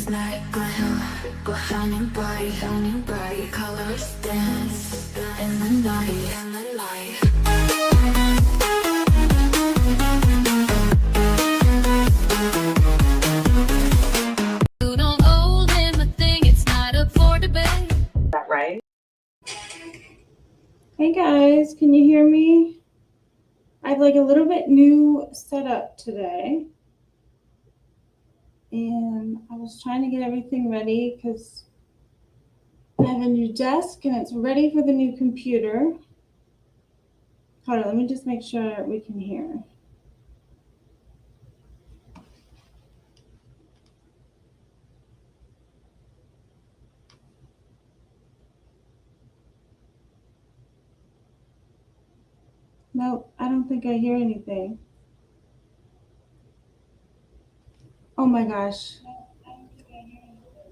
this night go shining bright, colors dance in the night. You don't owe them a thing, it's not up for debate. That right? Hey guys, can you hear me? I have like a little bit new setup today. And I was trying to get everything ready because I have a new desk and it's ready for the new computer. Hold on, let me just make sure we can hear. Nope, I don't think I hear anything. Oh my gosh.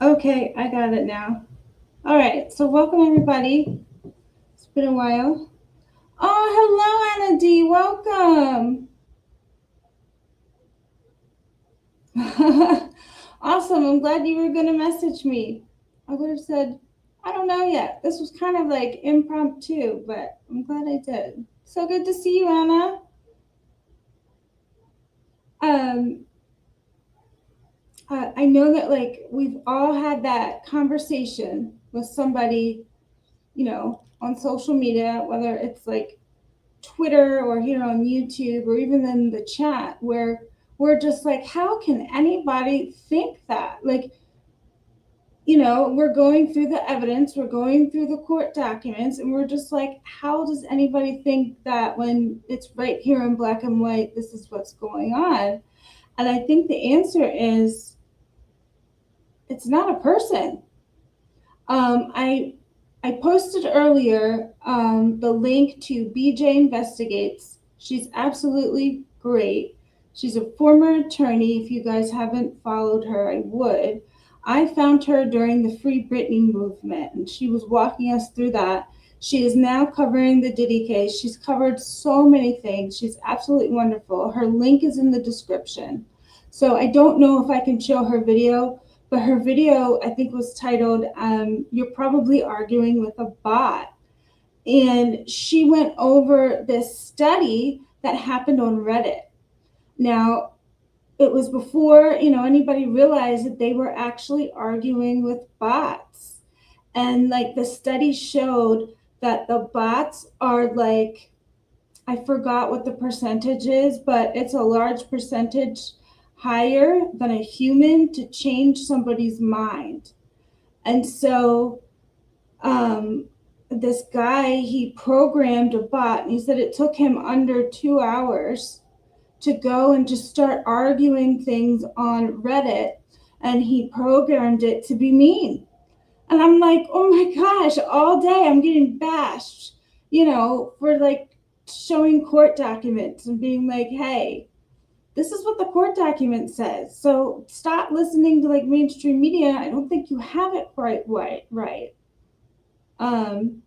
Okay, I got it now. All right, so welcome everybody. It's been a while. Oh, hello, Anna D. Welcome. Awesome. I'm glad you were going to message me. I would have said, I don't know yet. This was kind of like impromptu, but I'm glad I did. So good to see you, Anna. I know that like we've all had that conversation with somebody, you know, on social media, whether it's like Twitter or here on YouTube or even in the chat, where we're just like, how can anybody think that? Like, you know, we're going through the evidence, we're going through the court documents, and we're just like, how does anybody think that when it's right here in black and white, this is what's going on? And I think the answer is, it's not a person. I posted earlier the link to BJ Investigates. She's absolutely great. She's a former attorney. If you guys haven't followed her, I would. I found her during the Free Britney movement, and she was walking us through that. She is now covering the Diddy case. She's covered so many things. She's absolutely wonderful. Her link is in the description. So I don't know if I can show her video, but her video, I think, was titled, You're Probably Arguing with a Bot. And she went over this study that happened on Reddit. Now, it was before, you know, anybody realized that they were actually arguing with bots. And like the study showed that the bots are like, I forgot what the percentage is, but it's a large percentage higher than a human to change somebody's mind. And so this guy, he programmed a bot, and he said it took him under 2 hours to go and just start arguing things on Reddit, and he programmed it to be mean. And I'm like, oh my gosh, all day I'm getting bashed, you know, for like showing court documents and being like, hey, this is what the court document says. So stop listening to like mainstream media. I don't think you have it right. And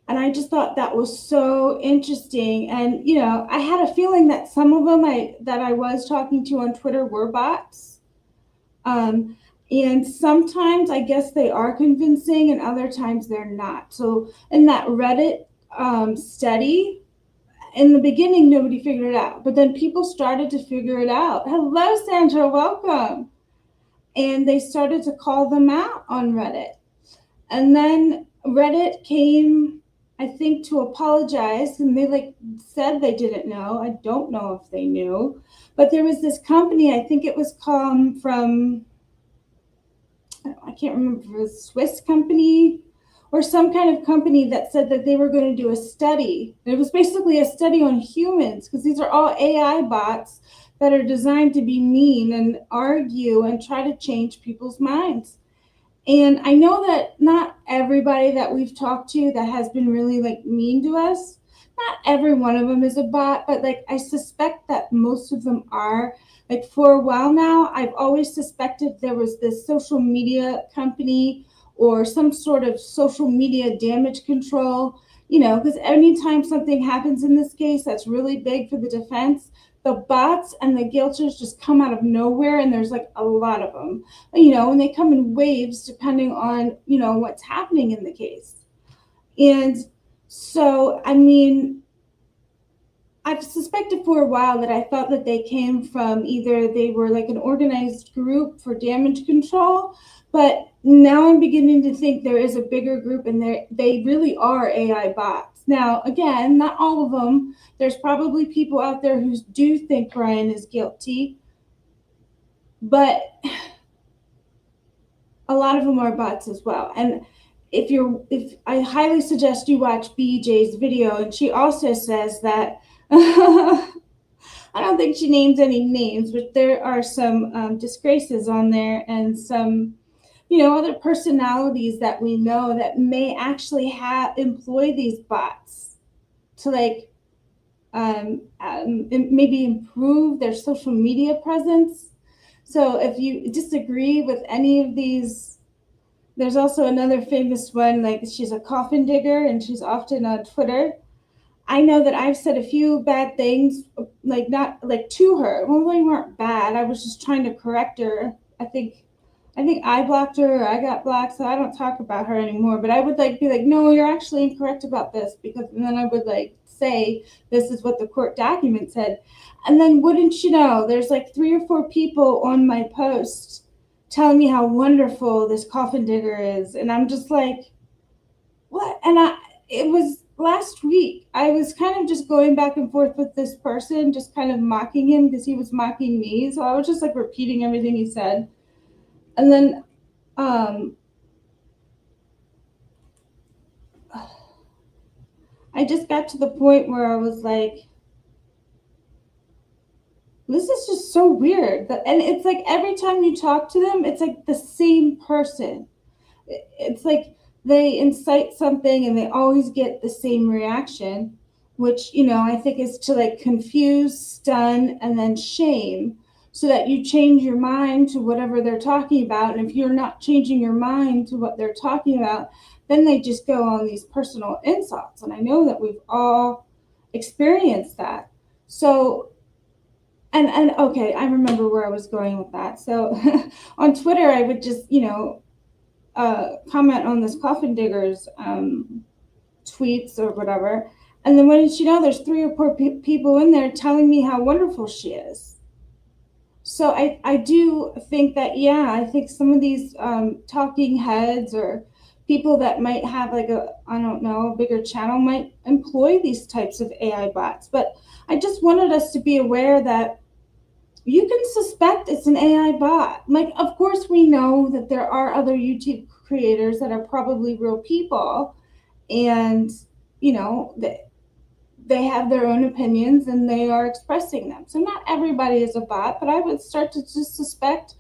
I just thought that was so interesting. And, you know, I had a feeling that some of them that I was talking to on Twitter were bots. And sometimes I guess they are convincing and other times they're not. So in that Reddit study, in the beginning, nobody figured it out, but then people started to figure it out. Hello, Sandra, welcome. And they started to call them out on Reddit. And then Reddit came, I think, to apologize, and they like said they didn't know. I don't know if they knew, but there was this company, I think it was called from, I can't remember if it was a Swiss company or some kind of company that said that they were going to do a study. It was basically a study on humans, because these are all AI bots that are designed to be mean and argue and try to change people's minds. And I know that not everybody that we've talked to that has been really like mean to us, not every one of them is a bot, but like I suspect that most of them are. Like for a while now, I've always suspected there was this social media company or some sort of social media damage control, you know, because anytime something happens in this case that's really big for the defense, the bots and the guilters just come out of nowhere, and there's like a lot of them, and they come in waves depending on, what's happening in the case. And so, I mean, I've suspected for a while that I thought that they came from either they were like an organized group for damage control, but now I'm beginning to think there is a bigger group, and they really are AI bots. Now, again, not all of them. There's probably people out there who do think Bryan is guilty, but a lot of them are bots as well. And if I highly suggest you watch BJ's video, and she also says that I don't think she names any names, but there are some disgraces on there, and some, other personalities that we know that may actually employ these bots to like maybe improve their social media presence. So if you disagree with any of these, there's also another famous one, like she's a coffin digger and she's often on Twitter. I know that I've said a few bad things, like not like to her. Well, they weren't bad. I was just trying to correct her. I think I blocked her, or I got blocked, so I don't talk about her anymore. But I would like be like, no, you're actually incorrect about this, and then I would like say this is what the court document said, and then wouldn't you know, there's like 3 or 4 people on my post telling me how wonderful this coffin digger is, and I'm just like, what? And it was last week. I was kind of just going back and forth with this person, just kind of mocking him because he was mocking me. So I was just like repeating everything he said. And then I just got to the point where I was like, this is just so weird. And it's like every time you talk to them, it's like the same person. It's like they incite something and they always get the same reaction, which, I think is to like confuse, stun, and then shame, so that you change your mind to whatever they're talking about. And if you're not changing your mind to what they're talking about, then they just go on these personal insults. And I know that we've all experienced that. So, and okay, I remember where I was going with that. So on Twitter, I would just, comment on this coffin digger's tweets or whatever. And then when you know, there's 3 or 4 people in there telling me how wonderful she is. So I do think that, yeah, I think some of these talking heads or people that might have like a bigger channel might employ these types of AI bots. But I just wanted us to be aware that you can suspect it's an AI bot. Like, of course, we know that there are other YouTube creators that are probably real people, and they have their own opinions and they are expressing them. So not everybody is a bot, but I would start to just suspect,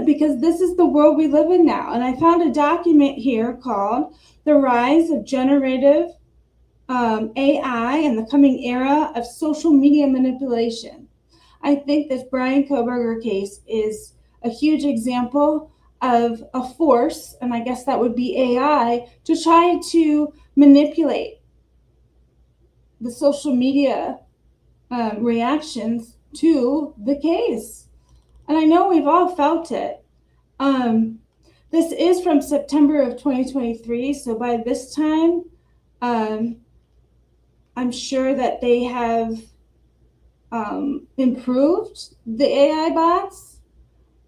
because this is the world we live in now. And I found a document here called "The Rise of Generative AI and the Coming Era of Social Media Manipulation." I think this Bryan Kohberger case is a huge example of a force, and I guess that would be AI, to try to manipulate the social media reactions to the case. And I know we've all felt it. This is from September of 2023, so by this time, I'm sure that they have improved the AI bots.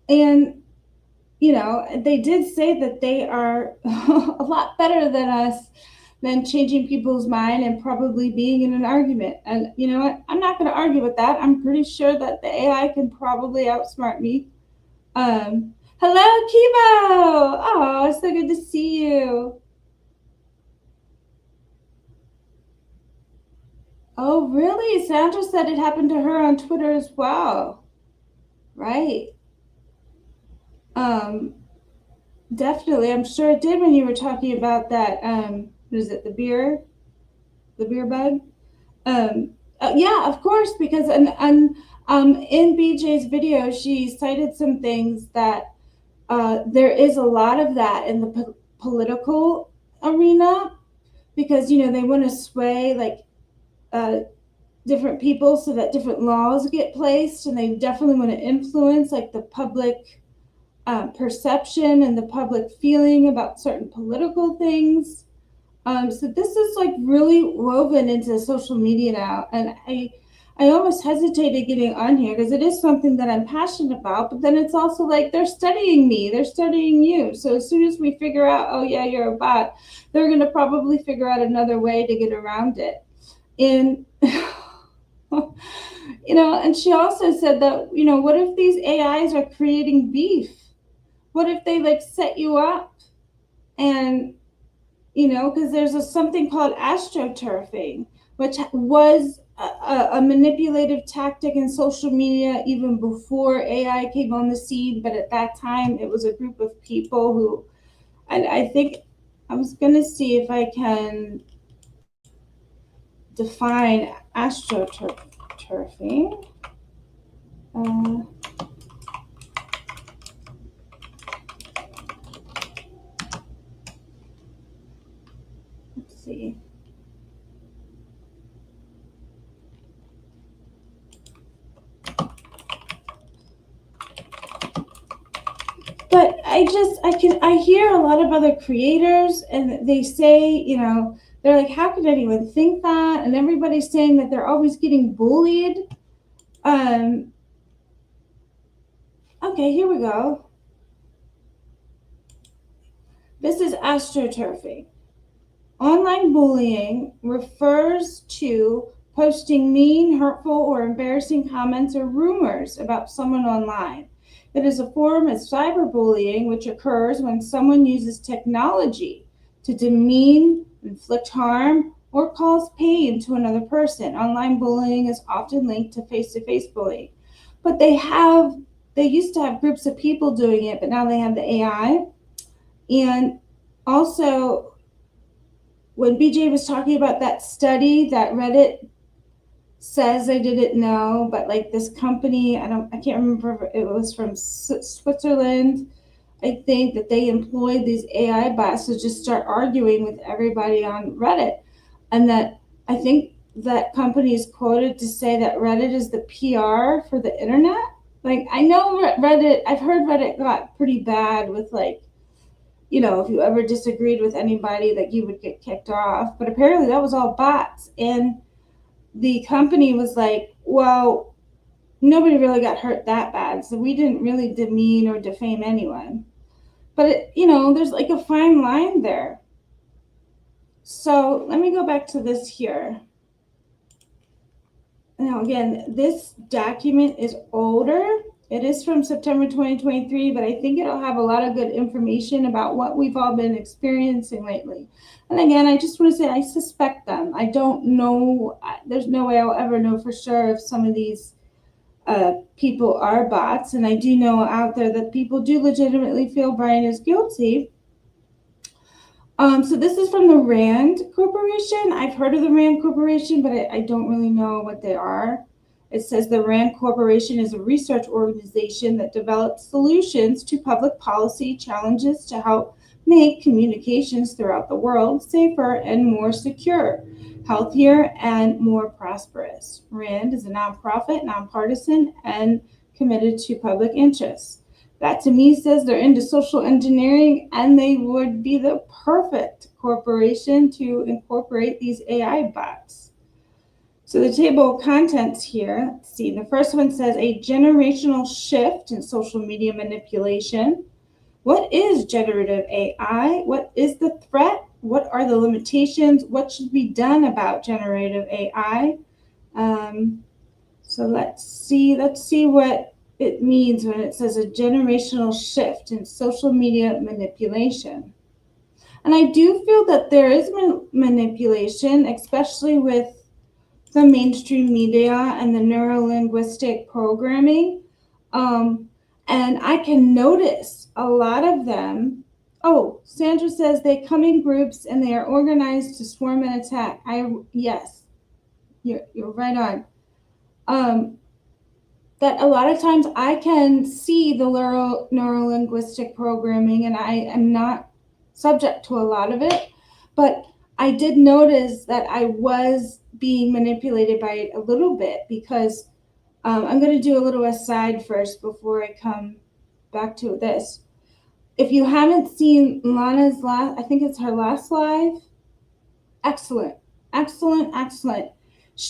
And, they did say that they are a lot better than us, than changing people's mind and probably being in an argument. And you know what? I'm not going to argue with that. I'm pretty sure that the AI can probably outsmart me. Hello, Kibo. Oh, it's so good to see you. Oh, really? Sandra said it happened to her on Twitter as well. Right. Definitely. I'm sure it did when you were talking about that. What is it? The beer bug. Yeah, of course, because in BJ's video, she cited some things that there is a lot of that in the political arena, because they want to sway like different people so that different laws get placed, and they definitely want to influence like the public perception and the public feeling about certain political things. So this is like really woven into social media now, and I almost hesitated getting on here because it is something that I'm passionate about. But then it's also like they're studying me, they're studying you. So as soon as we figure out, oh yeah, you're a bot, they're going to probably figure out another way to get around it. And and she also said that what if these AIs are creating beef? What if they like set you up and because there's something called astroturfing, which was a manipulative tactic in social media even before AI came on the scene. But at that time, it was a group of people who, and I think I was going to see if I can define astroturfing. Let's see. But I hear a lot of other creators, and they say, they're like, how could anyone think that? And everybody's saying that they're always getting bullied. Okay, here we go. This is astroturfing. Online bullying refers to posting mean, hurtful, or embarrassing comments or rumors about someone online. It is a form of cyberbullying which occurs when someone uses technology to demean, inflict harm, or cause pain to another person. Online bullying is often linked to face-to-face bullying. But they used to have groups of people doing it, but now they have the AI. And also, when BJ was talking about that study that Reddit says they didn't know, but like this company, I can't remember if it was from Switzerland, I think, that they employed these AI bots to just start arguing with everybody on Reddit. And that I think that company is quoted to say that Reddit is the PR for the internet. Like, I know Reddit, I've heard Reddit got pretty bad with like, if you ever disagreed with anybody, that you would get kicked off. But apparently that was all bots. And the company was like, well, nobody really got hurt that bad, so we didn't really demean or defame anyone. But there's like a fine line there. So let me go back to this here. Now again, this document is older. It is from September 2023, but I think it'll have a lot of good information about what we've all been experiencing lately. And again, I just want to say I suspect them. I don't know. There's no way I'll ever know for sure if some of these people are bots. And I do know out there that people do legitimately feel Bryan is guilty. So this is from the RAND Corporation. I've heard of the RAND Corporation, but I don't really know what they are. It says the RAND Corporation is a research organization that develops solutions to public policy challenges to help make communications throughout the world safer and more secure, healthier, and more prosperous. RAND is a nonprofit, nonpartisan, and committed to public interests. That to me says they're into social engineering, and they would be the perfect corporation to incorporate these AI bots. So the table of contents here, let's see, the first one says a generational shift in social media manipulation. What is generative AI? What is the threat? What are the limitations? What should be done about generative AI? So let's see what it means when it says a generational shift in social media manipulation. And I do feel that there is manipulation, especially with the mainstream media and the neuro-linguistic programming. And I can notice a lot of them. Oh, Sandra says they come in groups and they are organized to swarm and attack. Yes, you're right on. That a lot of times I can see the neuro-linguistic programming, and I am not subject to a lot of it, but I did notice that I was being manipulated by it a little bit because I'm going to do a little aside first before I come back to this. If you haven't seen Lana's last, I think it's her last live, excellent, excellent, excellent.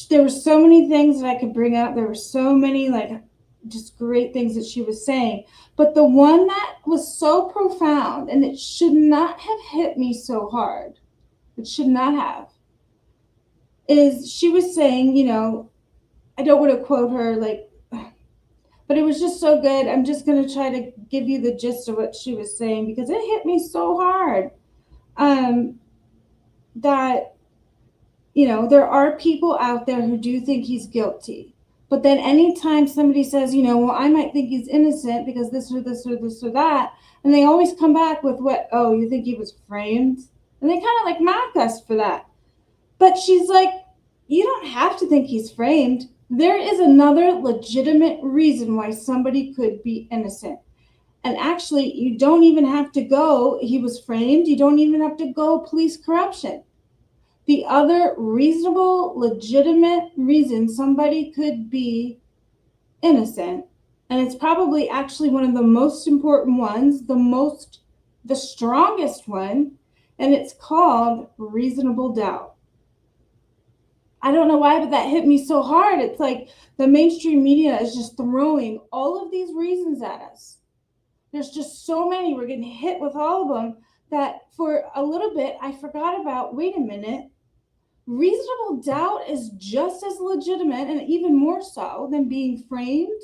There were so many things that I could bring up. There were so many, like, just great things that she was saying. But the one that was so profound and it should not have hit me so hard, it should not have, is she was saying, I don't want to quote her, like, but it was just so good. I'm just going to try to give you the gist of what she was saying because it hit me so hard. That, there are people out there who do think he's guilty. But then anytime somebody says, well, I might think he's innocent because this or this or this or that, and they always come back with oh, you think he was framed? And they kind of like mock us for that. But she's like, you don't have to think he's framed. There is another legitimate reason why somebody could be innocent. And actually, you don't even have to go, he was framed. You don't even have to go police corruption. The other reasonable, legitimate reason somebody could be innocent, and it's probably actually one of the most important ones, the strongest one, and it's called reasonable doubt. I don't know why, but that hit me so hard. It's like the mainstream media is just throwing all of these reasons at us. There's just so many. We're getting hit with all of them that for a little bit, I forgot about, wait a minute, reasonable doubt is just as legitimate and even more so than being framed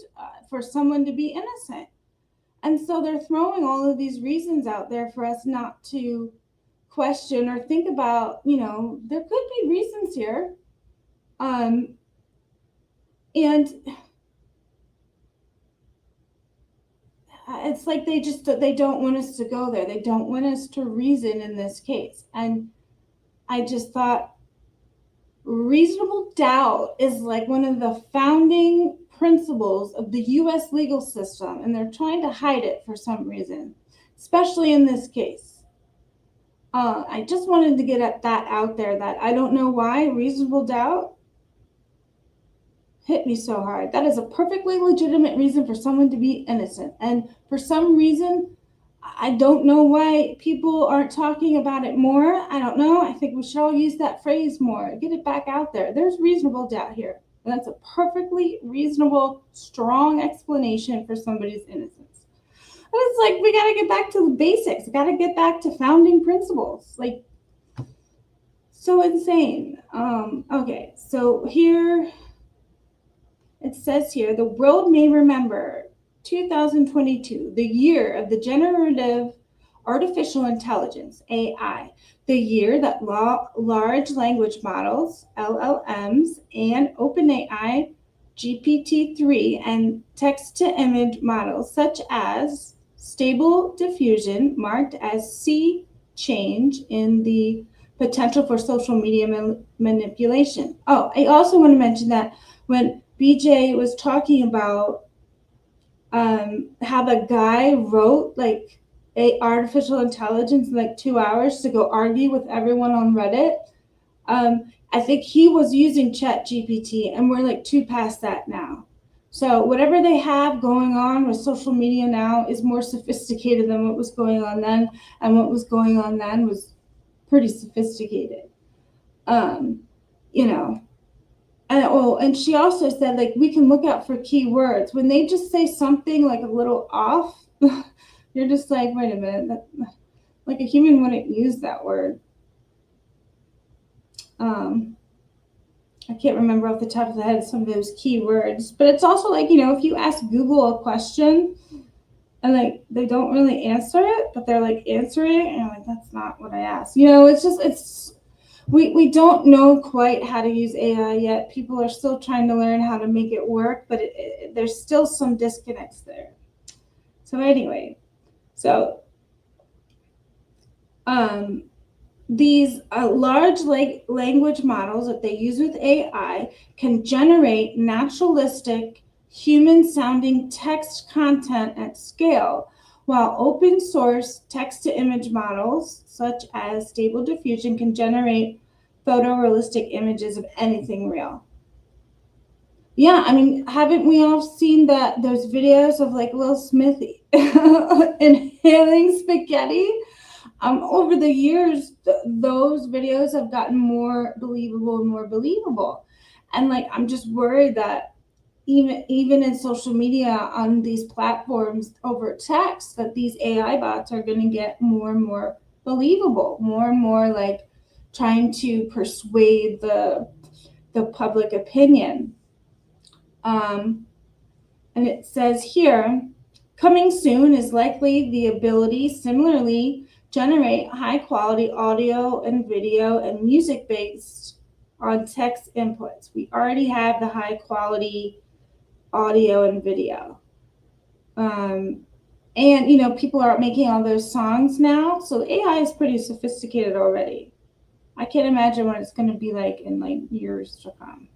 for someone to be innocent. And so they're throwing all of these reasons out there for us not to question or think about, there could be reasons here. And it's like they don't want us to go there. They don't want us to reason in this case. And I just thought reasonable doubt is like one of the founding principles of the U.S. legal system, and they're trying to hide it for some reason, especially in this case. I just wanted to get that out there that I don't know why reasonable doubt hit me so hard. That is a perfectly legitimate reason for someone to be innocent. And for some reason, I don't know why people aren't talking about it more. I don't know. I think we should all use that phrase more. Get it back out there. There's reasonable doubt here. And that's a perfectly reasonable, strong explanation for somebody's innocence. And it's like, we got to get back to the basics. We got to get back to founding principles. Like, so insane. Okay, so here it says here, the world may remember 2022, the year of the generative artificial intelligence, AI, the year that large language models, LLMs, and OpenAI, GPT-3, and text-to-image models such as Stable Diffusion marked as sea change in the potential for social media manipulation. Oh, I also want to mention that when BJ was talking about how the guy wrote like artificial intelligence in like 2 hours to go argue with everyone on Reddit. I think he was using ChatGPT, and we're like 2 past that now. So whatever they have going on with social media now is more sophisticated than what was going on then, and what was going on then was pretty sophisticated. And she also said, like, we can look out for keywords. When they just say something like a little off, you're just like, wait a minute, like a human wouldn't use that word. I can't remember off the top of the head some of those keywords, but it's also like, if you ask Google a question and like they don't really answer it, but they're like answering it, and you're like, that's not what I asked. We don't know quite how to use AI yet. People are still trying to learn how to make it work, but there's still some disconnects there. So anyway, these large language models that they use with AI can generate naturalistic, human-sounding text content at scale while open source text to image models, such as Stable Diffusion, can generate photorealistic images of anything real. Yeah, I mean, haven't we all seen those videos of like Will Smith inhaling spaghetti? Over the years, those videos have gotten more believable and more believable. And like, I'm just worried that even in social media on these platforms over text, that these AI bots are going to get more and more believable, more and more like trying to persuade the public opinion. And it says here, coming soon is likely the ability similarly generate high quality audio and video and music based on text inputs. We already have the high quality audio and video. And people are making all those songs now, so AI is pretty sophisticated already. I can't imagine what it's going to be like in like years to come.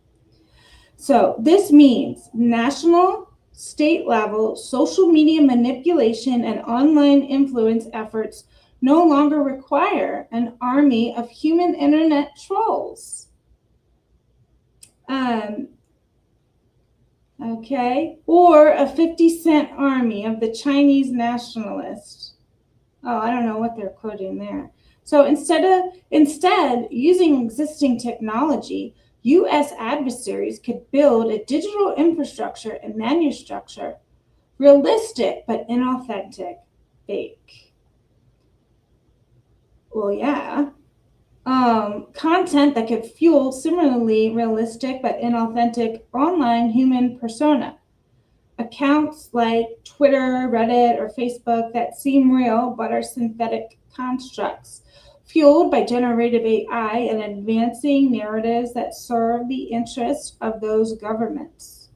So this means national, state level social media manipulation and online influence efforts no longer require an army of human internet trolls. Okay, or a 50-cent army of the Chinese nationalists. Oh, I don't know what they're quoting there. So instead, using existing technology, U.S. adversaries could build a digital infrastructure and manufacture realistic but inauthentic fake. Well, yeah. Content that could fuel similarly realistic but inauthentic online human persona. Accounts like Twitter, Reddit, or Facebook that seem real but are synthetic constructs, fueled by generative AI and advancing narratives that serve the interests of those governments.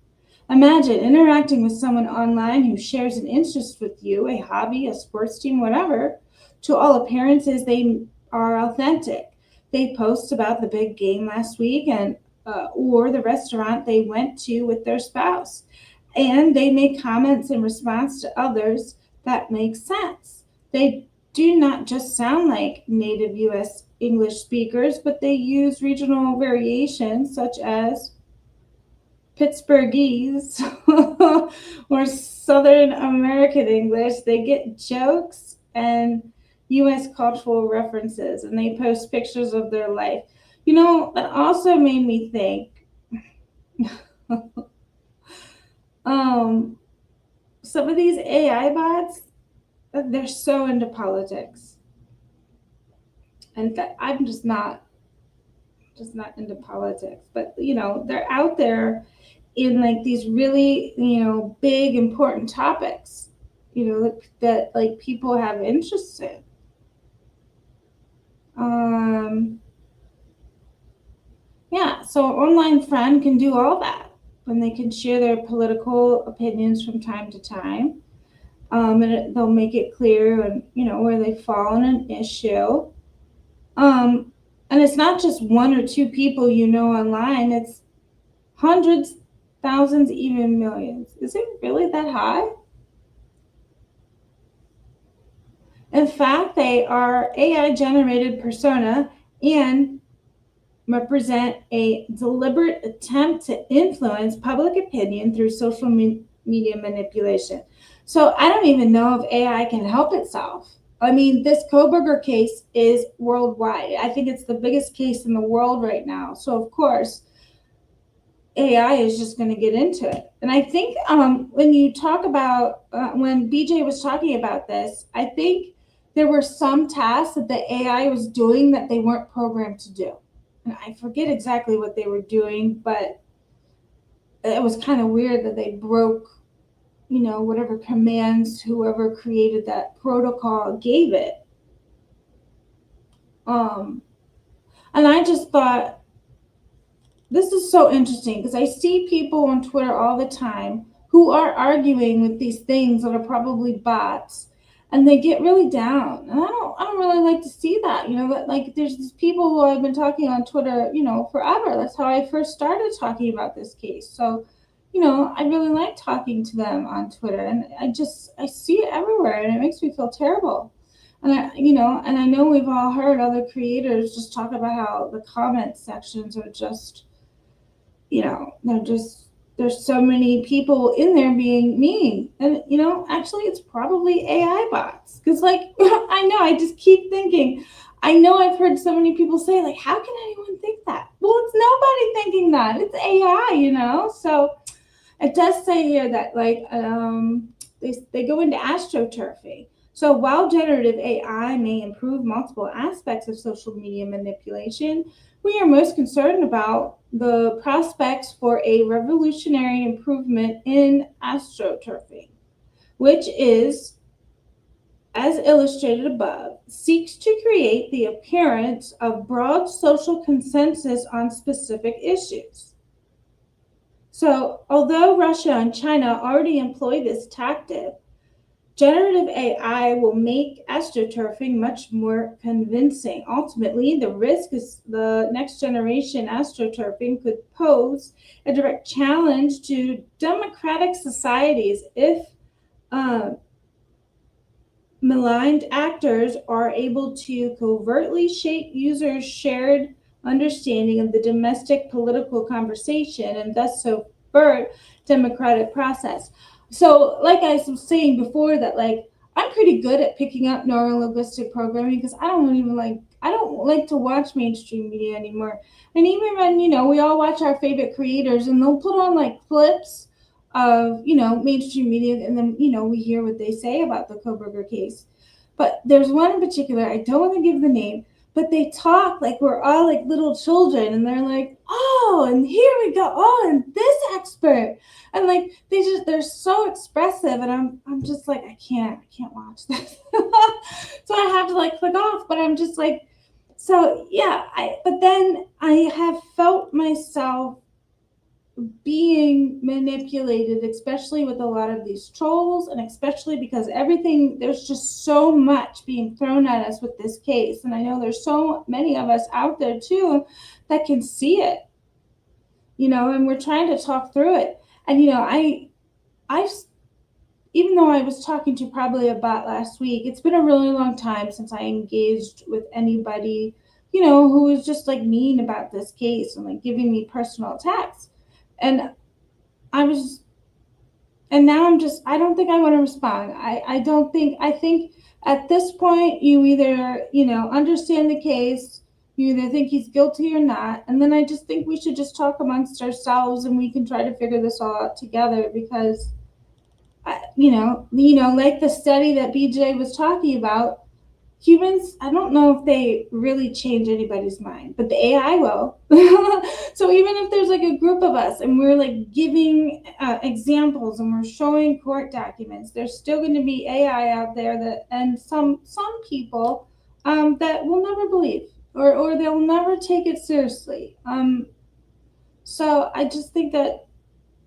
Imagine interacting with someone online who shares an interest with you, a hobby, a sports team, whatever. To all appearances, they are authentic. They post about the big game last week or the restaurant they went to with their spouse. And they make comments in response to others that make sense. They do not just sound like native US English speakers, but they use regional variations such as Pittsburghese or Southern American English. They get jokes and US cultural references, and they post pictures of their life. That also made me think some of these AI bots, they're so into politics. And I'm just not into politics, but they're out there in like these really, big important topics, that like people have interest in. Yeah, so an online friend can do all that, and they can share their political opinions from time to time. And they'll make it clear and where they fall on an issue. And it's not just one or two people online, it's hundreds, thousands, even millions. Is it really that high? In fact, they are AI generated persona and represent a deliberate attempt to influence public opinion through social media manipulation. So I don't even know if AI can help itself. I mean, this Kohberger case is worldwide. I think it's the biggest case in the world right now. So of course, AI is just going to get into it. And I think when you talk about, when BJ was talking about this, I think there were some tasks that the AI was doing that they weren't programmed to do. And I forget exactly what they were doing, but it was kind of weird that they broke, whatever commands whoever created that protocol gave it. And I just thought, this is so interesting because I see people on Twitter all the time who are arguing with these things that are probably bots, and they get really down. And I don't really like to see that, but like there's these people who I've been talking on Twitter, forever. That's how I first started talking about this case. So, I really like talking to them on Twitter, and I see it everywhere, and it makes me feel terrible. And I know we've all heard other creators just talk about how the comment sections are just, they're just there's so many people in there being mean, and actually it's probably AI bots, because like I know, I just keep thinking. I know I've heard so many people say, like, how can anyone think that? Well, it's nobody thinking that. It's AI. So it does say here that, like, they go into astroturfing. So while generative AI may improve multiple aspects of social media manipulation, we are most concerned about the prospects for a revolutionary improvement in astroturfing, which is, as illustrated above, seeks to create the appearance of broad social consensus on specific issues. So, although Russia and China already employ this tactic, generative AI will make astroturfing much more convincing. Ultimately, the risk is the next generation astroturfing could pose a direct challenge to democratic societies if uh, maligned actors are able to covertly shape users' shared understanding of the domestic political conversation and thus subvert democratic process. So, like I was saying before, that like I'm pretty good at picking up neurolinguistic programming, because I don't like to watch mainstream media anymore. And even when we all watch our favorite creators, and they'll put on like clips of mainstream media, and then we hear what they say about the Kohberger case. But there's one in particular, I don't want to give the name, but they talk like we're all like little children, and they're like, oh, and here we go, oh, and this expert, and like they're so expressive, and I'm just like, I can't watch this. So I have to like click off, but I'm just like, so yeah, but then I have felt myself being manipulated, especially with a lot of these trolls, and especially because there's just so much being thrown at us with this case. And I know there's so many of us out there too that can see it, and we're trying to talk through it. And, I've, even though I was talking to probably a bot last week, it's been a really long time since I engaged with anybody, who was just like mean about this case and like giving me personal attacks. And I was and now I don't think I want to respond. I don't think, I think at this point you either, understand the case, you either think he's guilty or not, and then I just think we should just talk amongst ourselves, and we can try to figure this all out together, because like the study that BJ was talking about, humans, I don't know if they really change anybody's mind, but the AI will. So even if there's like a group of us and we're like giving examples and we're showing court documents, there's still going to be AI out there and some people that will never believe, or they'll never take it seriously. So I just think that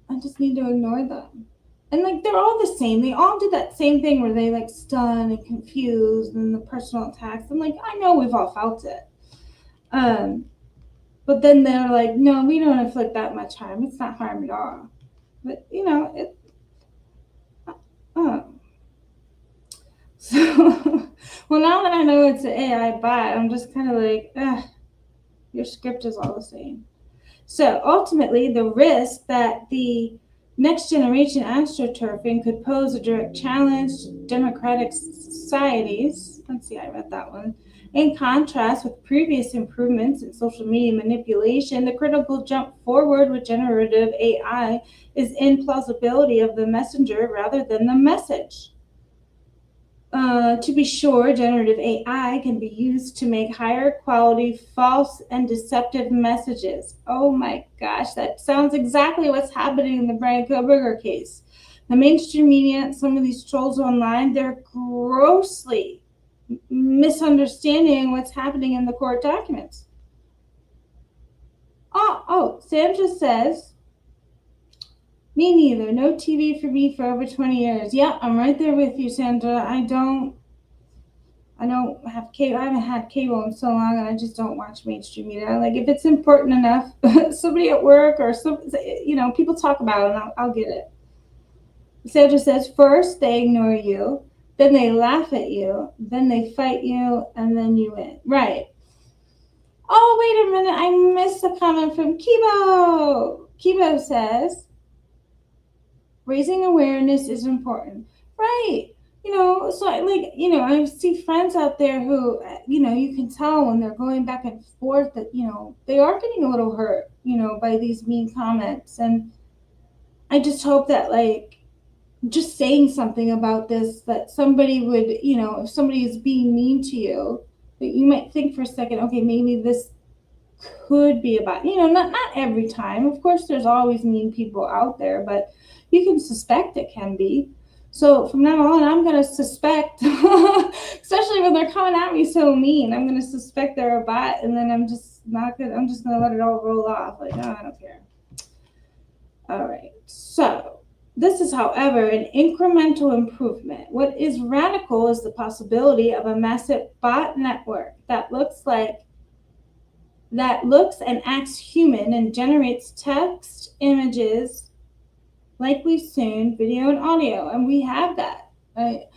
I just need to ignore them. And like they're all the same. They all do that same thing where they like stun and confused and the personal attacks. I'm like, I know we've all felt it. But then they're like, no, we don't inflict that much harm. It's not harm at all. But it. Oh. So, well, now that I know it's an AI bot, I'm just kind of like, your script is all the same. So ultimately, the risk that the next generation astroturfing could pose a direct challenge to democratic societies. Let's see, I read that one. In contrast with previous improvements in social media manipulation, the critical jump forward with generative AI is in plausibility of the messenger rather than the message. To be sure, generative AI can be used to make higher quality false and deceptive messages. Oh my gosh, that sounds exactly what's happening in the Bryan Kohberger case. The mainstream media, some of these trolls online, they're grossly misunderstanding what's happening in the court documents. Sam just says, me neither. No TV for me for over 20 years. Yeah, I'm right there with you, Sandra. I don't have cable. I haven't had cable in so long, and I just don't watch mainstream media. Like if it's important enough, somebody at work or some, people talk about it, and I'll get it. Sandra says first they ignore you, then they laugh at you, then they fight you, and then you win. Right. Oh, wait a minute. I missed a comment from Kibo. Kibo says, raising awareness is important. Right. So I see friends out there who, you can tell when they're going back and forth that, they are getting a little hurt, by these mean comments. And I just hope that, just saying something about this, that somebody would, if somebody is being mean to you, that you might think for a second, okay, maybe this could be about, not every time. Of course, there's always mean people out there, but you can suspect it can be. So from now on, I'm going to suspect, especially when they're coming at me so mean, I'm going to suspect they're a bot, and then I'm just going to let it all roll off. Like, oh, I don't care. All right. So this is, however, an incremental improvement. What is radical is the possibility of a massive bot network that looks and acts human and generates text, images, likely soon video and audio, and we have that. I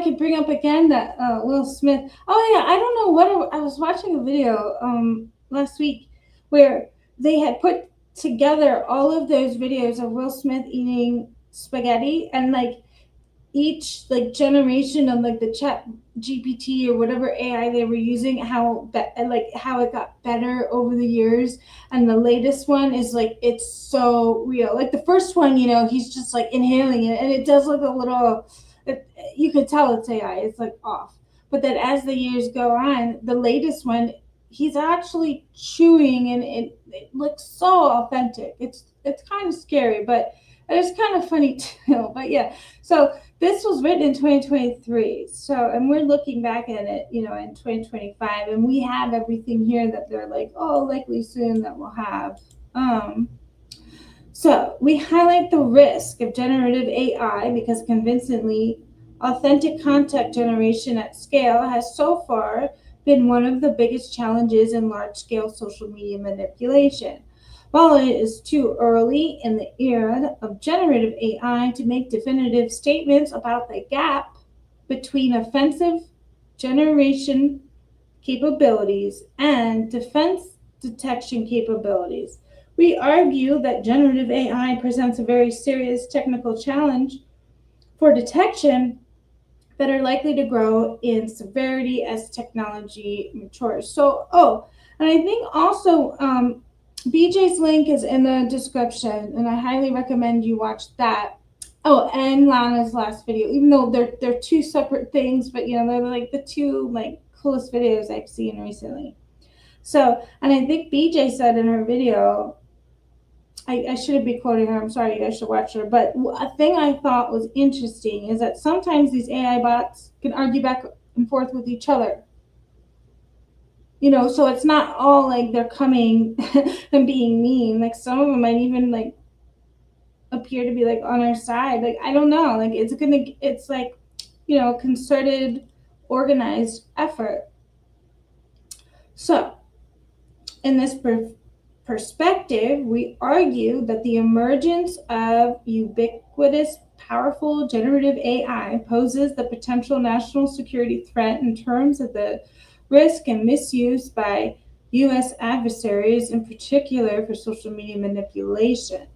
could bring up again that Will Smith. Oh yeah, I don't know what I was watching a video last week where they had put together all of those videos of Will Smith eating spaghetti, and each generation of the chat GPT or whatever AI they were using, how it got better over the years. And the latest one is it's so real. Like the first one, he's just inhaling it, and it does look a little, you could tell it's AI, it's off. But then as the years go on, the latest one, he's actually chewing, and it looks so authentic. It's kind of scary, but it's kind of funny too. But yeah, so this was written in 2023. So, and we're looking back at it, in 2025, and we have everything here that they're likely soon that we'll have. So we highlight the risk of generative AI because convincingly authentic content generation at scale has so far been one of the biggest challenges in large-scale social media manipulation. While it is too early in the era of generative AI to make definitive statements about the gap between offensive generation capabilities and defense detection capabilities, we argue that generative AI presents a very serious technical challenge for detection that are likely to grow in severity as technology matures. And I think also BJ's link is in the description, and I highly recommend you watch that. Oh, and Lana's last video, even though they're two separate things, but they're the two coolest videos I've seen recently. So, and I think BJ said in her video, I shouldn't be quoting her, I'm sorry, you guys should watch her, but a thing I thought was interesting is that sometimes these AI bots can argue back and forth with each other. So it's not all they're coming and being mean. Some of them might even appear to be on our side. I don't know. It's concerted, organized effort. So in this perspective, we argue that the emergence of ubiquitous, powerful generative AI poses the potential national security threat in terms of the risk and misuse by U.S. adversaries, in particular for social media manipulation,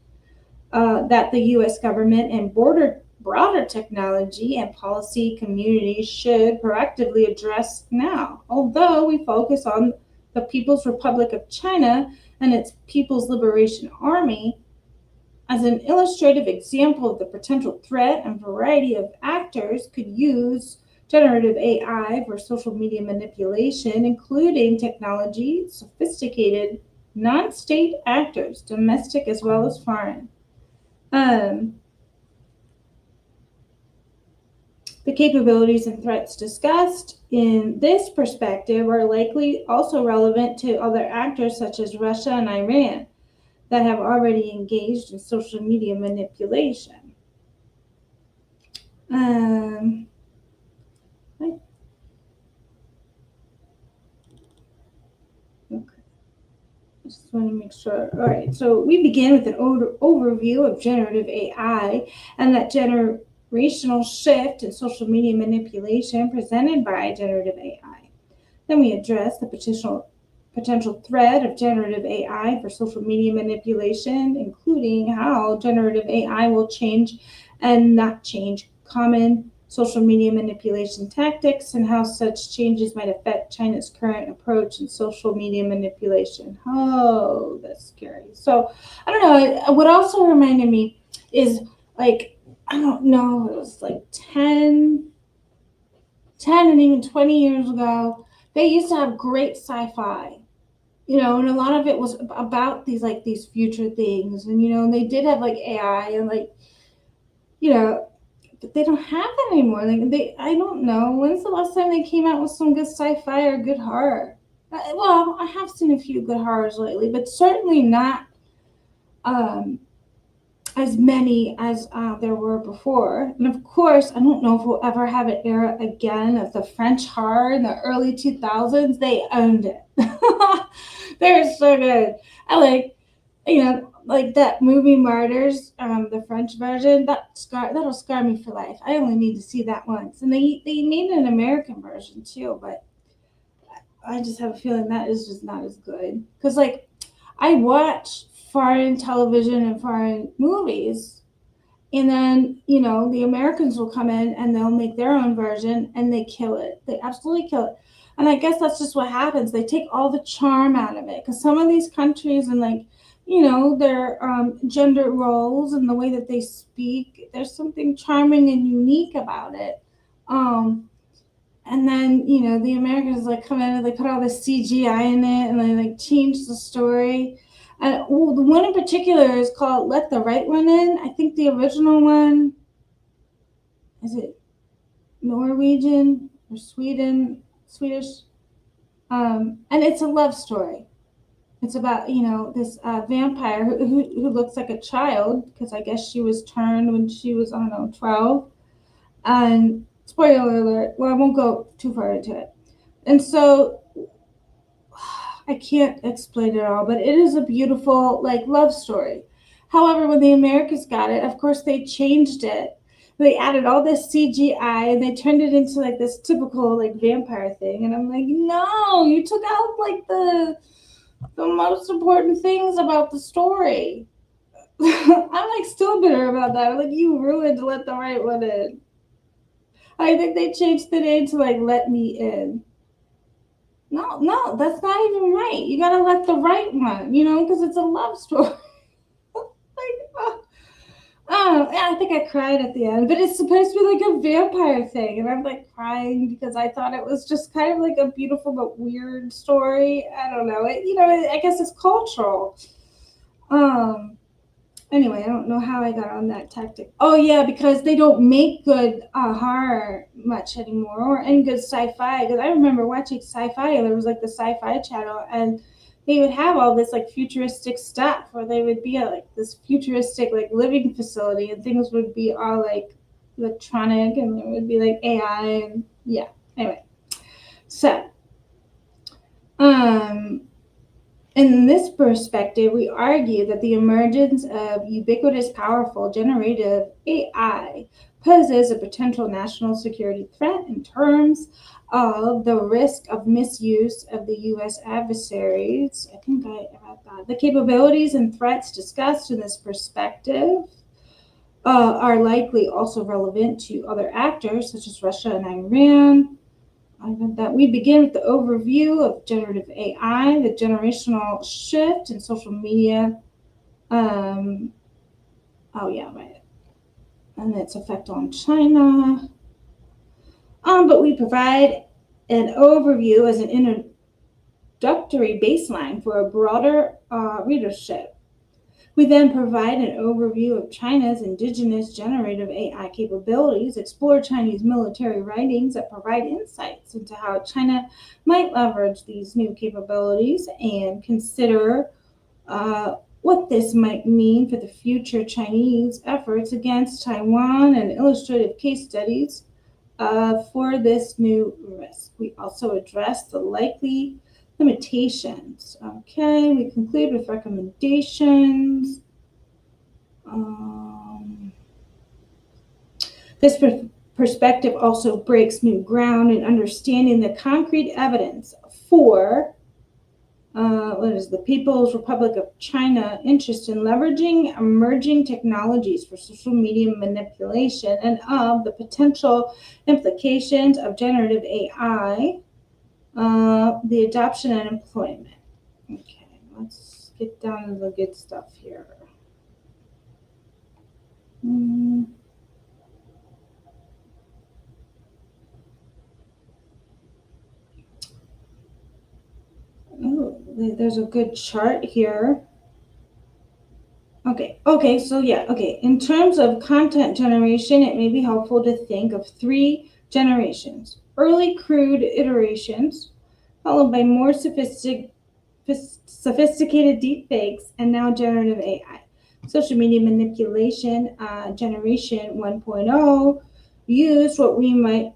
that the U.S. government and broader technology and policy communities should proactively address now. Although we focus on the People's Republic of China and its People's Liberation Army as an illustrative example of the potential threat, and variety of actors could use generative AI for social media manipulation, including technology, sophisticated non-state actors, domestic as well as foreign. The capabilities and threats discussed in this perspective are likely also relevant to other actors such as Russia and Iran that have already engaged in social media manipulation. just want to make sure. All right, so we begin with an overview of generative AI and that generational shift in social media manipulation presented by generative AI. Then we address the potential threat of generative AI for social media manipulation, including how generative AI will change and not change common social media manipulation tactics and how such changes might affect China's current approach in social media manipulation. Oh, that's scary. So, I don't know. What also reminded me is like, I don't know, it was like 10 and even 20 years ago, they used to have great sci-fi, and a lot of it was about these future things, and they did have like AI and you know, but they don't have that anymore. I don't know, when's the last time they came out with some good sci-fi or good horror? Well, I have seen a few good horrors lately, but certainly not um, as many as there were before. And of course, I don't know if we'll ever have an era again of the French horror in the early 2000s. They owned it. They were so good. I like that movie Martyrs, the French version. That'll scar me for life. I only need to see that once. And they made an American version too, but I just have a feeling that is just not as good. Because I watch foreign television and foreign movies, and then, the Americans will come in and they'll make their own version and they kill it. They absolutely kill it. And I guess that's just what happens. They take all the charm out of it. Because some of these countries and, their gender roles and the way that they speak, there's something charming and unique about it. And then, the Americans come in and they put all this CGI in it and they change the story. And the one in particular is called Let the Right One In. I think the original one, is it Norwegian or Swedish? And it's a love story. It's about, this vampire who looks like a child, because I guess she was turned when she was, I don't know, 12. And spoiler alert, well, I won't go too far into it. And so I can't explain it all, but it is a beautiful love story. However, when the Americans got it, of course they changed it. They added all this CGI and they turned it into this typical vampire thing. And I'm like, no, you took out the most important things about the story. I'm still bitter about that. I'm you ruined Let the Right One In. I think they changed the name to Let Me In. No, that's not even right. You gotta let the right one, because it's a love story. I think I cried at the end, but it's supposed to be a vampire thing, and I'm crying because I thought it was just kind of a beautiful but weird story. I don't know. I guess it's cultural. Anyway, I don't know how I got on that tactic. Oh yeah, because they don't make good horror much anymore, or any good sci-fi. Because I remember watching sci-fi, and there was the Sci-Fi Channel, and they would have all this futuristic stuff, where they would be at this futuristic living facility, and things would be all electronic, and there would be AI, and yeah. Anyway, so in this perspective, we argue that the emergence of ubiquitous, powerful generative AI poses a potential national security threat in terms of the risk of misuse of the U.S. adversaries. I think I read that. The capabilities and threats discussed in this perspective are likely also relevant to other actors, such as Russia and Iran. That we begin with the overview of generative AI, the generational shift in social media. Oh yeah, right. And its effect on China. But we provide an overview as an introductory baseline for a broader readership. We then provide an overview of China's indigenous generative AI capabilities, explore Chinese military writings that provide insights into how China might leverage these new capabilities, and consider what this might mean for the future Chinese efforts against Taiwan, and illustrative case studies for this new risk. We also address the Limitations. Okay, we conclude with recommendations. This perspective also breaks new ground in understanding the concrete evidence for the People's Republic of China interest in leveraging emerging technologies for social media manipulation and of the potential implications of generative AI, the adoption and employment. Okay, let's get down to the good stuff here. Oh, there's a good chart here. Okay. In terms of content generation, it may be helpful to think of 3 generations. Early crude iterations, followed by more sophisticated deepfakes, and now generative AI. Social media manipulation generation 1.0 used what we might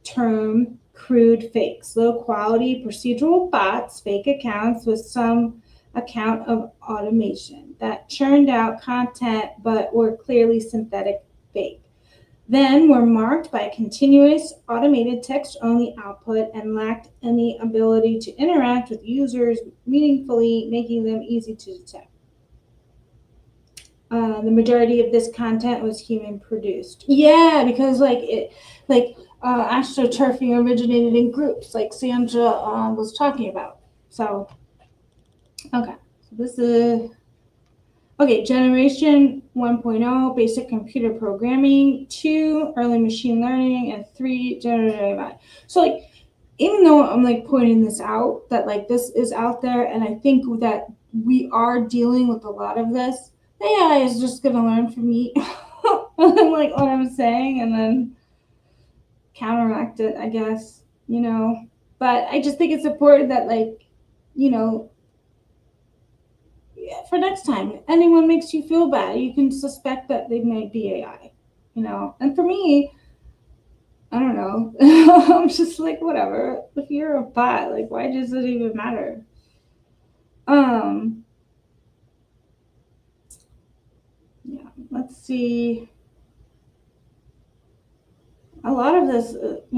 term crude fakes, low quality procedural bots, fake accounts with some account of automation that churned out content but were clearly synthetic fake. Then were marked by continuous automated text-only output and lacked any ability to interact with users meaningfully, making them easy to detect. The majority of this content was human produced. Yeah, because astroturfing originated in groups, like Sandra was talking about. So, okay, so this is generation 1.0, basic computer programming, 2, early machine learning, and 3, generative AI. So, even though I'm pointing this out, that this is out there, and I think that we are dealing with a lot of this, AI is just gonna learn from me, what I'm saying, and then counteract it, I guess, But I just think it's important that, for next time, anyone makes you feel bad, you can suspect that they might be AI, And for me, I don't know. I'm just whatever. If you're a bot, why does it even matter? Yeah, let's see. A lot of this, it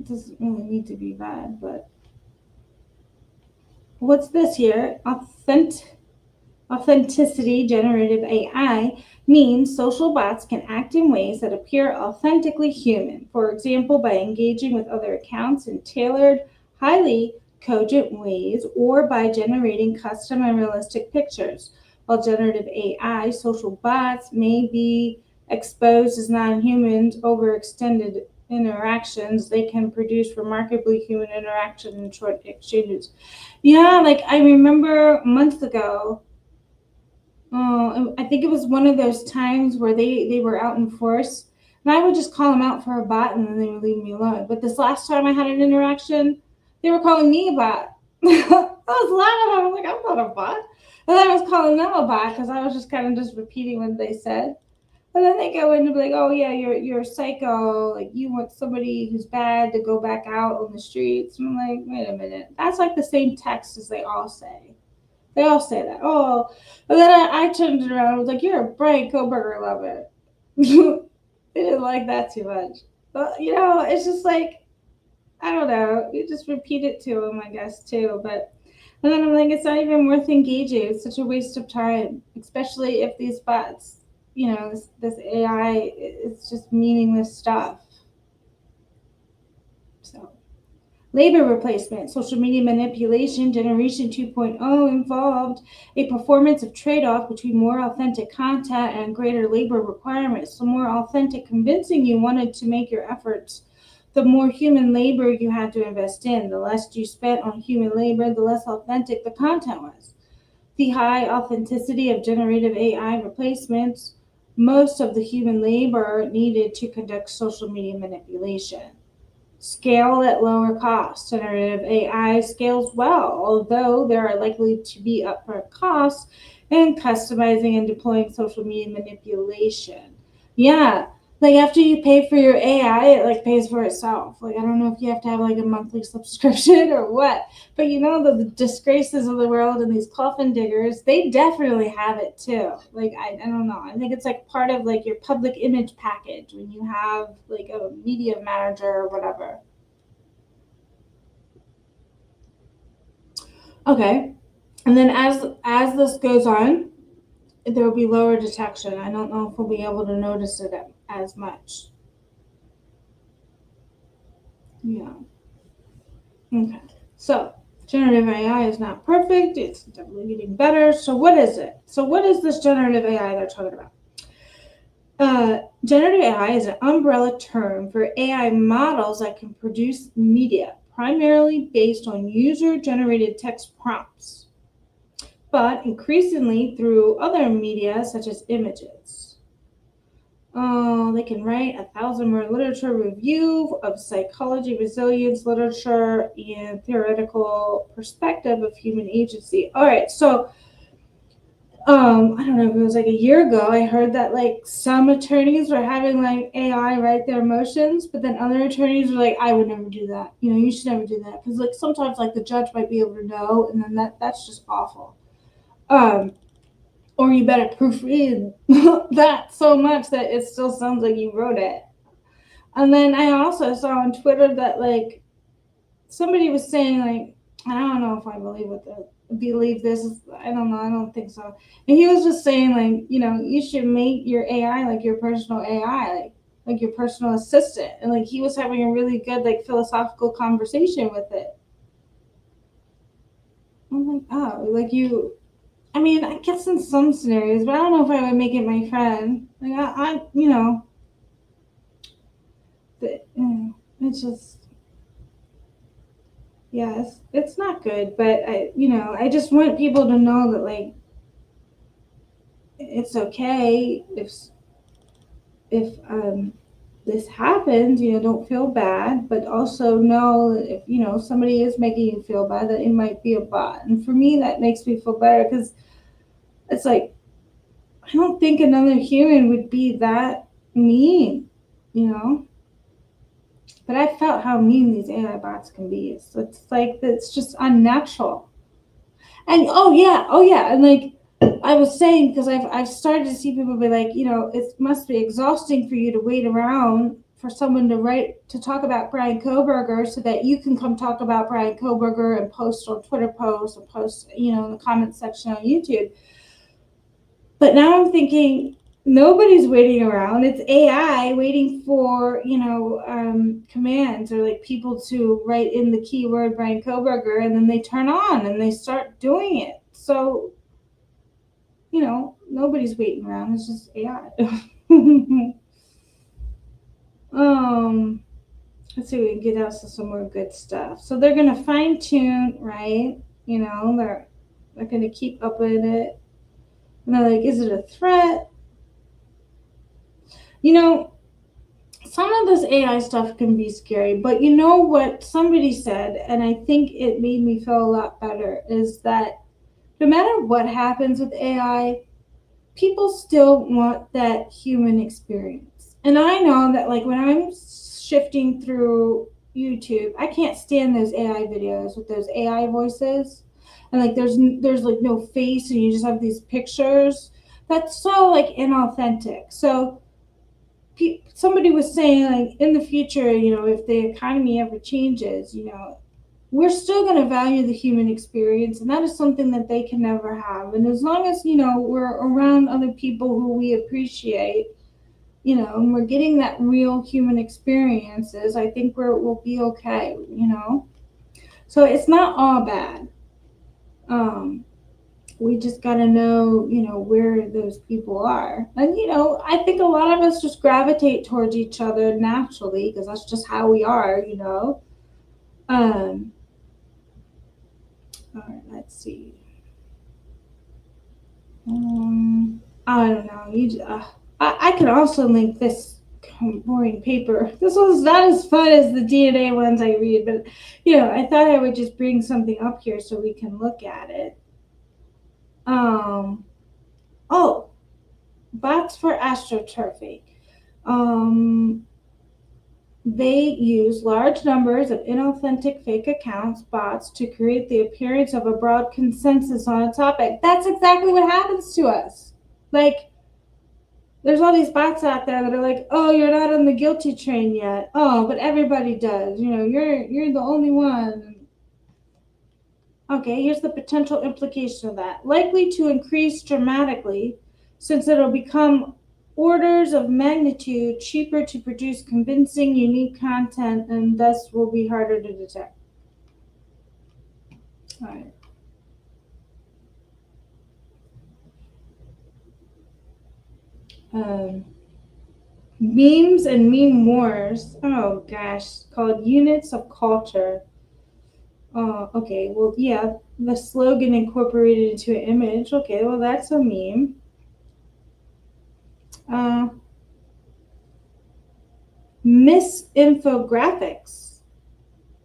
doesn't really need to be bad, but what's this here? Authenticity generative AI means social bots can act in ways that appear authentically human. For example, by engaging with other accounts in tailored, highly cogent ways, or by generating custom and realistic pictures. While generative AI social bots may be exposed as non-humans over extended interactions, they can produce remarkably human interaction in short exchanges. Yeah, I remember months ago, I think it was one of those times where they were out in force, and I would just call them out for a bot, and then they would leave me alone. But this last time I had an interaction, they were calling me a bot. I was laughing. I was like, I'm not a bot. And then I was calling them a bot because I was just kind of just repeating what they said. And then they go into oh yeah, you're a psycho. You want somebody who's bad to go back out on the streets. And I'm like, wait a minute. That's the same text as they all say. They all say that. Oh, and then I turned it around. I was like, you're a Bryan Kohberger lover. They didn't like that too much. But, it's just I don't know. You just repeat it to them, I guess, too. But, and then I'm like, it's not even worth engaging. It's such a waste of time, especially if these bots, this AI, it's just meaningless stuff. So. Labor replacement, social media manipulation, generation 2.0 involved a performance of trade-off between more authentic content and greater labor requirements. The more authentic convincing you wanted to make your efforts, the more human labor you had to invest in. The less you spent on human labor, the less authentic the content was. The high authenticity of generative AI replacements most of the human labor needed to conduct social media manipulation. Scale at lower cost. Generative AI scales well, although there are likely to be upfront costs in customizing and deploying social media manipulation. Yeah, like after you pay for your AI, it like pays for itself. Like I don't know if you have to have like a monthly subscription or what, but you know the disgraces of the world and these coffin diggers, they definitely have it too. Like I don't know. I think it's like part of like your public image package when you have like a media manager or whatever. Okay, and then as this goes on, there will be lower detection. I don't know if we'll be able to notice it as much. Yeah. Okay. So generative AI is not perfect. It's definitely getting better. So what is it? So what is this generative AI they're talking about? Generative AI is an umbrella term for AI models that can produce media, primarily based on user-generated text prompts, but increasingly through other media such as images. They can write 1,000-word literature review of psychology, resilience, literature, and theoretical perspective of human agency. All right, so I don't know if it was like a year ago, I heard that like some attorneys were having like AI write their motions, but then other attorneys were like, I would never do that. You know, you should never do that because like sometimes like the judge might be able to know, and then that's just awful. Um, or you better proofread that so much that it still sounds like you wrote it. And then I also saw on Twitter that like somebody was saying like I don't know if I believe this. I don't know. I don't think so. And he was just saying like you should make your AI like your personal AI like your personal assistant. And like he was having a really good like philosophical conversation with it. I'm like oh like you. I mean I guess in some scenarios, but I don't know if I would make it my friend. Like I it's just yes, it's not good, but I just want people to know that like it's okay if this happens, don't feel bad, but also know that if somebody is making you feel bad, that it might be a bot. And for me, that makes me feel better because it's like I don't think another human would be that mean, you know. But I felt how mean these AI bots can be. So it's like it's just unnatural. And oh yeah, and like I was saying, because I've started to see people be like, it must be exhausting for you to wait around for someone to talk about Bryan Kohberger so that you can come talk about Bryan Kohberger and post on Twitter posts and post, in the comments section on YouTube. But now I'm thinking nobody's waiting around. It's AI waiting for, commands or like people to write in the keyword Bryan Kohberger, and then they turn on and they start doing it. So, nobody's waiting around. It's just AI. um, let's see if we can get out to some more good stuff. So they're gonna fine tune, right? They're gonna keep up with it. And they're like, is it a threat? You know, some of this AI stuff can be scary, but you know what somebody said, and I think it made me feel a lot better, is that no matter what happens with AI, people still want that human experience. And I know that like when I'm shifting through YouTube, I can't stand those AI videos with those AI voices. And like there's like no face and you just have these pictures. That's so like inauthentic. So somebody was saying like in the future, if the economy ever changes, we're still going to value the human experience, and that is something that they can never have. And as long as we're around other people who we appreciate, and we're getting that real human experiences, I think we'll be okay. So it's not all bad. We just got to know, where those people are. And, I think a lot of us just gravitate towards each other naturally because that's just how we are. Um, all right, let's see. I don't know. I could also link this boring paper. This one's not as fun as the DNA ones I read, but, I thought I would just bring something up here so we can look at it. Oh, bots for astroturfing. They use large numbers of inauthentic fake accounts, bots, to create the appearance of a broad consensus on a topic. That's exactly what happens to us. Like, there's all these bots out there that are like, "Oh, you're not on the guilty train yet. Oh, but everybody does. You're the only one." Okay, here's the potential implication of that. Likely to increase dramatically, since it'll become orders of magnitude cheaper to produce convincing, unique content, and thus will be harder to detect. All right. Memes and meme wars. Oh gosh, called units of culture. Okay, well, yeah, the slogan incorporated into an image. Okay, well, that's a meme. Uh, Misinfographics.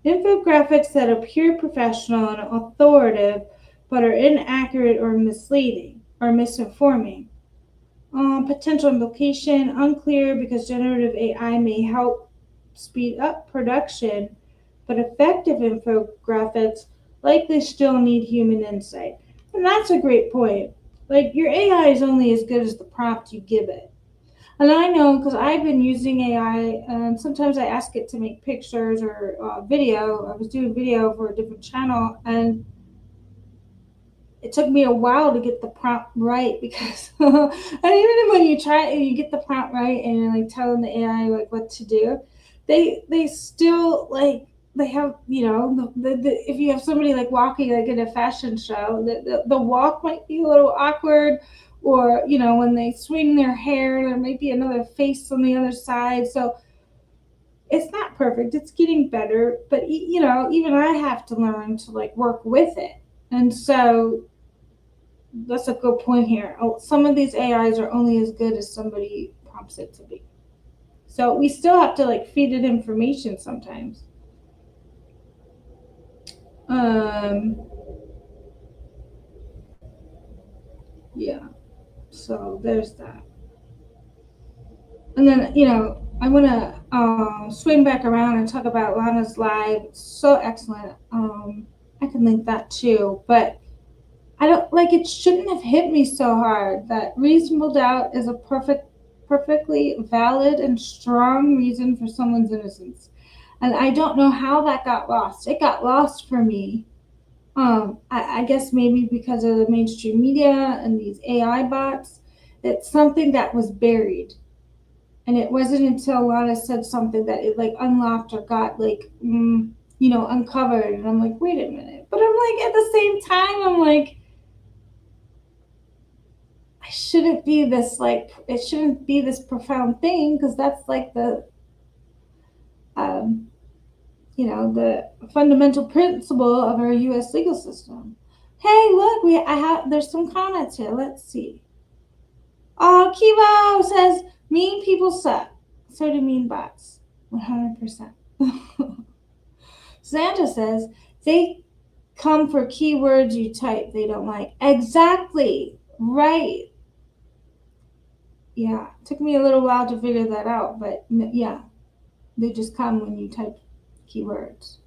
Infographics that appear professional and authoritative but are inaccurate or misleading or misinforming. Potential implication unclear because generative AI may help speed up production, but effective infographics likely still need human insight. And that's a great point. Like, your AI is only as good as the prompt you give it. And I know because I've been using AI, and sometimes I ask it to make pictures or video. I was doing video for a different channel, and it took me a while to get the prompt right because and even when you try and you get the prompt right and you're like telling the AI like what to do, they still like they have if you have somebody like walking like in a fashion show, the walk might be a little awkward, or when they swing their hair there might be another face on the other side. So it's not perfect, it's getting better, but even I have to learn to like work with it. And so that's a good point here. Oh, some of these AIs are only as good as somebody prompts it to be. So we still have to like feed it information sometimes. Um, yeah. So there's that. And then I want to swing back around and talk about Lana's live. It's so excellent. I can link that too, but I don't like it shouldn't have hit me so hard that reasonable doubt is a perfectly valid and strong reason for someone's innocence. And I don't know how that got lost. It got lost for me. I guess maybe because of the mainstream media and these AI bots. It's something that was buried. And it wasn't until Lana said something that it like unlocked or got like, uncovered. And I'm like, wait a minute. But I'm like, at the same time, I'm like, it shouldn't be this profound thing because that's like um, the fundamental principle of our U.S. legal system. Hey, look, there's some comments here. Let's see. Oh, Kibo says mean people suck. So do mean bots. 100%. Santa says they come for keywords you type they don't like. Exactly. Right. Yeah, it took me a little while to figure that out, but yeah, they just come when you type keywords.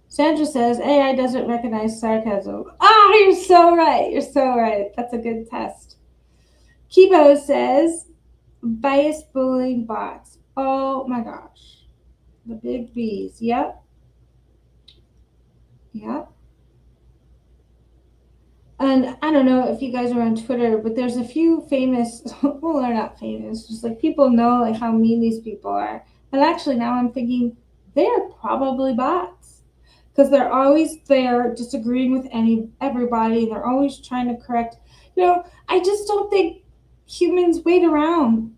Sandra says AI doesn't recognize sarcasm. Ah, you're so right. You're so right. That's a good test. Kibo says bias bullying bots. Oh my gosh. The big B's. Yep. Yep. And I don't know if you guys are on Twitter, but there's a few famous, well, they're not famous, just like people know like how mean these people are. And actually now I'm thinking they're probably bots because they're always there disagreeing with everybody. They're always trying to correct. I just don't think humans wait around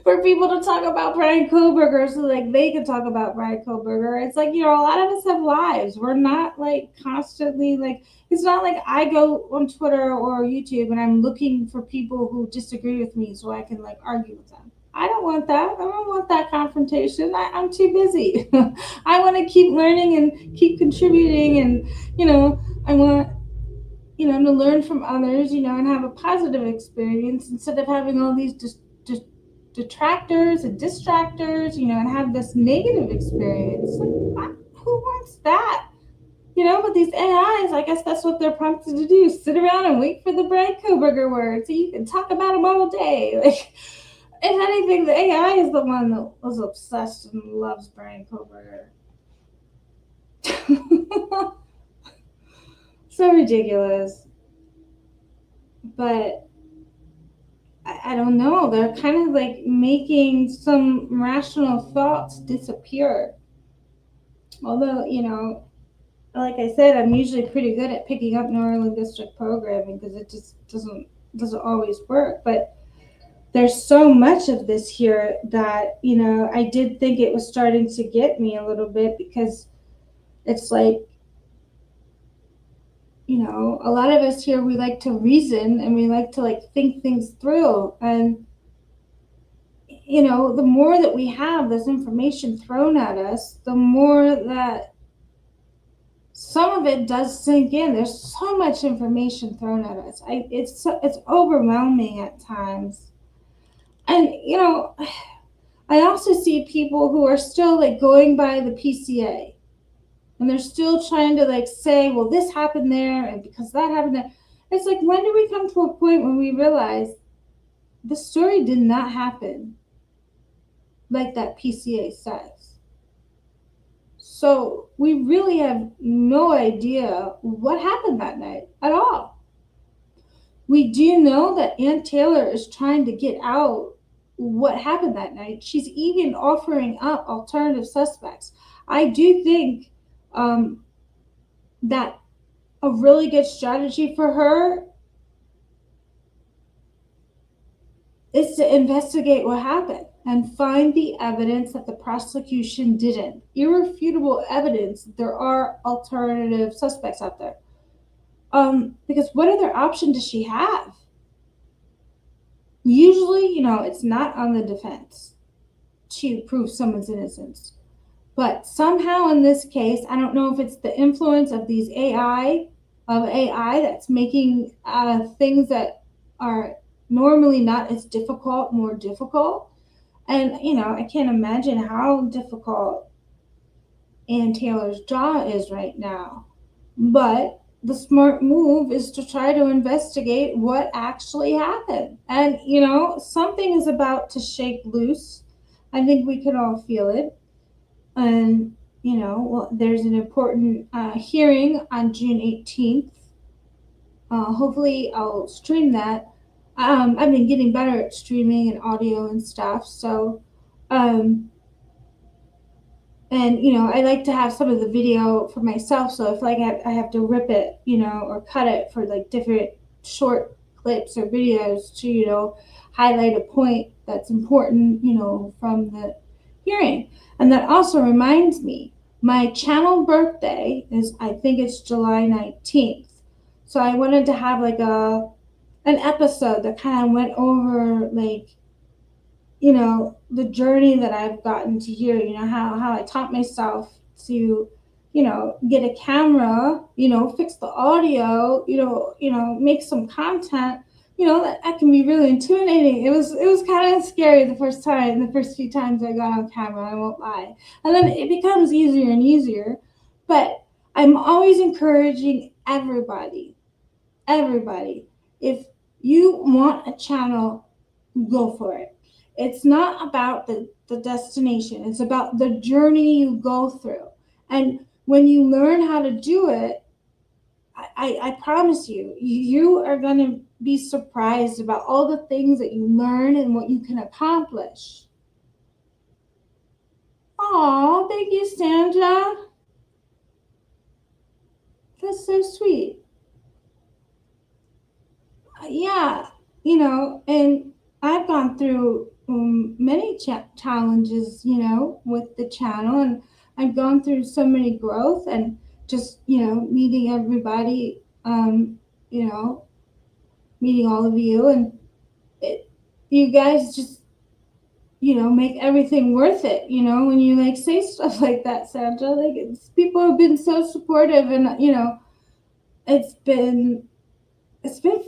for people to talk about Bryan Kohberger so like they can talk about Bryan Kohberger. It's like, a lot of us have lives. We're not like constantly like, it's not like I go on Twitter or YouTube and I'm looking for people who disagree with me so I can like argue with them. I don't want that. I don't want that confrontation. I'm too busy. I want to keep learning and keep contributing, and I want to learn from others, and have a positive experience instead of having all these just detractors and distractors, and have this negative experience. Like, who wants that? With these AIs, I guess that's what they're prompted to do: sit around and wait for the Bryan Kohberger word so you can talk about them all day. Like, if anything, the AI is the one that was obsessed and loves Bryan Kohberger. So ridiculous. But I don't know. They're kind of like making some rational thoughts disappear. Although, like I said, I'm usually pretty good at picking up neurolinguistic programming because it just doesn't always work. But there's so much of this here that I did think it was starting to get me a little bit, because it's like, a lot of us here, we like to reason and we like to like think things through, and the more that we have this information thrown at us, the more that some of it does sink in. There's so much information thrown at us. It's overwhelming at times. And I also see people who are still like going by the PCA, and they're still trying to like say, well, this happened there and because that happened there. It's like, when do we come to a point when we realize the story did not happen like that PCA says? So we really have no idea what happened that night at all. We do know that Ann Taylor is trying to get out what happened that night. She's even offering up alternative suspects. I do think that a really good strategy for her is to investigate what happened and find the evidence that the prosecution didn't. Irrefutable evidence that there are alternative suspects out there. Because what other option does she have? Usually, it's not on the defense to prove someone's innocence. But somehow in this case, I don't know if it's the influence of these AI that's making things that are normally not as difficult more difficult. And I can't imagine how difficult Ann Taylor's jaw is right now. But the smart move is to try to investigate what actually happened. And something is about to shake loose. I think we can all feel it. And there's an important hearing on June 18th. Hopefully I'll stream that. I've been getting better at streaming and audio and stuff. So, and I like to have some of the video for myself. So if like I have to rip it, or cut it for like different short clips or videos to, highlight a point that's important, from the hearing. And that also reminds me, my channel birthday is, I think it's July 19th. So I wanted to have like an episode that kind of went over like, the journey that I've gotten to here, how I taught myself to, get a camera, fix the audio, make some content, that can be really intimidating. It was kind of scary the first few times I got on camera, I won't lie. And then it becomes easier and easier. But I'm always encouraging everybody, if you want a channel, go for it. It's not about the destination. It's about the journey you go through. And when you learn how to do it, I promise you are going to be surprised about all the things that you learn and what you can accomplish. Aw, thank you, Sandra. That's so sweet. Yeah, and I've gone through many challenges, with the channel, and I've gone through so many growth, and just, meeting everybody, meeting all of you, and you guys just, make everything worth it, when you like say stuff like that, Sandra. Like, people have been so supportive, and, it's been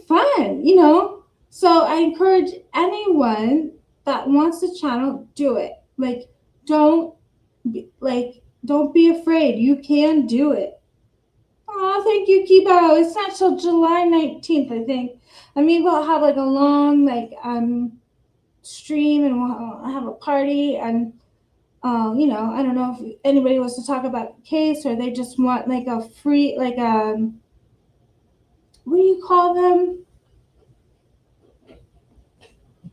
fun, So I encourage anyone that wants to channel, do it. Like, don't don't be afraid. You can do it. Oh, thank you, Kibo. It's not till July 19th, I think. I mean, we'll have like a long stream, and we'll have a party, and I don't know if anybody wants to talk about the case, or they just want like a free what do you call them?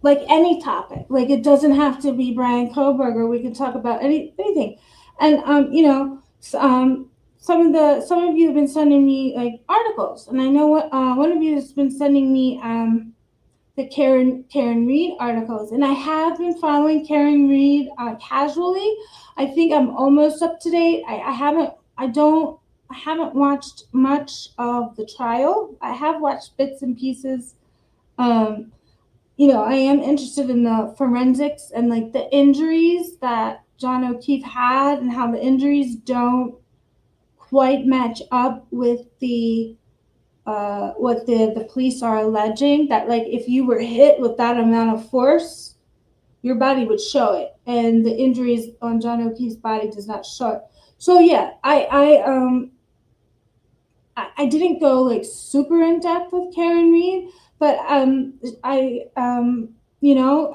Like any topic. Like it doesn't have to be Bryan Kohberger. We can talk about anything. And some of you have been sending me like articles, and I know what one of you has been sending me the Karen Reed articles, and I have been following Karen Reed casually. I think I'm almost up to date. I haven't watched much of the trial. I have watched bits and pieces. I am interested in the forensics and like the injuries that John O'Keefe had, and how the injuries don't quite match up with the what the police are alleging, that like if you were hit with that amount of force, your body would show it, and the injuries on John O'Keefe's body does not show it. So yeah, I didn't go like super in depth with Karen Reed, but I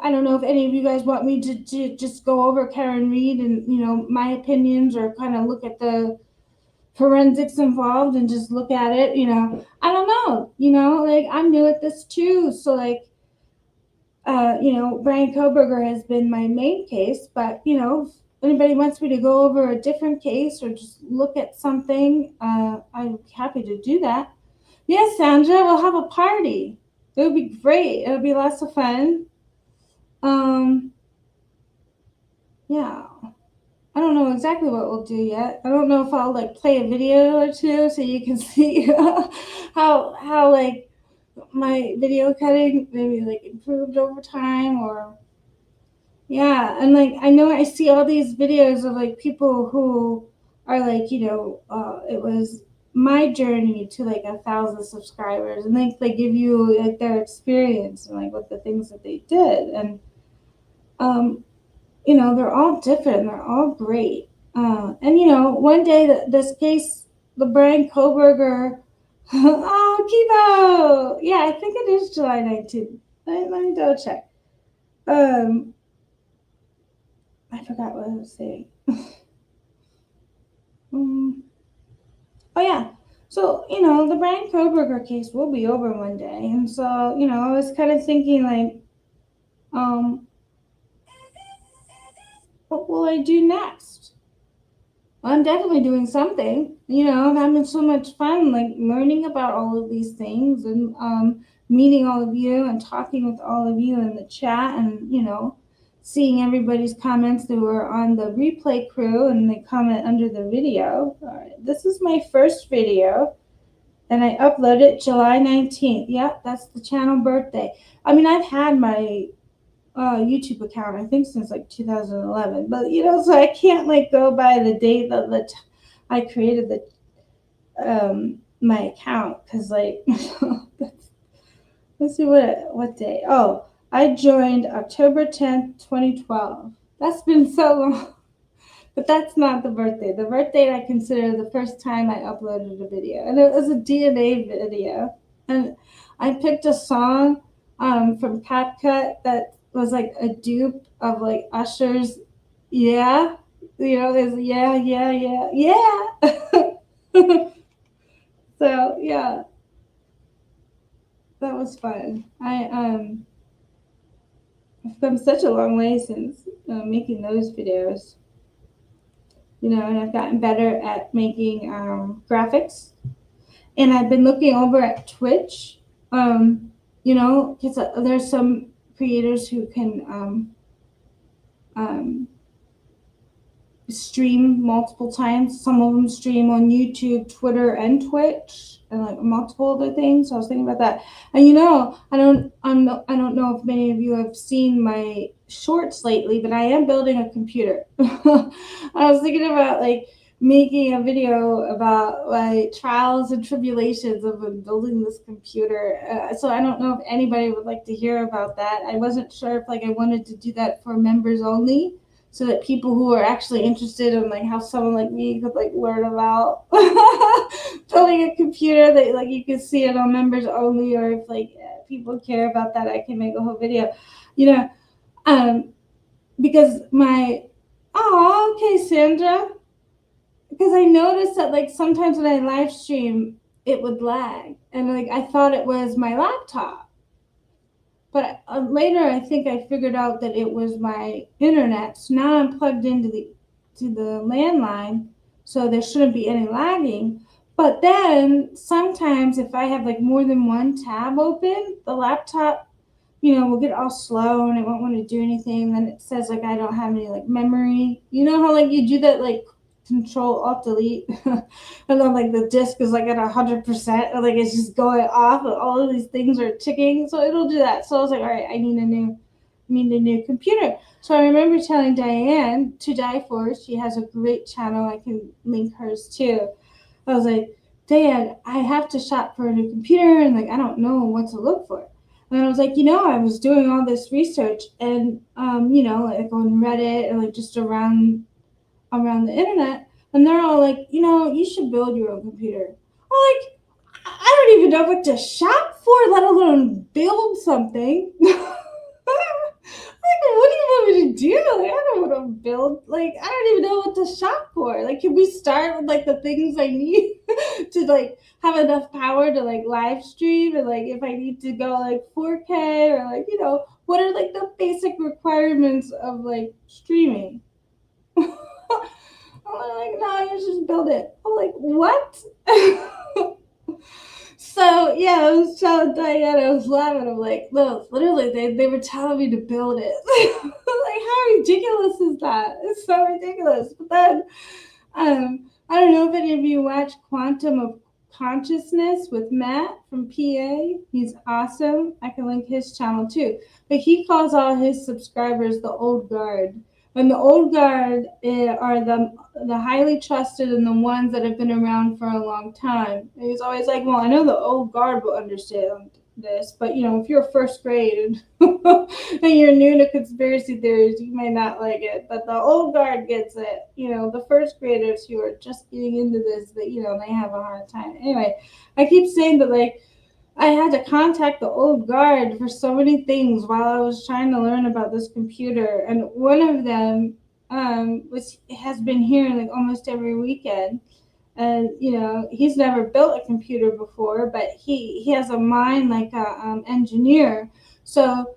don't know if any of you guys want me to just go over Karen Reed and my opinions, or kind of look at the forensics involved and just look at it. I don't know. Like I'm new at this too, so like Bryan Kohberger has been my main case, but if anybody wants me to go over a different case or just look at something, I'm happy to do that. Yes, Sandra, we'll have a party. It would be great. It would be lots of fun. Yeah. I don't know exactly what we'll do yet. I don't know if I'll like play a video or two so you can see how like my video cutting maybe like improved over time, or yeah. And like I know I see all these videos of like people who are like it was my journey to like 1,000 subscribers, and like they give you like their experience and like what the things that they did, and they're all different. They're all great. And one day this case, the Bryan Kohberger, oh, Kibo! Yeah, I think it is July 19th. Let me double check. I forgot what I was saying. Oh, yeah. So, the Bryan Kohberger case will be over one day. And so, I was kind of thinking like, what will I do next? I'm definitely doing something. I'm having so much fun, like learning about all of these things, and meeting all of you and talking with all of you in the chat, and seeing everybody's comments that were on the replay crew and they comment under the video. All right, this is my first video, and I uploaded it July 19th. Yep, that's the channel birthday. I mean, I've had my YouTube account, I think, since like 2011, but so I can't like go by the date that I created my account, because like let's see what day. Oh, I joined October 10th, 2012. That's been so long. But that's not the birthday. The birthday I consider the first time I uploaded a video, and it was a DNA video, and I picked a song from CapCut that was like a dupe of like Usher's "Yeah," there's "Yeah, yeah, yeah, yeah." So yeah, that was fun. I've come such a long way since making those videos. And I've gotten better at making graphics, and I've been looking over at Twitch. Because there's some creators who can stream multiple times. Some of them stream on YouTube, Twitter, and Twitch, and like multiple other things. So I was thinking about that. And I don't know if many of you have seen my shorts lately, but I am building a computer. I was thinking about like making a video about my trials and tribulations of building this computer. So I don't know if anybody would like to hear about that. I wasn't sure if like I wanted to do that for members only, so that people who are actually interested in like how someone like me could like learn about building a computer, that like you could see it on members only, or if like people care about that, I can make a whole video, you know, um, because okay, Sandra, because I noticed that like sometimes when I live stream, it would lag, and like I thought it was my laptop, but later I think I figured out that it was my internet. So now I'm plugged into the landline, so there shouldn't be any lagging. But then sometimes if I have like more than one tab open, the laptop, will get all slow and it won't want to do anything. Then it says like I don't have any like memory. You know how like you do that like Control Alt Delete, and then like the disk is like at 100%, or like it's just going off, and all of these things are ticking. So it'll do that. So I was like, all right, I need a new computer. So I remember telling Diane to IDAHO4. She has a great channel. I can link hers too. I was like, Diane, I have to shop for a new computer, and like I don't know what to look for. And I was like, I was doing all this research, and like on Reddit and like just around the internet, and they're all like, you should build your own computer. I'm like, I don't even know what to shop for, let alone build something. Like, what do you want me to do? Like, I don't want to build. Like, I don't even know what to shop for. Like, can we start with like the things I need to like have enough power to like live stream, and like if I need to go like 4K, or like what are like the basic requirements of like streaming? I'm like, no, you just build it. I'm like, what? So yeah, I was telling Diana, I was laughing. I'm like, no, literally, they were telling me to build it. Like, how ridiculous is that? It's so ridiculous. But then, I don't know if any of you watch Quantum of Consciousness with Matt from PA. He's awesome. I can link his channel too. But he calls all his subscribers the old guard. And the old guard are the highly trusted and the ones that have been around for a long time. And he's always like, well, I know the old guard will understand this, but if you're first grade and you're new to conspiracy theories, you may not like it. But the old guard gets it. The first graders who are just getting into this, that they have a hard time. Anyway, I keep saying that like I had to contact the old guard for so many things while I was trying to learn about this computer, and one of them has been here like almost every weekend. And he's never built a computer before, but he has a mind like a engineer. So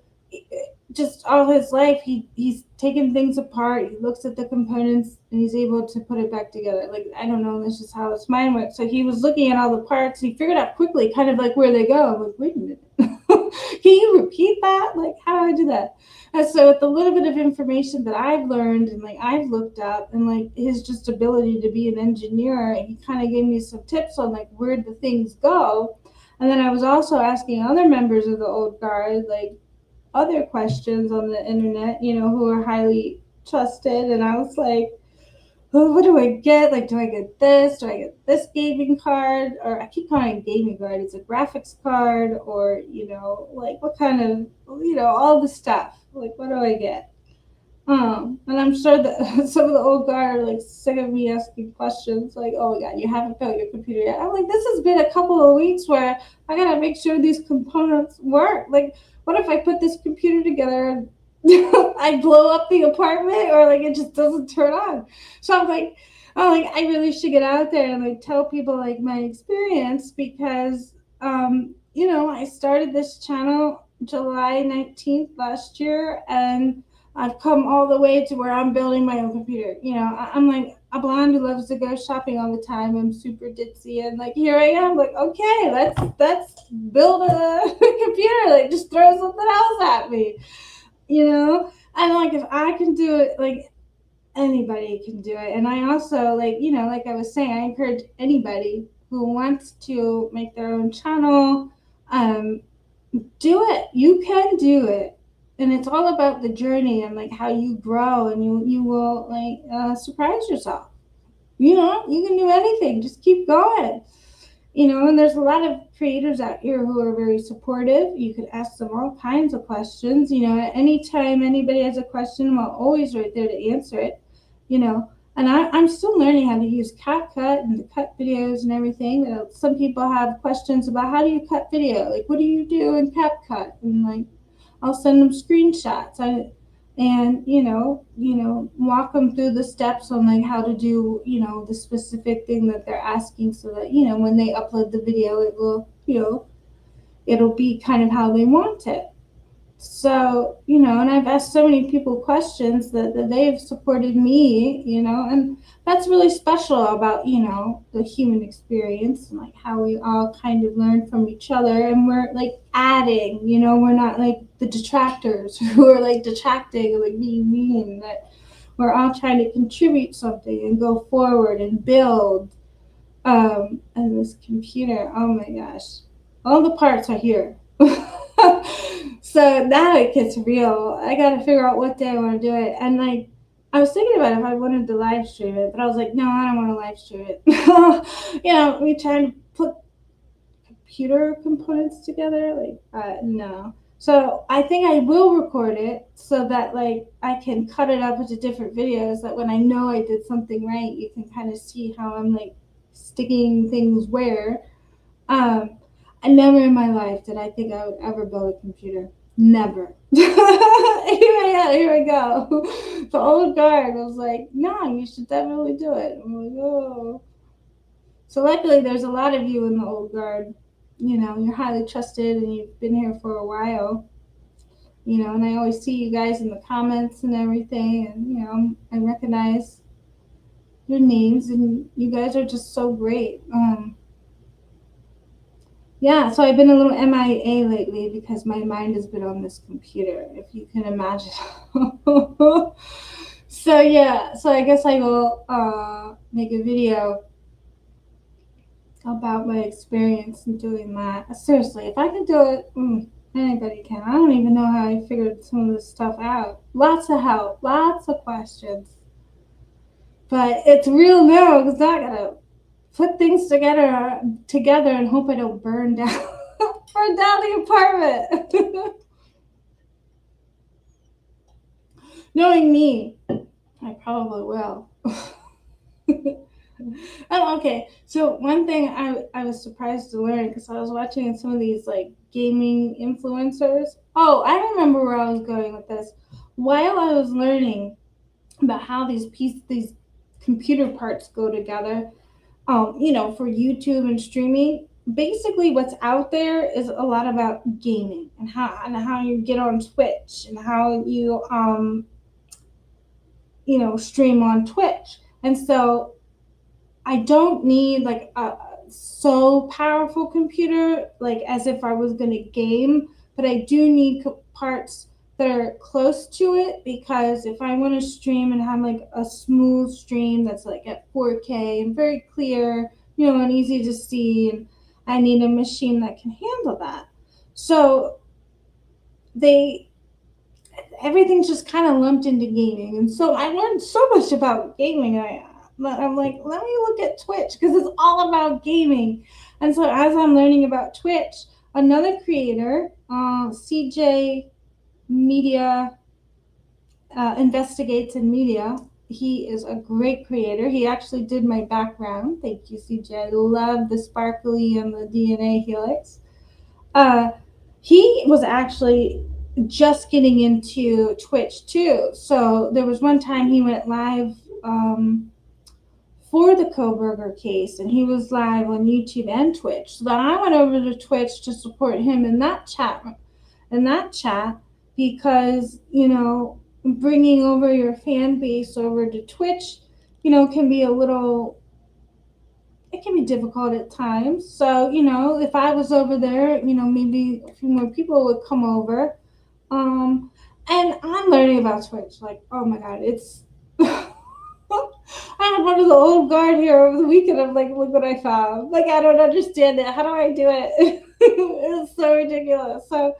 just all his life, he's taken things apart. He looks at the components and he's able to put it back together. Like, I don't know, that's just how his mind works. So he was looking at all the parts. He figured out quickly kind of like where they go. I'm like, wait a minute. Can you repeat that? Like, how do I do that? And so with the little bit of information that I've learned and like I've looked up, and like his just ability to be an engineer, he kind of gave me some tips on like where the things go. And then I was also asking other members of the old guard like other questions on the internet, who are highly trusted. And I was like, oh, what do I get? Like, do I get this? Do I get this gaming card? Or I keep calling it gaming card. It's a graphics card, or, like what kind of, all the stuff. Like, what do I get? And I'm sure that some of the old guard are like sick of me asking questions like, oh my God, you haven't built your computer yet. I'm like, this has been a couple of weeks where I gotta make sure these components work. Like, what if I put this computer together and I blow up the apartment, or like it just doesn't turn on? So I'm like, I really should get out there and like tell people like my experience, because I started this channel July 19th last year, and I've come all the way to where I'm building my own computer. I'm like a blonde who loves to go shopping all the time. I'm super ditzy, and like here I am, like, okay, let's build a computer. Like, just throw something else at me, And like if I can do it, like anybody can do it. And I also like I was saying, I encourage anybody who wants to make their own channel, do it. You can do it. And it's all about the journey and like how you grow, and you will like surprise yourself. You know, you can do anything. Just keep going. You know, and there's a lot of creators out here who are very supportive. You could ask them all kinds of questions. You know, at any time anybody has a question, I'm always right there to answer it. You know, and I'm still learning how to use CapCut and to cut videos and everything. Some people have questions about how do you cut video? Like, what do you do in CapCut? And like, I'll send them screenshots. And walk them through the steps on like how to do the specific thing that they're asking, so that when they upload the video, it will it'll be kind of how they want it. So, and I've asked so many people questions that they've supported me, and that's really special about, the human experience and like how we all kind of learn from each other, and we're like adding, we're not like the detractors who are like detracting and like being mean, that we're all trying to contribute something and go forward and build. And this computer, oh my gosh, all the parts are here. So now it gets real. I got to figure out what day I want to do it. And like, I was thinking about if I wanted to live stream it, but I was like, no, I don't want to live stream it. We trying to put computer components together. Like, no. So I think I will record it so that like I can cut it up into different videos. That when I know I did something right, you can kind of see how I'm like sticking things where. I never in my life did I think I would ever build a computer. Never. Here I go. The old guard was like, no, you should definitely do it. I'm like, oh. So luckily there's a lot of you in the old guard. You're highly trusted and you've been here for a while. And I always see you guys in the comments and everything, and I recognize your names, and you guys are just so great. Yeah, so I've been a little MIA lately because my mind has been on this computer, if you can imagine. So yeah, so I guess I will make a video about my experience in doing that. Seriously, if I could do it, anybody can. I don't even know how I figured some of this stuff out. Lots of help, lots of questions. But it's real now because I gotta put things together and hope I don't burn down the apartment. Knowing me, I probably will. Oh, okay. So one thing I was surprised to learn, because I was watching some of these like gaming influencers. Oh, I remember where I was going with this. While I was learning about how these computer parts go together, for YouTube and streaming, basically what's out there is a lot about gaming and how you get on Twitch and how you stream on Twitch. And so I don't need like a so powerful computer, like as if I was going to game, but I do need parts that are close to it, because if I want to stream and have like a smooth stream that's like at 4K and very clear, and easy to see, and I need a machine that can handle that. So everything's just kind of lumped into gaming, and so I learned so much about gaming. I'm like, let me look at Twitch because it's all about gaming. And so as I'm learning about Twitch, another creator, CJ Media, Investigates in Media, he is a great creator. He actually did my background. Thank you, CJ. I love the sparkly and the DNA helix. He was actually just getting into Twitch too. So there was one time he went live for the Kohberger case, and he was live on YouTube and Twitch. So then I went over to Twitch to support him in that chat, because bringing over your fan base over to Twitch, can be it can be difficult at times. So if I was over there, maybe a few more people would come over. And I'm learning about Twitch. Like, oh my god, it's I had one of the old guard here over the weekend. I'm like, look what I found. Like, I don't understand it. How do I do it? It's so ridiculous. So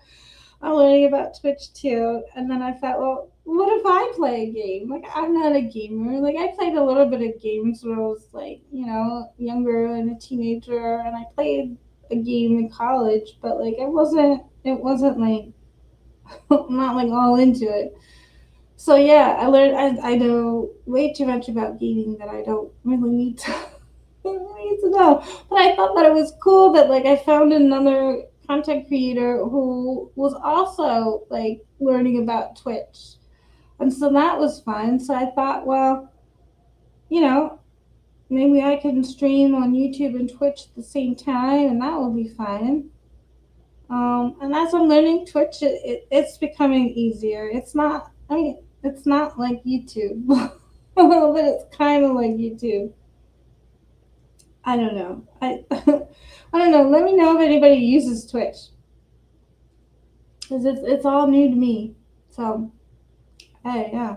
I'm learning about Twitch too. And then I thought, well, what if I play a game? Like, I'm not a gamer. Like, I played a little bit of games when I was like, younger and a teenager, and I played a game in college, but like, it wasn't like, I'm not like all into it. So yeah, I know way too much about gaming that I don't really need to, need to know. But I thought that it was cool that like I found another content creator who was also like learning about Twitch. And so that was fun. So I thought, well, you know, maybe I can stream on YouTube and Twitch at the same time, and that will be fun. And as I'm learning Twitch, it's becoming easier. It's not, I mean, it's not like YouTube, but it's kind of like YouTube. I don't know. I don't know. Let me know if anybody uses Twitch, because it's all new to me. So, hey, yeah.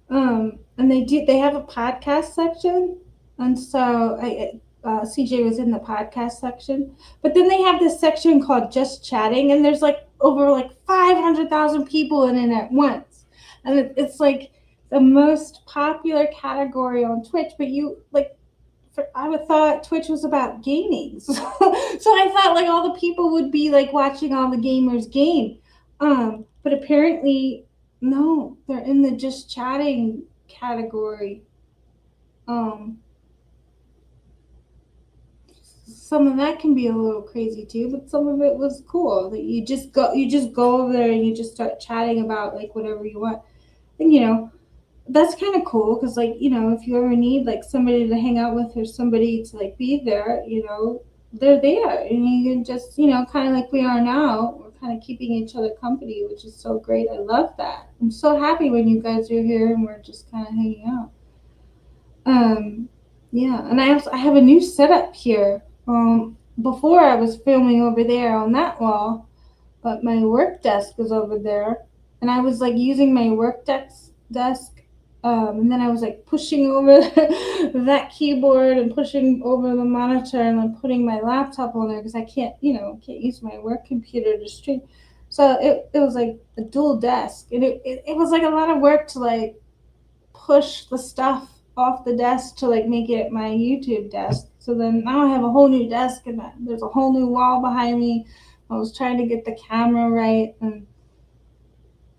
And they have a podcast section, and so CJ was in the podcast section, but then they have this section called Just Chatting, and there's like over like 500,000 people in it at once, and it's like the most popular category on Twitch. But I would thought Twitch was about gaming, so I thought like all the people would be like watching all the gamers game, but apparently no, they're in the just chatting category. Um, some of that can be a little crazy too, but some of it was cool. That you just go over there and you just start chatting about like whatever you want. And that's kind of cool because like if you ever need like somebody to hang out with or somebody to like be there, they're there and you can just kind of like we are now, we're kind of keeping each other company, which is so great. I love that. I'm so happy when you guys are here and we're just kind of hanging out. Yeah, and I have a new setup here. Before I was filming over there on that wall, but my work desk was over there, and I was like using my work desk, and then I was like pushing over that keyboard and pushing over the monitor and then putting my laptop on there because I can't use my work computer to stream. So it was like a dual desk, and it was like a lot of work to like push the stuff off the desk to like make it my YouTube desk. So then now I have a whole new desk and there's a whole new wall behind me. I was trying to get the camera right, and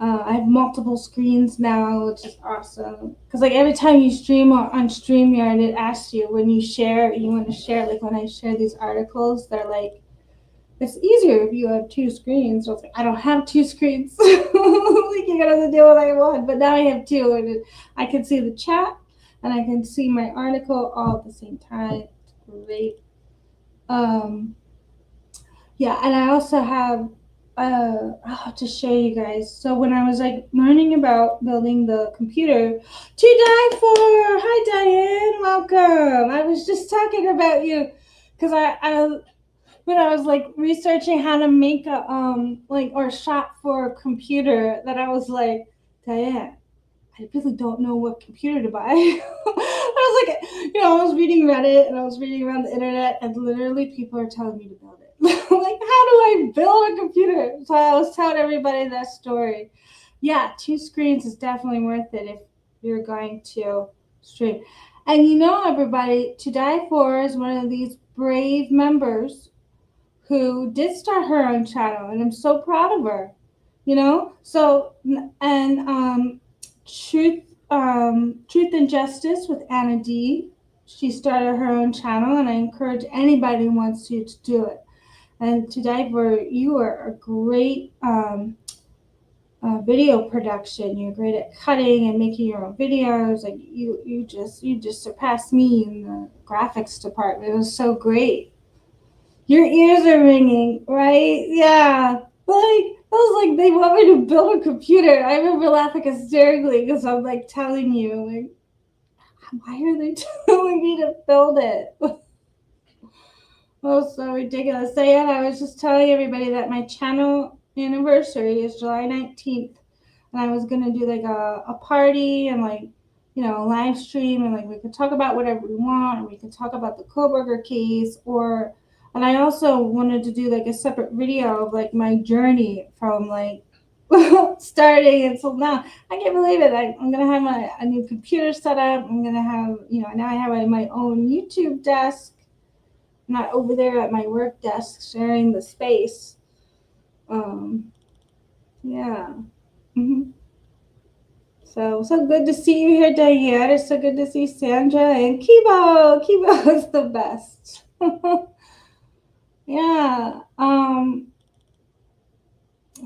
I have multiple screens now, which is awesome. Because like every time you stream on StreamYard, it asks you when you want to share. Like when I share these articles, they're like, it's easier if you have two screens. So I was like, I don't have two screens. Like you gotta do what I want. But now I have two, and I can see the chat and I can see my article all at the same time. It's great. Um, yeah, and I also have to show you guys. So when I was like learning about building the computer to die for, hi Diane, welcome. I was just talking about you because I when I was like researching how to make a or shop for a computer, that I was like, Diane, I really don't know what computer to buy. I was like, I was reading Reddit and I was reading around the internet, and literally people are telling me to build it. Like, how do I build a computer? So I was telling everybody that story. Yeah, two screens is definitely worth it if you're going to stream. And everybody, To Die For is one of these brave members who did start her own channel, and I'm so proud of her. So and Truth Truth and Justice with Anna D. She started her own channel, and I encourage anybody who wants to do it. And today, you are a great video production. You're great at cutting and making your own videos. Like you just surpassed me in the graphics department. It was so great. Your ears are ringing, right? Yeah. Like, I was like, they want me to build a computer. I remember laughing hysterically because I'm like telling you, like, why are they telling me to build it? Oh, so ridiculous. So yeah, I was just telling everybody that my channel anniversary is July 19th. And I was gonna do like a party and like, a live stream, and like we could talk about whatever we want, or we could talk about the Kohberger case, and I also wanted to do like a separate video of like my journey from like starting until now. I can't believe it. I'm gonna have a new computer set up. I'm gonna have, now I have my own YouTube desk. I'm not over there at my work desk sharing the space. Um, yeah. hmm So good to see you here, Diane. It's so good to see Sandra and Kibo. Kibo is the best. Yeah.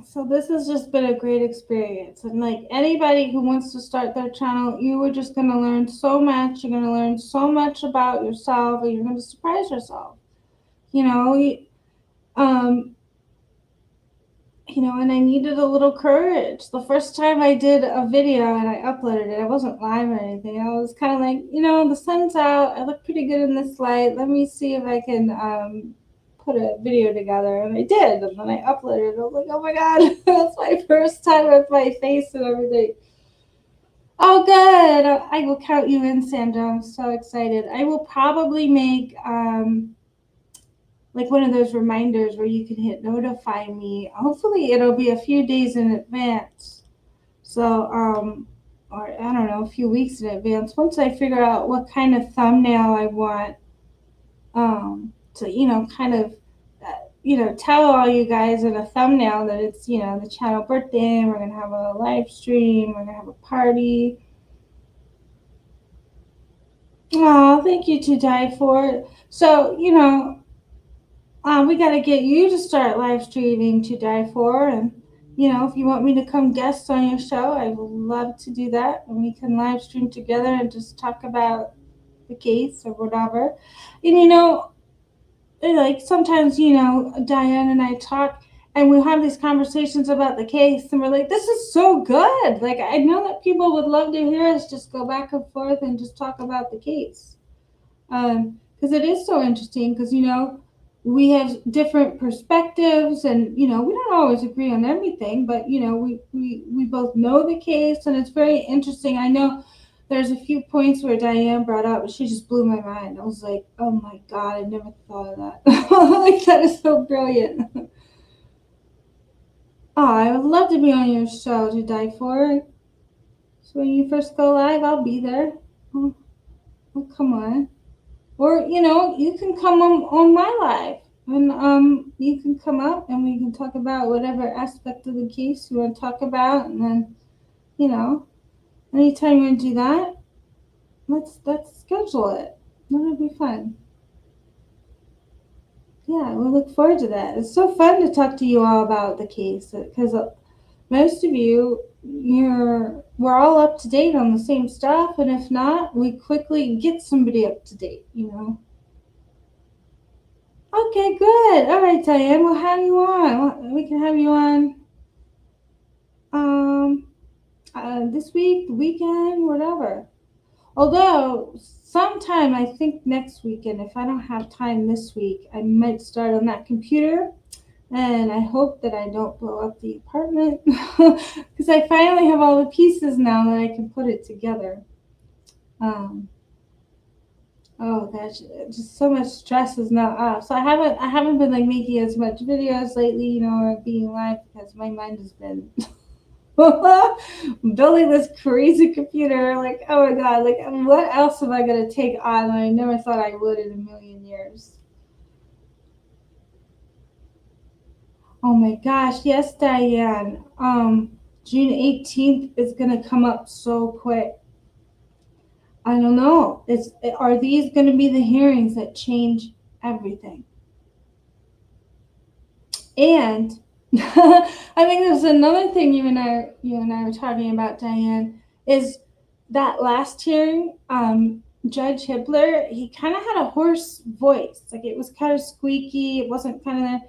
So this has just been a great experience. And like anybody who wants to start their channel, you are just going to learn so much. You're going to learn so much about yourself, and you're going to surprise yourself. You know, um, and I needed a little courage. The first time I did a video and I uploaded it, I wasn't live or anything. I was kind of like, the sun's out. I look pretty good in this light. Let me see if I can put a video together. And I did. And then I uploaded it. I was like, oh my God, that's my first time with my face and everything. Oh, good. I will count you in, Sandra. I'm so excited. I will probably make like one of those reminders where you can hit notify me. Hopefully it'll be a few days in advance. So, or I don't know, a few weeks in advance. Once I figure out what kind of thumbnail I want, to, kind of, tell all you guys in a thumbnail that it's, the channel birthday, we're going to have a live stream, we're going to have a party. Oh, thank you to IDAHO4. So, we got to get you to start live streaming to IDAHO4. And, if you want me to come guest on your show, I would love to do that. And we can live stream together and just talk about the case or whatever. And, like sometimes, Diane and I talk and we have these conversations about the case and we're like, this is so good. Like, I know that people would love to hear us just go back and forth and just talk about the case. Because it is so interesting because, we have different perspectives and, we don't always agree on everything, but, we both know the case and it's very interesting. I know there's a few points where Diane brought up, she just blew my mind. I was like, oh my God, I never thought of that. Like, that is so brilliant. Oh, I would love to be on your show to IDAHO4. So when you first go live, I'll be there. Oh, come on. Or, you can come on my live and you can come up and we can talk about whatever aspect of the case you want to talk about. And then, anytime you want to do that, let's schedule it. That'll be fun. Yeah, we'll look forward to that. It's so fun to talk to you all about the case because most of you, we're all up to date on the same stuff. And if not, we quickly get somebody up to date, Okay, good. All right, Diane, we'll have you on. We can have you on this week, the weekend, whatever. Although, sometime I think next weekend, if I don't have time this week, I might start on that computer. And I hope that I don't blow up the apartment because I finally have all the pieces now that I can put it together. Oh gosh, just so much stress is now up. So I haven't been like making as much videos lately, or being live because my mind has been building this crazy computer. Like, oh my God, like what else am I gonna take on that I never thought I would in a million years? Oh my gosh, yes, Diane. June 18th is gonna come up so quick. I don't know. Are these going to be the hearings that change everything? And I think there's another thing you and I were talking about, Diane, is that last hearing, Judge Hibbler, he kind of had a hoarse voice. Like it was kind of squeaky. It wasn't kind of.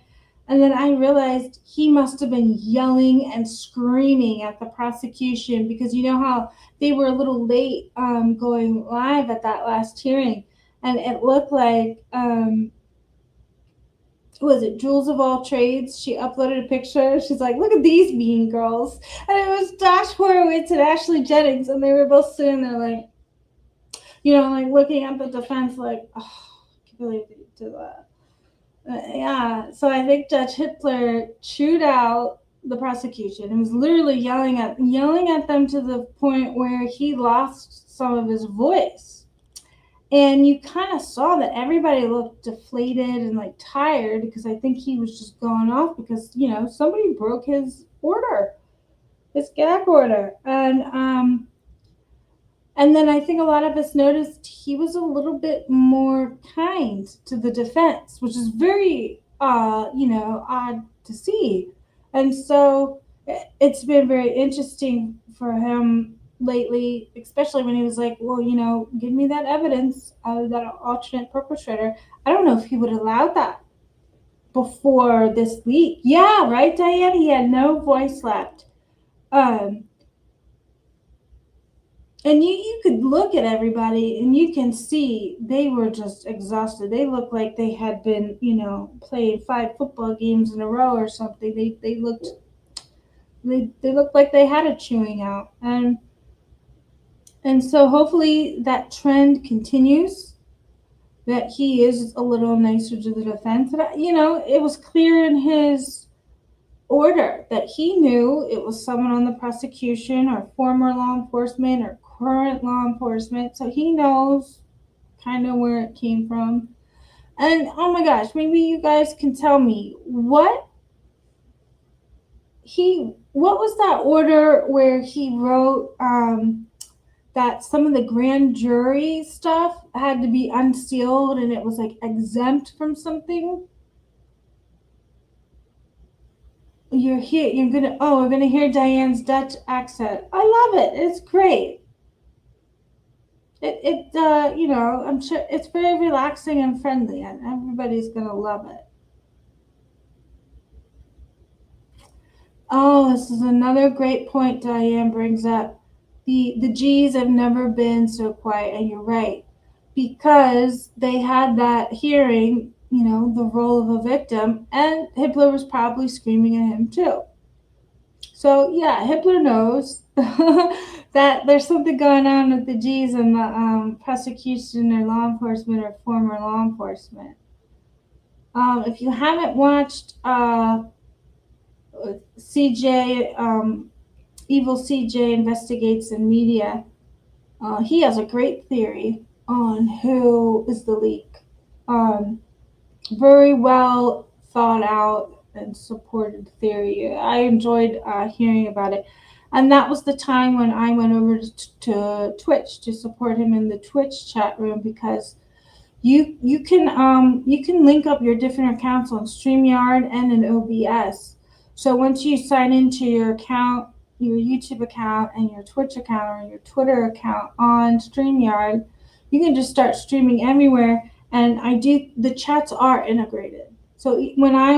And then I realized he must have been yelling and screaming at the prosecution because you know how they were a little late going live at that last hearing. And it looked like, was it Jules of All Trades? She uploaded a picture. She's like, look at these mean girls. And it was Josh Horowitz and Ashley Jennings. And they were both sitting there like, like looking at the defense like, oh, I can't believe they did that. Yeah, so I think Judge Hitler chewed out the prosecution and was literally yelling at them to the point where he lost some of his voice. And you kind of saw that everybody looked deflated and like tired because I think he was just going off because, somebody broke his order, his gag order. And then I think a lot of us noticed he was a little bit more kind to the defense, which is very, odd to see. And so it's been very interesting for him lately, especially when he was like, well, give me that evidence of that alternate perpetrator. I don't know if he would allow that before this leak. Yeah, right, Diane? He had no voice left. Um, And you could look at everybody and you can see they were just exhausted. They looked like they had been, playing 5 football games in a row or something. They looked like they had a chewing out. And so hopefully that trend continues, that he is a little nicer to the defense. And, it was clear in his order that he knew it was someone on the prosecution or former law enforcement or current law enforcement, so he knows kind of where it came from. And oh my gosh, maybe you guys can tell me what was that order where he wrote that some of the grand jury stuff had to be unsealed and it was like exempt from something. We're gonna hear Diane's Dutch accent. I love it. It's great. I'm sure it's very relaxing and friendly, and everybody's gonna love it. Oh, this is another great point Diane brings up. The G's have never been so quiet, and you're right, because they had that hearing, the role of a victim, and Hitler was probably screaming at him too. So yeah, Hitler knows that there's something going on with the G's and the prosecution or law enforcement or former law enforcement. If you haven't watched CJ, Evil CJ Investigates in Media, he has a great theory on who is the leak. Very well thought out and supported theory. I enjoyed hearing about it. And that was the time when I went over to Twitch to support him in the Twitch chat room, because you can link up your different accounts on StreamYard and in OBS. So once you sign into your account, your YouTube account and your Twitch account or your Twitter account on StreamYard, you can just start streaming everywhere. And the chats are integrated. So when I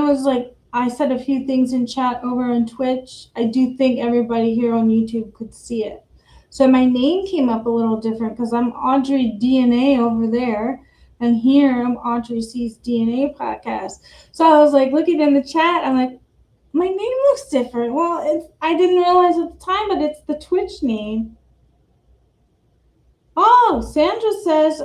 said a few things in chat over on Twitch, I do think everybody here on YouTube could see it. So my name came up a little different because I'm Audrey DNA over there. And here I'm Audrey C's DNA podcast. So I was like looking in the chat, I'm like, my name looks different. Well, I didn't realize at the time, but it's the Twitch name. Oh, Sandra says,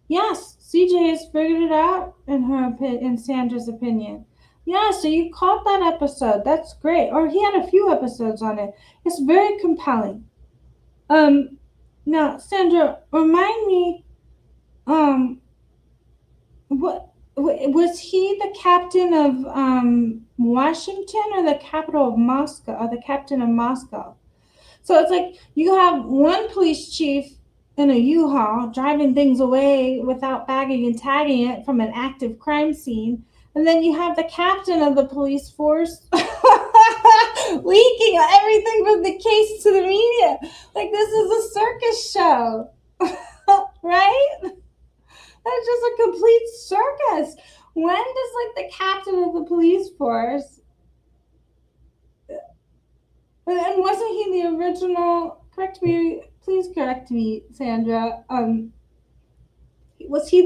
yes, CJ has figured it out in Sandra's opinion. Yeah, so you caught that episode. That's great. Or he had a few episodes on it. It's very compelling. Now, Sandra, remind me, what was he the captain of Washington or the capital of Moscow, or the captain of Moscow? So it's like you have one police chief in a U-Haul driving things away without bagging and tagging it from an active crime scene. And then you have the captain of the police force leaking everything from the case to the media. Like this is a circus show, right? That's just a complete circus. When does the captain of the police force, and wasn't he the original? Please correct me, Sandra. Was he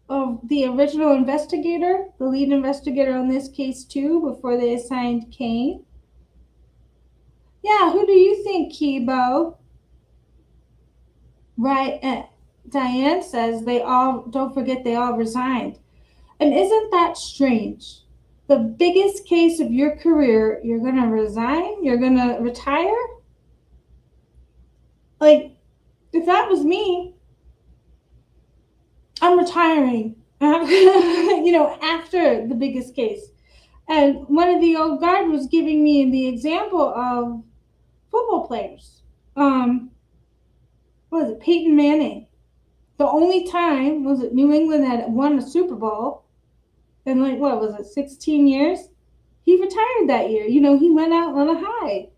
the original investigator, the lead investigator on this case too, before they assigned Kane? Yeah, who do you think, Kibo? Right. Diane says don't forget they all resigned. And isn't that strange? the biggest case of your career, you're going to resign, you're going to retire. Like, if that was me, I'm retiring, after the biggest case. And one of the old guard was giving me the example of football players. What was it, Peyton Manning? The only time was it New England had won a Super Bowl in, like, what was it, 16 years? He retired that year. He went out on a high.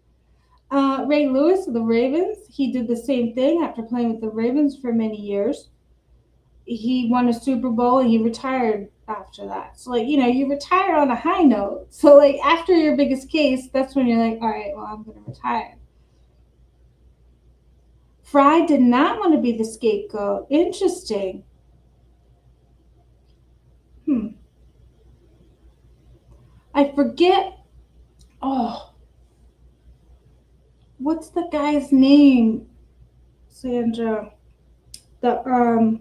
Ray Lewis of the Ravens, he did the same thing after playing with the Ravens for many years. He won a Super Bowl and he retired after that. So, like, you retire on a high note. So, like, after your biggest case, that's when you're like, all right, well, I'm going to retire. Fry did not want to be the scapegoat. Interesting. I forget. Oh, what's the guy's name, Sandra? The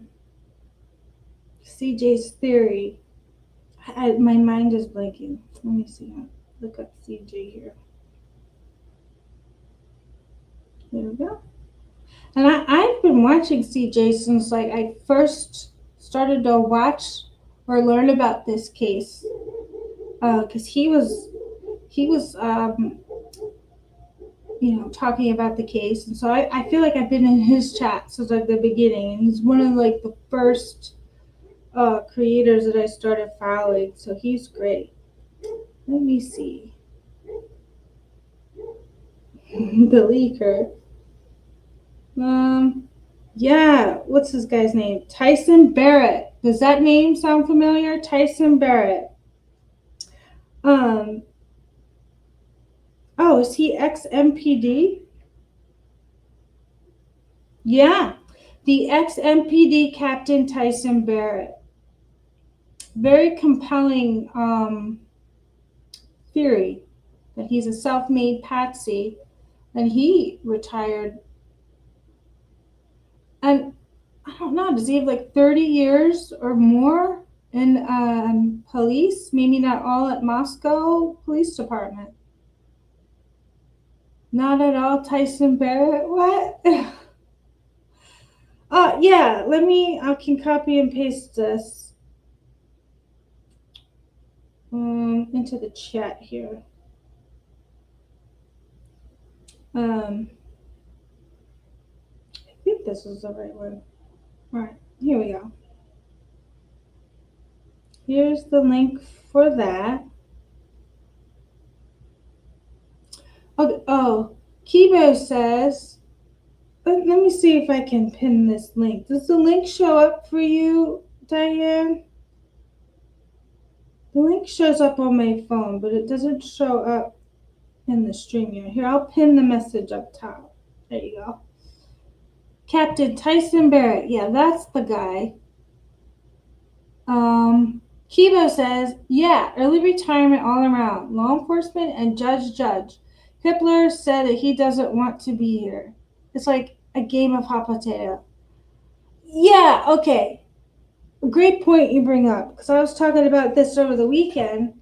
CJ's theory. My mind is blanking. Let me see. Look up CJ here. There we go. And I've been watching CJ since, like, I first started to watch or learn about this case, because he was talking about the case, and so I feel like I've been in his chat since, like, the beginning, and he's one of, like, the first creators that I started following, so he's great. Let me see. The leaker. Yeah, what's this guy's name? Tyson Barrett. Does that name sound familiar? Tyson Barrett. Oh, is he ex-MPD? Yeah, the ex-MPD Captain Tyson Barrett. Very compelling theory that he's a self-made patsy, and he retired. And I don't know, does he have like 30 years or more in police? Maybe not all at Moscow Police Department. Not at all, Tyson Barrett. What? Yeah, I can copy and paste this into the chat here. I think this is the right one. All right, here we go. Here's the link for that. Okay, Kibo says, let me see if I can pin this link. Does the link show up for you, Diane? The link shows up on my phone, but it doesn't show up in the stream here. Here, I'll pin the message up top. There you go. Captain Tyson Barrett. Yeah, that's the guy. Kibo says, yeah, early retirement all around. Law enforcement and judge. Hitler said that he doesn't want to be here. It's like a game of hot potato. Yeah, okay. Great point you bring up, because I was talking about this over the weekend,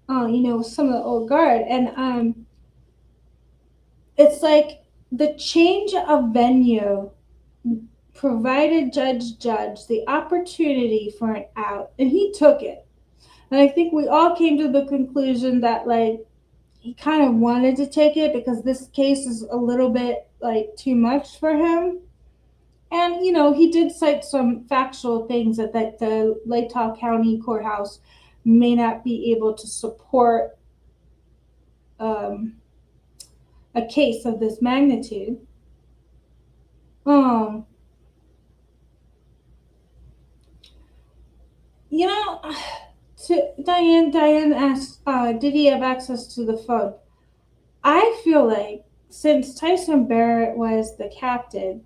with some of the old guard, and it's like the change of venue provided Judge the opportunity for an out, and he took it. And I think we all came to the conclusion that, like, he kind of wanted to take it because this case is a little bit, like, too much for him. And, he did cite some factual things that the Latah County Courthouse may not be able to support a case of this magnitude. Diane asked, did he have access to the phone? I feel like since Tyson Barrett was the captain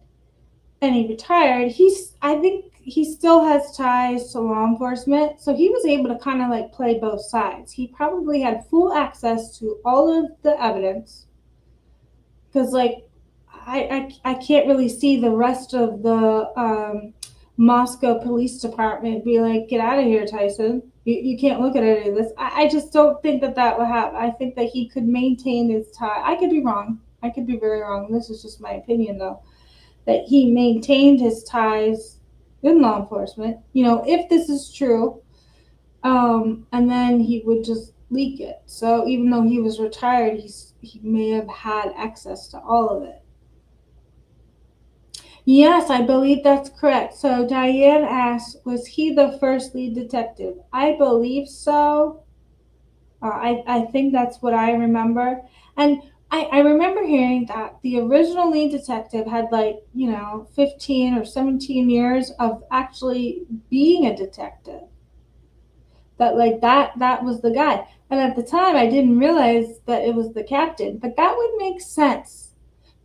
and he retired, I think he still has ties to law enforcement, so he was able to kind of like play both sides. He probably had full access to all of the evidence, because, like, I can't really see the rest of the Moscow Police Department be like, get out of here, Tyson. You can't look at any of this. I just don't think that would happen. I think that he could maintain his tie. I could be wrong. I could be very wrong. This is just my opinion, though. That he maintained his ties in law enforcement. If this is true, and then he would just leak it. So even though he was retired, he may have had access to all of it. Yes, I believe that's correct. So Diane asks, was he the first lead detective? I believe so. I think that's what I remember. And I remember hearing that the original lead detective had 15 or 17 years of actually being a detective. That was the guy. And at the time I didn't realize that it was the captain. But that would make sense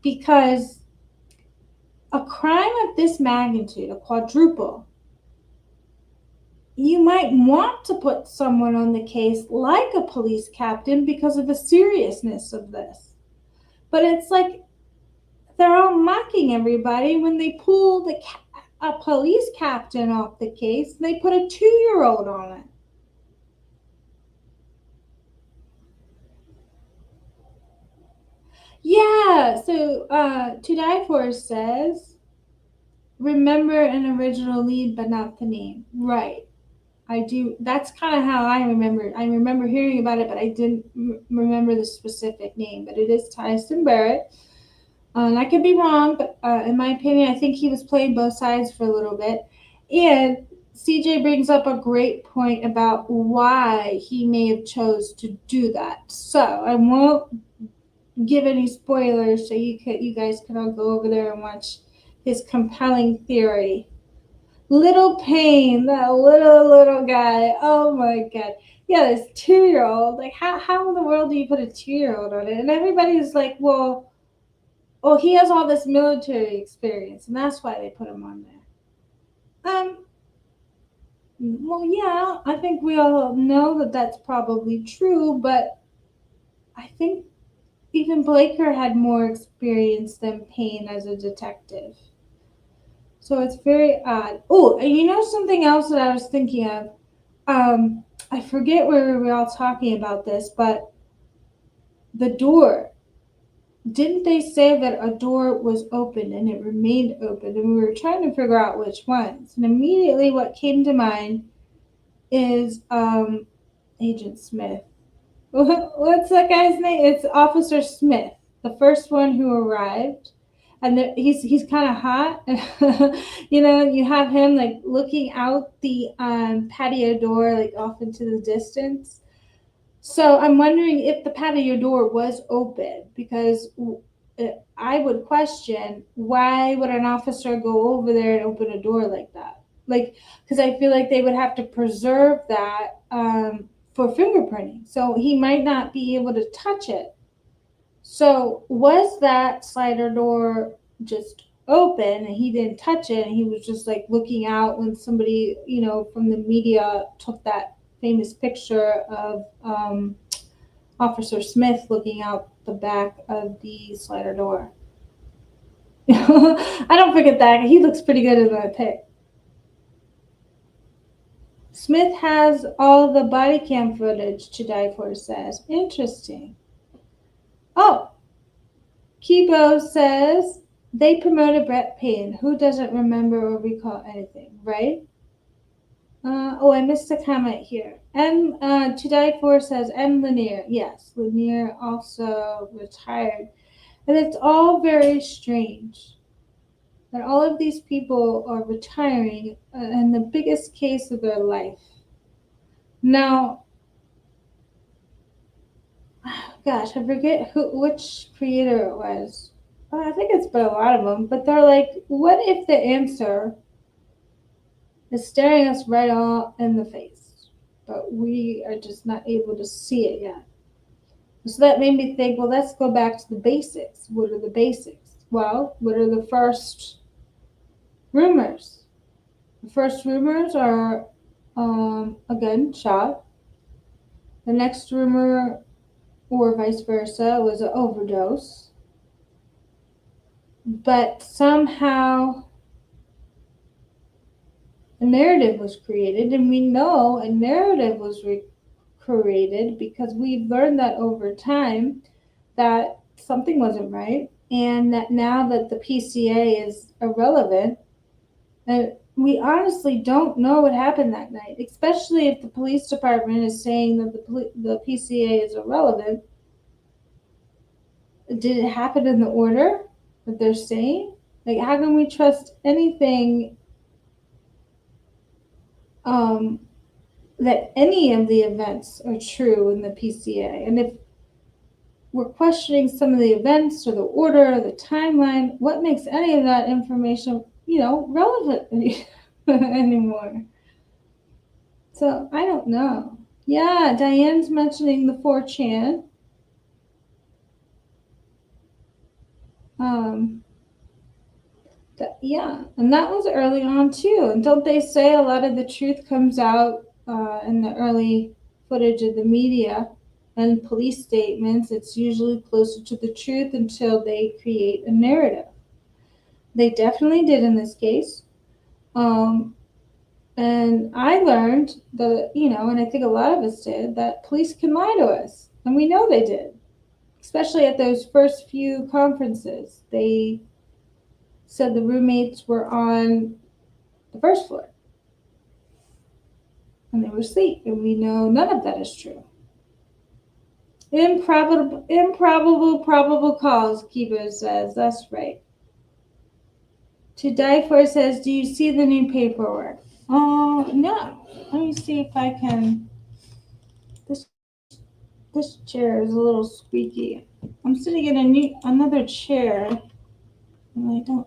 because a crime of this magnitude, a quadruple, you might want to put someone on the case like a police captain because of the seriousness of this. But it's like they're all mocking everybody when they pull a police captain off the case. They put a 2-year-old on it. Yeah, so To Die For says, remember an original lead but not the name. Right. I do. That's kind of how I remember. I remember hearing about it, but I didn't remember the specific name. But it is Tyson Barrett. And I could be wrong, but in my opinion, I think he was playing both sides for a little bit. And CJ brings up a great point about why he may have chose to do that. So I won't give any spoilers, so you guys can all go over there and watch his compelling theory. Little Pain, that little guy. Oh my god. Yeah, this 2-year-old. Like how in the world do you put a 2-year-old on it? And everybody's like, well, he has all this military experience, and that's why they put him on there. Well, yeah, I think we all know that that's probably true, but I think even Blaker had more experience than Payne as a detective. So it's very odd. Oh, and something else that I was thinking of? I forget where we were all talking about this, but the door. Didn't they say that a door was open and it remained open? And we were trying to figure out which ones. And immediately what came to mind is Agent Smith. What's that guy's name? It's Officer Smith, the first one who arrived. And he's kind of hot. You have him like looking out the patio door, like off into the distance. So I'm wondering if the patio door was open, because I would question, why would an officer go over there and open a door like that? Because I feel like they would have to preserve that for fingerprinting. So he might not be able to touch it. So was that slider door just open and he didn't touch it, and he was just like looking out when somebody, from the media took that famous picture of Officer Smith looking out the back of the slider door? I don't forget that. He looks pretty good in that pic. Smith has all the body cam footage, To Die For says. Interesting. Oh, Kibo says, they promoted Brett Payne. Who doesn't remember or recall anything, right? I missed a comment here. To Die For says, M. Lanier. Yes, Lanier also retired. And it's all very strange that all of these people are retiring in the biggest case of their life. Now, gosh, I forget which creator it was. I think it's been a lot of them, but they're like, what if the answer is staring us right all in the face, but we are just not able to see it yet? So that made me think, well, let's go back to the basics. What are the basics? Well, what are the first rumors? The first rumors are a gunshot. The next rumor, or vice versa, was an overdose. But somehow a narrative was created, and we know a narrative was created because we've learned that over time that something wasn't right, and that now that the PCA is irrelevant, and we honestly don't know what happened that night, especially if the police department is saying that the PCA is irrelevant. Did it happen in the order that they're saying? Like, how can we trust anything um, that any of the events are true in the PCA? And if we're questioning some of the events or the order or the timeline, what makes any of that information, relevant anymore? So I don't know. Yeah, Diane's mentioning the 4chan. Um, yeah, and that was early on too. And don't they say a lot of the truth comes out in the early footage of the media and police statements? It's usually closer to the truth until they create a narrative. They definitely did in this case. Um, and I learned and I think a lot of us did, that police can lie to us. And we know they did, especially at those first few conferences. They said the roommates were on the first floor and they were asleep. And we know none of that is true. Probable cause, Kibo says. That's right. To Die For says, do you see the new paperwork? Oh, no. Let me see if I can. This chair is a little squeaky. I'm sitting in another chair, and I don't.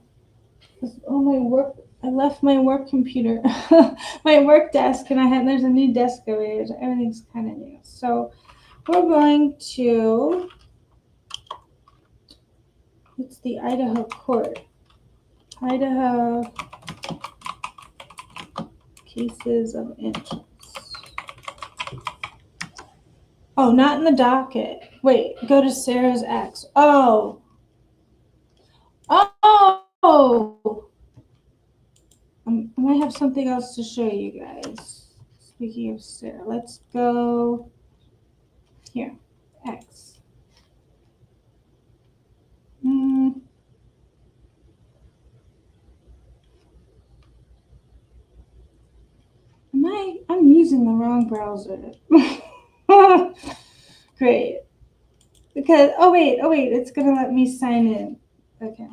Oh, my work. I left my work computer, my work desk, and there's a new desk over here. So everything's kind of new. So we're going to. It's the Idaho court. Idaho cases of interest. Oh, not in the docket. Wait, go to Sarah's ex. Oh. I might have something else to show you guys. Speaking of Sarah, let's go here. X. I'm using the wrong browser. Great. Because, oh wait, it's gonna let me sign in. Okay.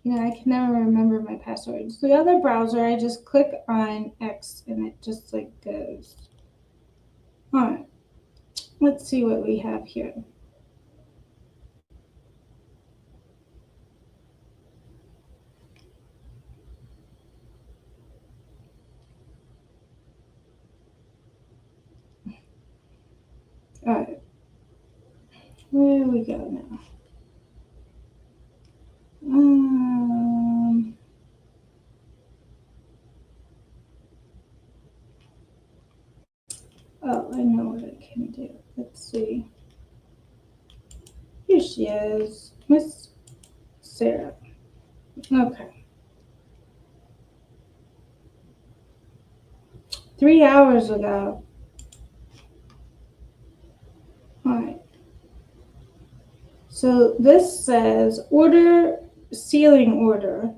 I can never remember my passwords. The other browser, I just click on X and it just goes. All right. Let's see what we have here. All right. Where do we go now? Oh, I know what I can do. Let's see. Here she is, Miss Sarah. Okay. 3 hours ago. All right. So this says order, sealing order.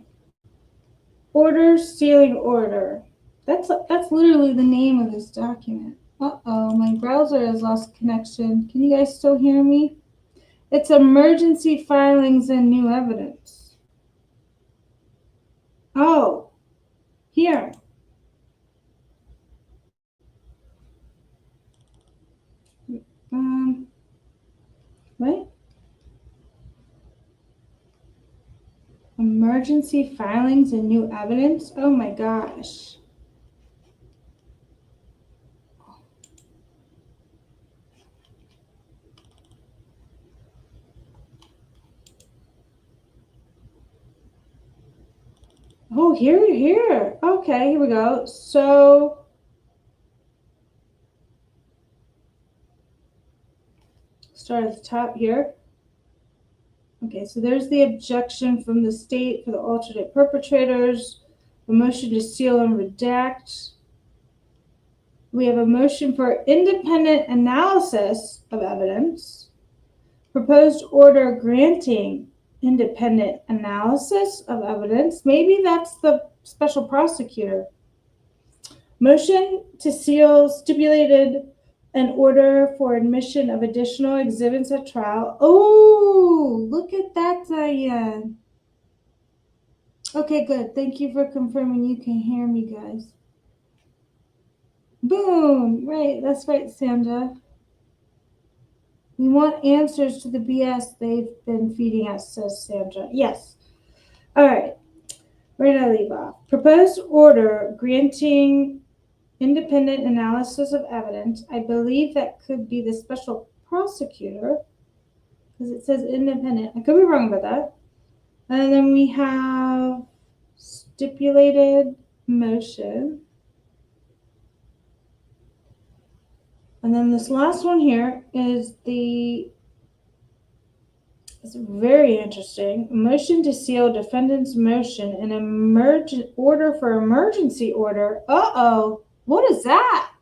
Order, sealing order. That's literally the name of this document. Uh-oh, my browser has lost connection. Can you guys still hear me? It's emergency filings and new evidence. Oh, here. What? Emergency filings and new evidence? Oh my gosh. Oh, here. Okay, here we go. So, start at the top here. Okay, so there's the objection from the state for the alternate perpetrators. a motion to seal and redact. We have a motion for independent analysis of evidence. Proposed order granting independent analysis of evidence. Maybe that's the special prosecutor. Motion to seal stipulated an order for admission of additional exhibits at trial. Oh, look at that, Diane. Okay, good. Thank you for confirming you can hear me, guys. Boom. Right, that's right, Sandra. We want answers to the BS they've been feeding us, says Sandra. Yes. All right. Where did I leave off? Proposed order granting independent analysis of evidence. I believe that could be the special prosecutor because it says independent. I could be wrong about that. And then we have stipulated motion. And then this last one here is it's very interesting. Motion to seal defendant's motion in emergent order for emergency order. Uh-oh. What is that?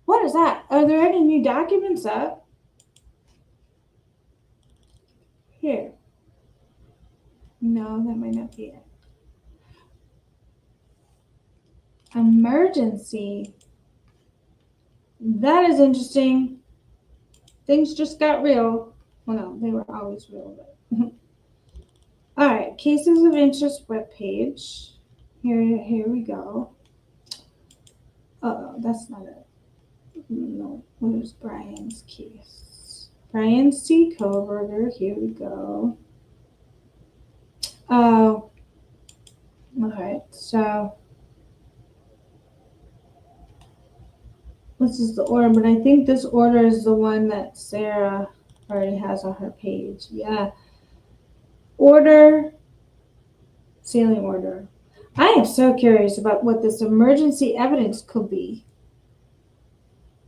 What is that? Are there any new documents up? Here. No, that might not be it. Emergency. That is interesting. Things just got real. Well, no, they were always real. But all right, cases of interest webpage. Here we go. Oh, that's not it. No, where's Bryan's case? Bryan C. Kohberger. Here we go. Oh, all right. So this is the order, but I think this order is the one that Sarah already has on her page. Yeah. Order, sealing order. I am so curious about what this emergency evidence could be.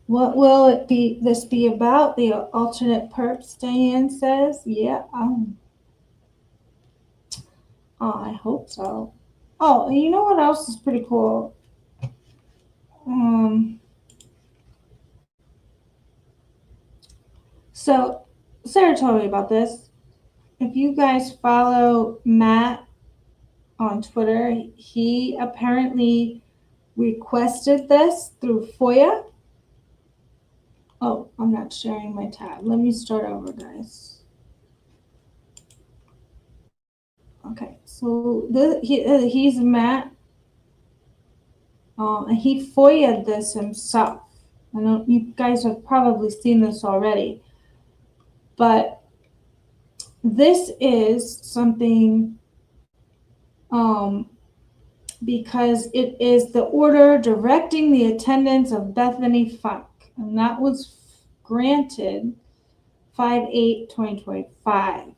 What will it be? This be about the alternate perps? Diane says, yeah. I hope so. Oh, and you know what else is pretty cool? So Sarah told me about this. If you guys follow Matt on Twitter, he apparently requested this through FOIA. Oh, I'm not sharing my tab. Let me start over, guys. Okay, so he's Matt. And he FOIA'd this himself. I know you guys have probably seen this already, but this is something because it is the order directing the attendance of Bethany Funk, and that was granted 5/8/2025.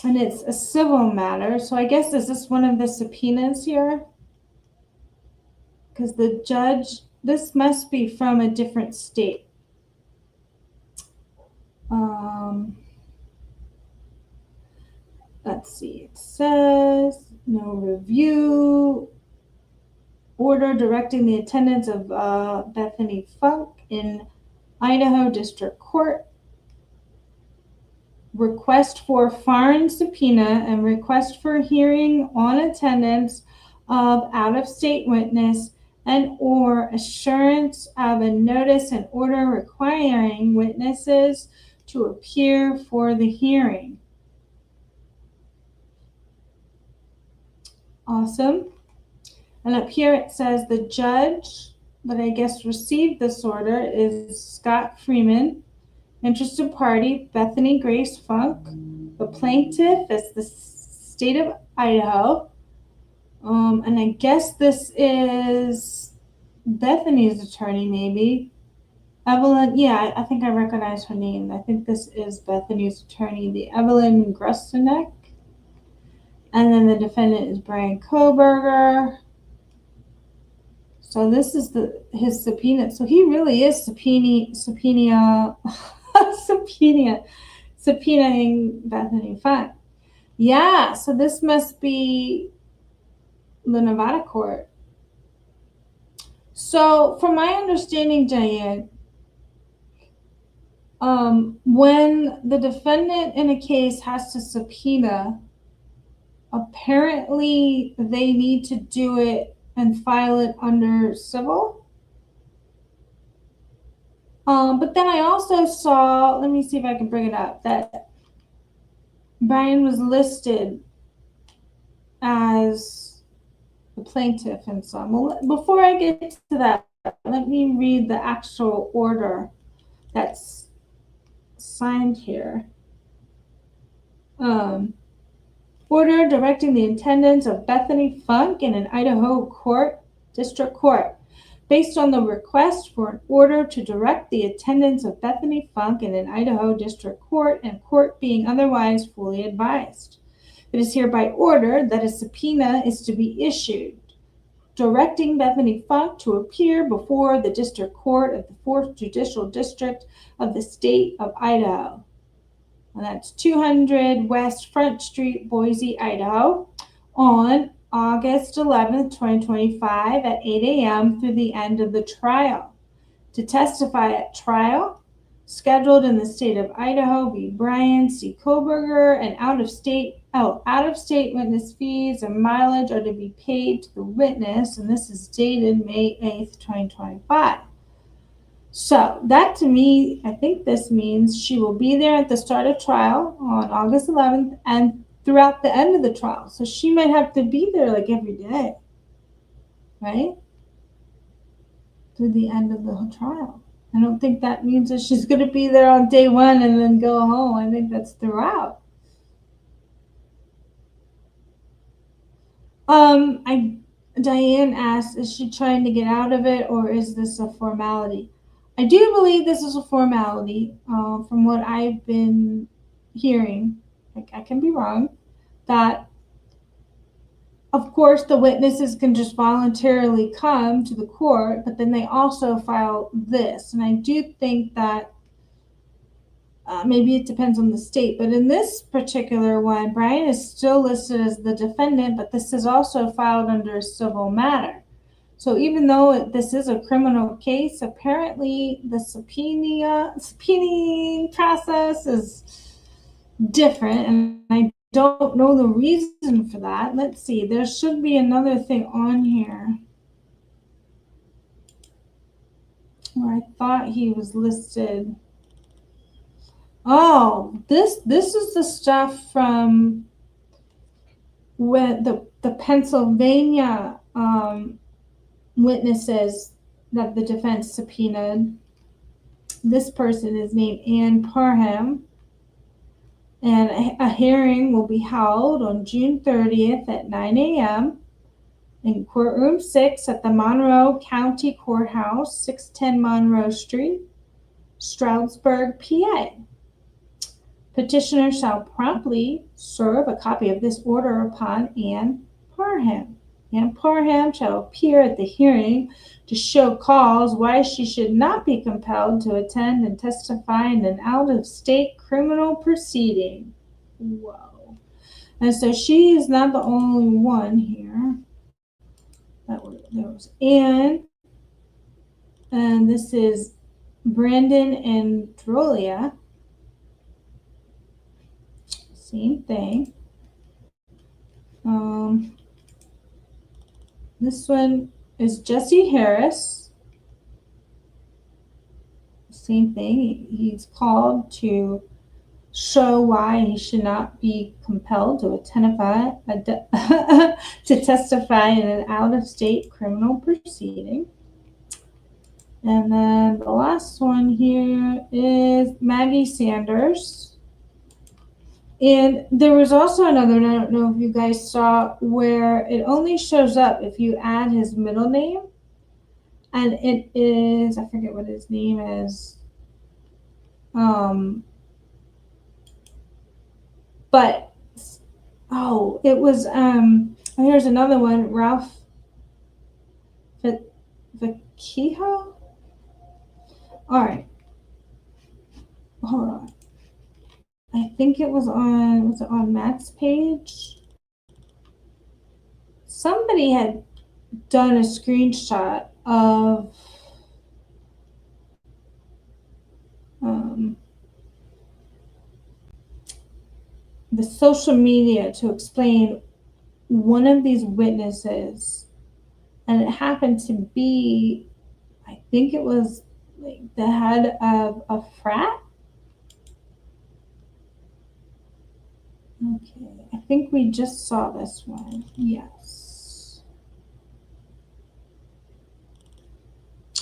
And it's a civil matter, so I guess is this one of the subpoenas here? Because the judge, this must be from a different state. Let's see, it says no review. Order directing the attendance of Bethany Funk in Idaho District Court. Request for foreign subpoena and request for hearing on attendance of out-of-state witness and or assurance of a notice and order requiring witnesses to appear for the hearing. Awesome. And up here it says the judge that I guess received this order is Scott Freeman. Interested party, Bethany Grace Funk. The plaintiff is the state of Idaho. And I guess this is Bethany's attorney, maybe. Evelyn, yeah, I think I recognize her name. I think this is Bethany's attorney, the Evelyn Grustenek. And then the defendant is Bryan Kohberger. So this is his subpoena. So he really is subpoena. subpoenaing Bethany Funk. Yeah, so this must be the Nevada court. So, from my understanding, Diane, when the defendant in a case has to subpoena, apparently they need to do it and file it under civil. But then I also saw, let me see if I can bring it up, that Bryan was listed as the plaintiff and some. Well, before I get to that, let me read the actual order that's signed here. Order directing the attendance of Bethany Funk in an Idaho district court. Based on the request for an order to direct the attendance of Bethany Funk in an Idaho district court and court being otherwise fully advised. It is hereby ordered that a subpoena is to be issued, directing Bethany Funk to appear before the district court of the 4th Judicial District of the state of Idaho. And that's 200 West Front Street, Boise, Idaho, on August 11th, 2025 at 8 a.m. through the end of the trial. To testify at trial, scheduled in the state of Idaho, be Bryan C. Kohberger, and out-of-state witness fees and mileage are to be paid to the witness, and this is dated May 8th, 2025. So that to me, I think this means she will be there at the start of trial on August 11th and throughout the end of the trial. So she might have to be there like every day, right? Through the end of the trial. I don't think that means that she's going to be there on day one and then go home. I think that's throughout. Diane asked, is she trying to get out of it or is this a formality? I do believe this is a formality, from what I've been hearing. I can be wrong. That, of course, the witnesses can just voluntarily come to the court, but then they also file this. And I do think that maybe it depends on the state, but in this particular one, Bryan is still listed as the defendant, but this is also filed under a civil matter. So even though this is a criminal case, apparently the subpoenaing process is different, and I don't know the reason for that. Let's see. There should be another thing on here where I thought he was listed. Oh, this is the stuff from when the Pennsylvania witnesses that the defense subpoenaed. This person is named Ann Parham, and a hearing will be held on June 30th at 9 a.m. in courtroom 6 at the Monroe County Courthouse, 610 Monroe Street, Stroudsburg, PA. Petitioner shall promptly serve a copy of this order upon Ann Parham. Ann Parham shall appear at the hearing to show cause why she should not be compelled to attend and testify in an out-of-state criminal proceeding. Whoa. And so she is not the only one here. There was Ann, and this is Brandon and Drolia. Same thing. This one is Jesse Harris. Same thing. He's called to show why he should not be compelled to to testify in an out-of-state criminal proceeding. And then the last one here is Maggie Sanders. And there was also another, and I don't know if you guys saw, where it only shows up if you add his middle name. And it is, I forget what his name is. But, oh, it was, here's another one, Ralph Vaquijo. All right. hold on. I think it was on Matt's page? Somebody had done a screenshot of the social media to explain one of these witnesses, and it happened to be, I think it was like the head of a frat. Okay, I think we just saw this one. Yes.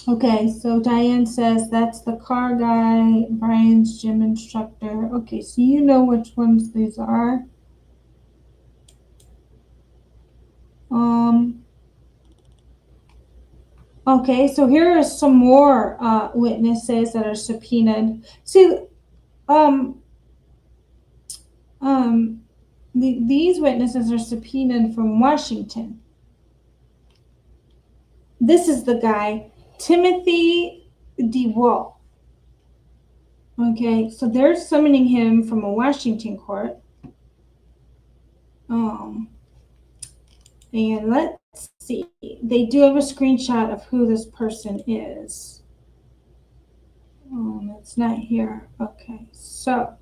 Okay, so Diane says that's the car guy, Brian's gym instructor. Okay, so you know which ones these are. Okay, so here are some more witnesses that are subpoenaed. See, um, these witnesses are subpoenaed from Washington. This is the guy, Timothy DeWolf. Okay, so they're summoning him from a Washington court. And let's see. They do have a screenshot of who this person is. It's not here. Okay, so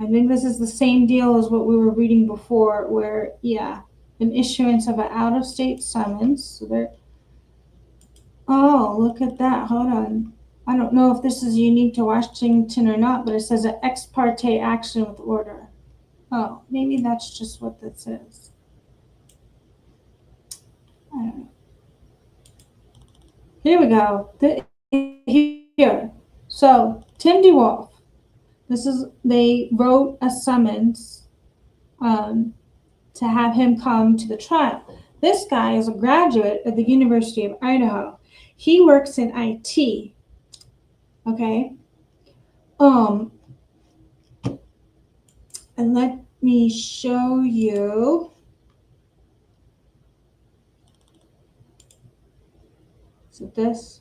I think this is the same deal as what we were reading before, where, yeah, an issuance of an out-of-state summons. So they're, oh, look at that. Hold on. I don't know if this is unique to Washington or not, but it says an ex parte action with order. Oh, maybe that's just what this is. I don't know. Here we go. Here. So, Tim DeWolf. They wrote a summons to have him come to the trial. This guy is a graduate of the University of Idaho. He works in IT. Okay. And let me show you. So this.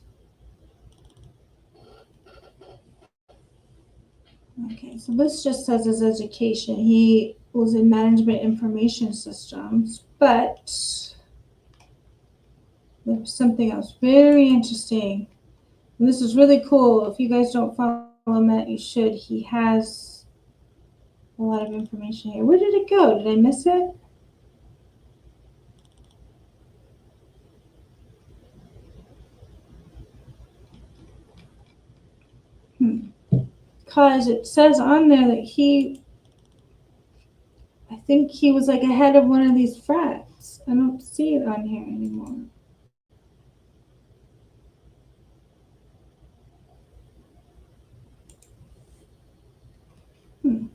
Okay, so this just says his education. He was in management information systems, but there's something else very interesting. And this is really cool. If you guys don't follow Matt, you should. He has a lot of information here. Where did it go? Did I miss it? Because it says on there that I think he was like a head of one of these frats. I don't see it on here anymore. I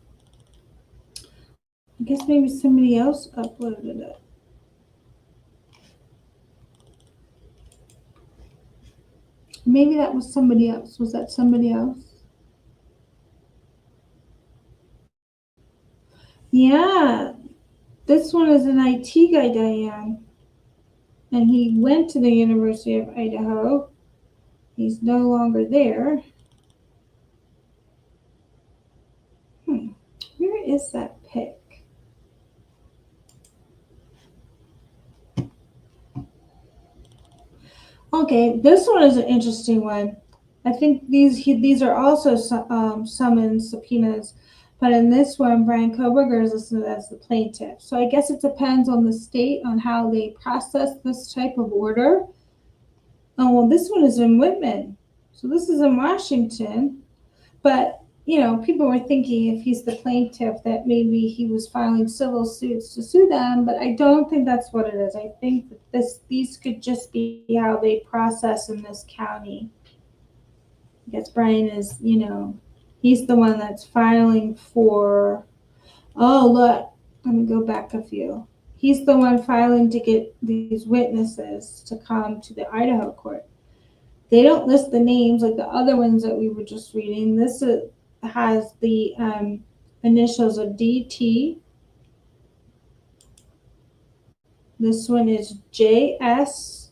guess maybe somebody else uploaded it. Maybe that was somebody else. Was that somebody else? Yeah, this one is an IT guy, Diane. And he went to the University of Idaho. He's no longer there. Where is that pic? Okay, this one is an interesting one. I think these are also summons, subpoenas, but in this one, Bryan Kohberger is listed as the plaintiff. So I guess it depends on the state on how they process this type of order. Oh, well, this one is in Whitman. So this is in Washington. But, people were thinking if he's the plaintiff that maybe he was filing civil suits to sue them, but I don't think that's what it is. I think that these could just be how they process in this county. I guess Brian is, he's the one that's filing for, oh, look, let me go back a few. He's the one filing to get these witnesses to come to the Idaho court. They don't list the names like the other ones that we were just reading. This has the initials of DT. This one is JS.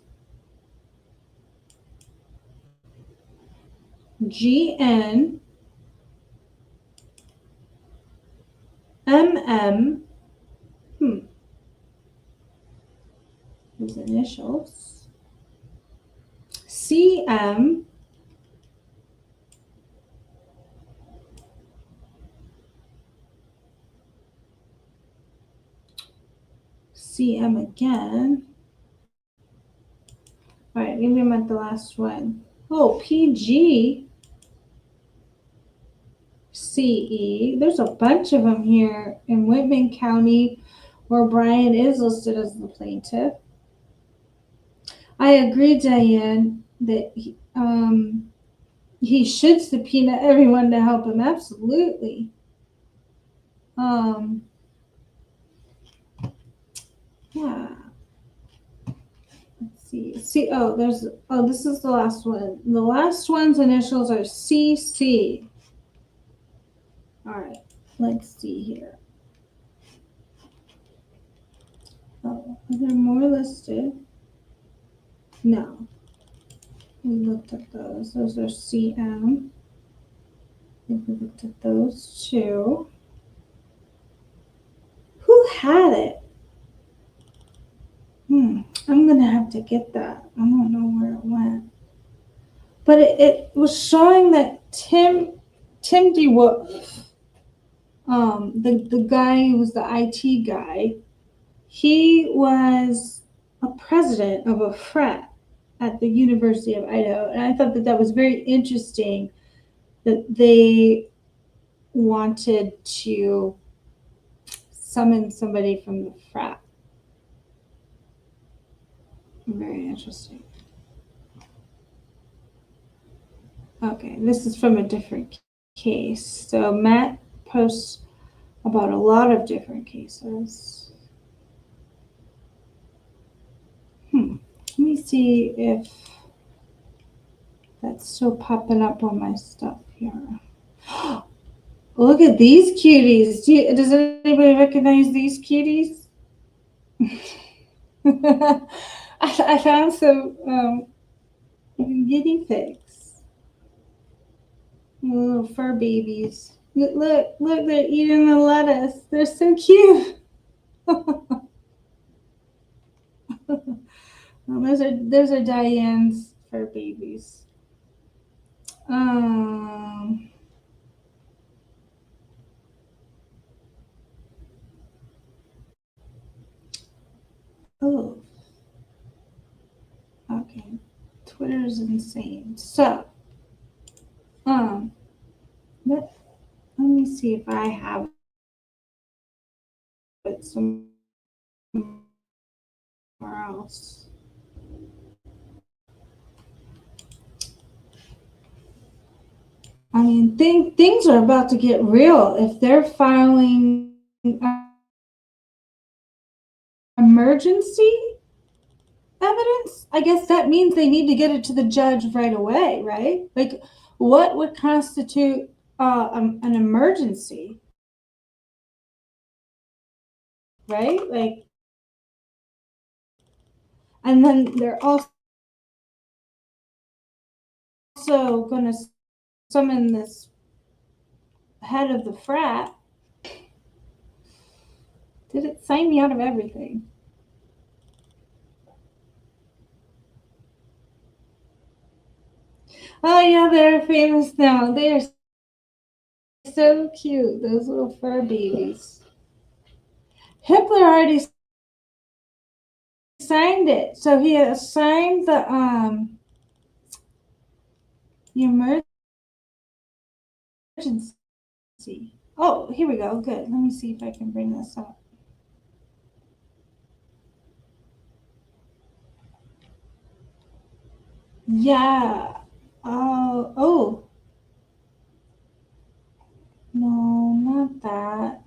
GN, MM, his initials, CM, CM again. All right, maybe I'm at the last one. Oh, PG, CE. There's a bunch of them here in Whitman County where Bryan is listed as the plaintiff. I agree, Diane, that he should subpoena everyone to help him. Absolutely. Yeah. Let's see. This is the last one. The last one's initials are CC. All right, let's see here. Oh, are there more listed? No. We looked at those. Those are CM. I think we looked at those too. Who had it? I'm gonna have to get that. I don't know where it went. But it was showing that Tim DeWolf, the guy who was the IT guy, he was a president of a frat at the University of Idaho. And I thought that was very interesting that they wanted to summon somebody from the frat. Very interesting. Okay, this is from a different case. So Matt posts about a lot of different cases. Let me see if that's still popping up on my stuff here. Look at these cuties. Does anybody recognize these cuties? I found some guinea pigs. Little fur babies. Look, they're eating the lettuce. They're so cute. Those are Diane's fur babies. Oh. Okay. Twitter's insane. So, let me see if I have it somewhere else. I mean, things are about to get real if they're filing emergency evidence. I guess that means they need to get it to the judge right away, right? Like, what would constitute an emergency, right? Like, and then they're also going to summon this head of the frat. Did it sign me out of everything? Oh yeah, they're famous now. They are so cute, those little fur babies. Hitler already signed it, so he has signed the emergency. Oh, here we go. Good. Let me see if I can bring this up. Yeah. Oh. No, not that.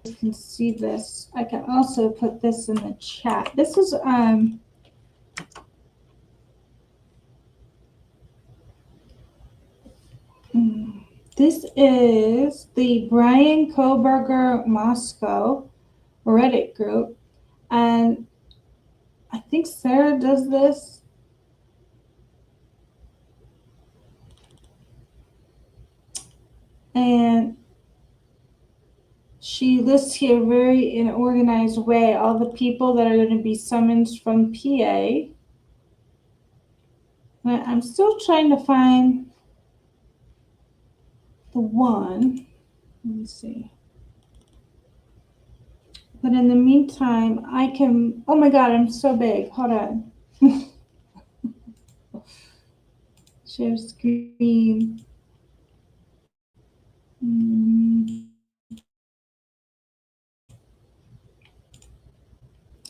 You can see this. I can also put this in the chat. This is This is the Bryan Kohberger Moscow Reddit group, and I think Sarah does this. And she lists here very in an organized way all the people that are going to be summoned from PA. But I'm still trying to find the one. Let me see. But in the meantime, I can. Oh my God, I'm so big. Hold on. Share screen.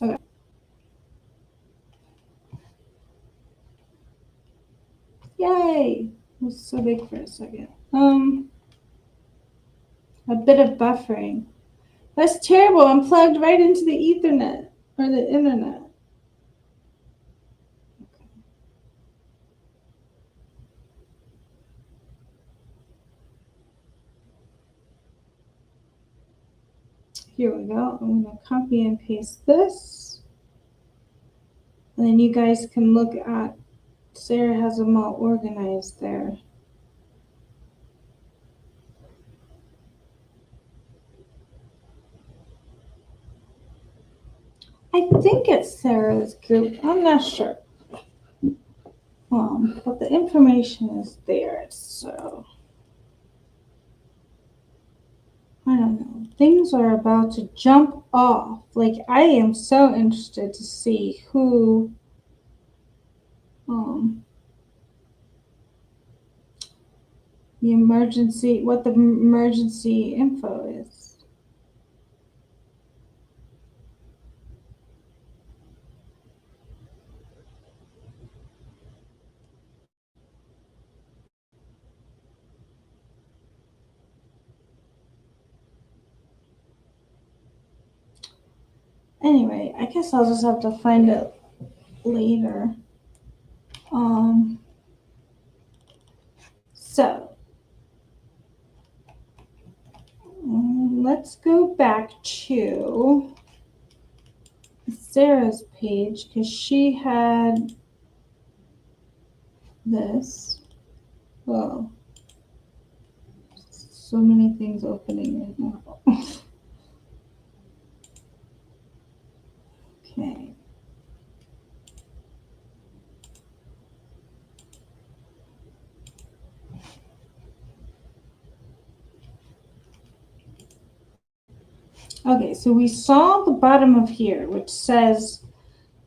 Okay. Yay! It was so big for a second. A bit of buffering. That's terrible. I'm plugged right into the Ethernet or the internet. Here we go. I'm going to copy and paste this. And then you guys can look at, Sarah has them all organized there. I think it's Sarah's group. I'm not sure. But the information is there, so I don't know. Things are about to jump off. Like, I am so interested to see who what the emergency info is. Anyway, I guess I'll just have to find it later. So let's go back to Sarah's page because she had this. Whoa. So many things opening right now. Okay. Okay, so we saw the bottom of here, which says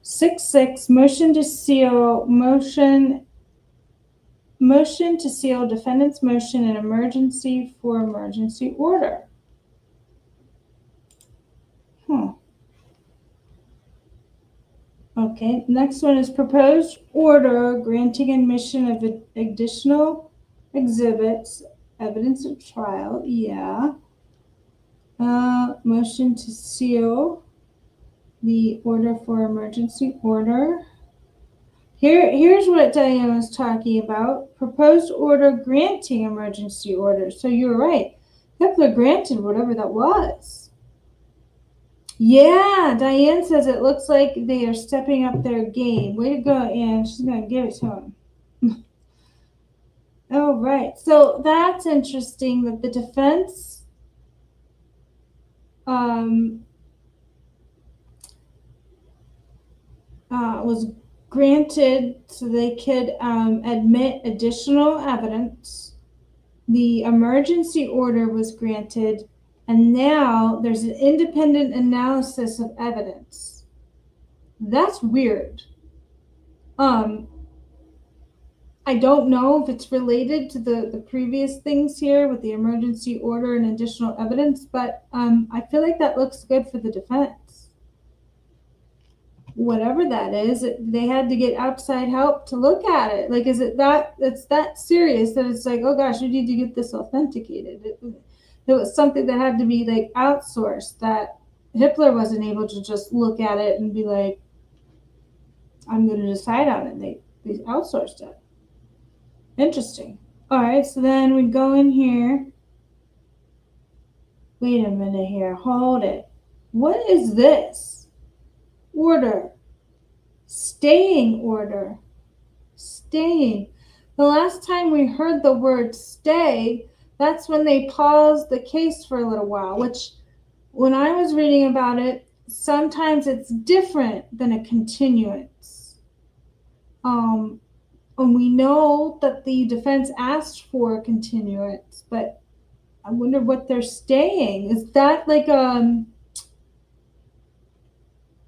6.6 motion to seal defendant's motion in emergency for emergency order. Okay, next one is proposed order granting admission of additional exhibits, evidence of trial. Yeah. Motion to seal the order for emergency order. Here's what Diane was talking about. Proposed order granting emergency order. So you're right. Hippler granted whatever that was. Yeah, Diane says it looks like they are stepping up their game. Way to go, Anne. She's going to give it to him. Oh, right. So that's interesting that the defense was granted so they could admit additional evidence. The emergency order was granted, and now there's an independent analysis of evidence. That's weird. I don't know if it's related to the previous things here with the emergency order and additional evidence, but I feel like that looks good for the defense. Whatever that is, they had to get outside help to look at it. Like, is it it's that serious that it's like, oh gosh, we need to get this authenticated? It was something that had to be like outsourced, that Hitler wasn't able to just look at it and be like, I'm going to decide on it. They outsourced it. Interesting. All right, so then we go in here. Wait a minute here. Hold it. What is this? Order. Staying order. Staying. The last time we heard the word stay, that's when they paused the case for a little while, which when I was reading about it, sometimes it's different than a continuance. And we know that the defense asked for a continuance, but I wonder what they're staying. Is that like a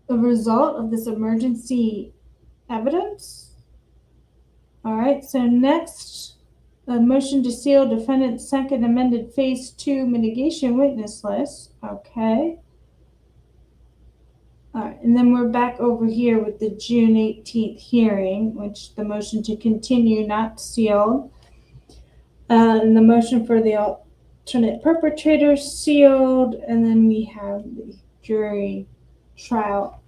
result of this emergency evidence? All right, so next, a motion to seal defendant's second amended phase 2 mitigation witness list. Okay. All right, and then we're back over here with the June 18th hearing, which the motion to continue not sealed. And the motion for the alternate perpetrator sealed, and then we have the jury trial.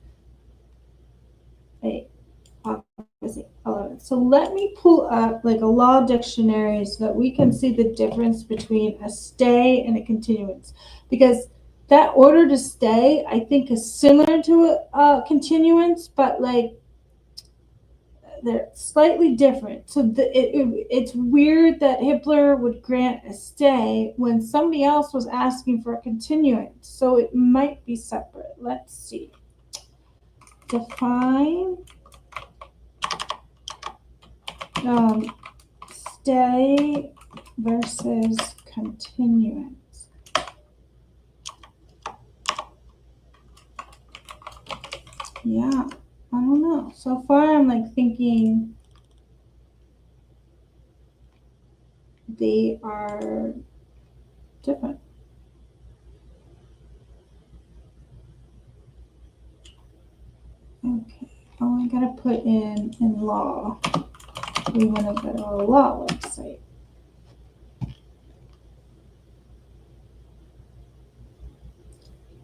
So let me pull up like a law dictionary so that we can see the difference between a stay and a continuance, because that order to stay I think is similar to a continuance, but like they're slightly different. So it's weird that Hippler would grant a stay when somebody else was asking for a continuance. So it might be separate. Let's see. Define stay versus continuance. Yeah, I don't know. So far, I'm like thinking they are different. Okay. Oh, I gotta put in law. We want to go to a law website.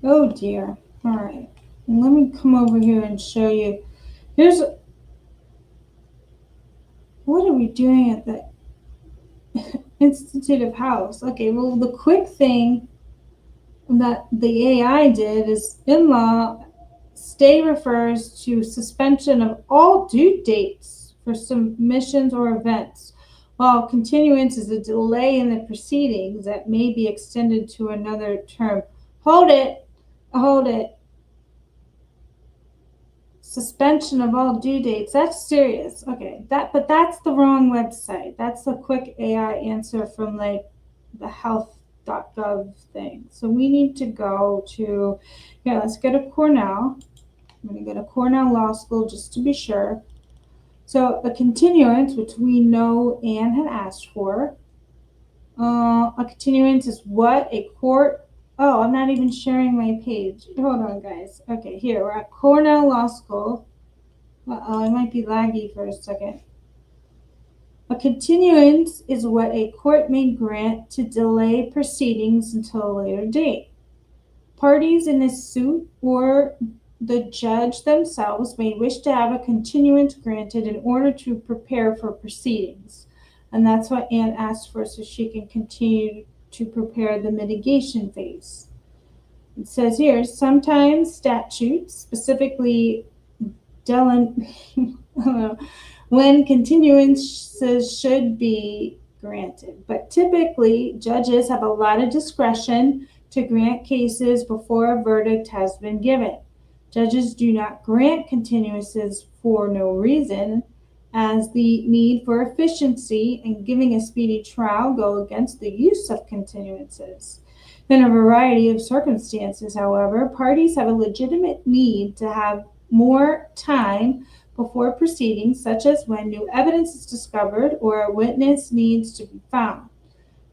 Oh dear. All right. And let me come over here and show you. Here's what are we doing at the Institute of House? Okay, well, the quick thing that the AI did is in law, stay refers to suspension of all due dates for submissions or events, while continuance is a delay in the proceedings that may be extended to another term. Hold it. Suspension of all due dates. That's serious. Okay, but that's the wrong website. That's the quick AI answer from like the health.gov thing. So we need to go to, yeah, let's go to Cornell. I'm going to go to Cornell Law School just to be sure. So a continuance, which we know Anne had asked for. A continuance is what a court. Oh, I'm not even sharing my page. Hold on, guys. Okay, here we're at Cornell Law School. It might be laggy for a second. A continuance is what a court may grant to delay proceedings until a later date. Parties in a suit or the judge themselves may wish to have a continuance granted in order to prepare for proceedings. And that's what Anne asked for, so she can continue to prepare the mitigation phase. It says here, sometimes statutes, specifically when continuances should be granted. But typically, judges have a lot of discretion to grant cases before a verdict has been given. Judges do not grant continuances for no reason, as the need for efficiency and giving a speedy trial go against the use of continuances. In a variety of circumstances, however, parties have a legitimate need to have more time before proceedings, such as when new evidence is discovered or a witness needs to be found.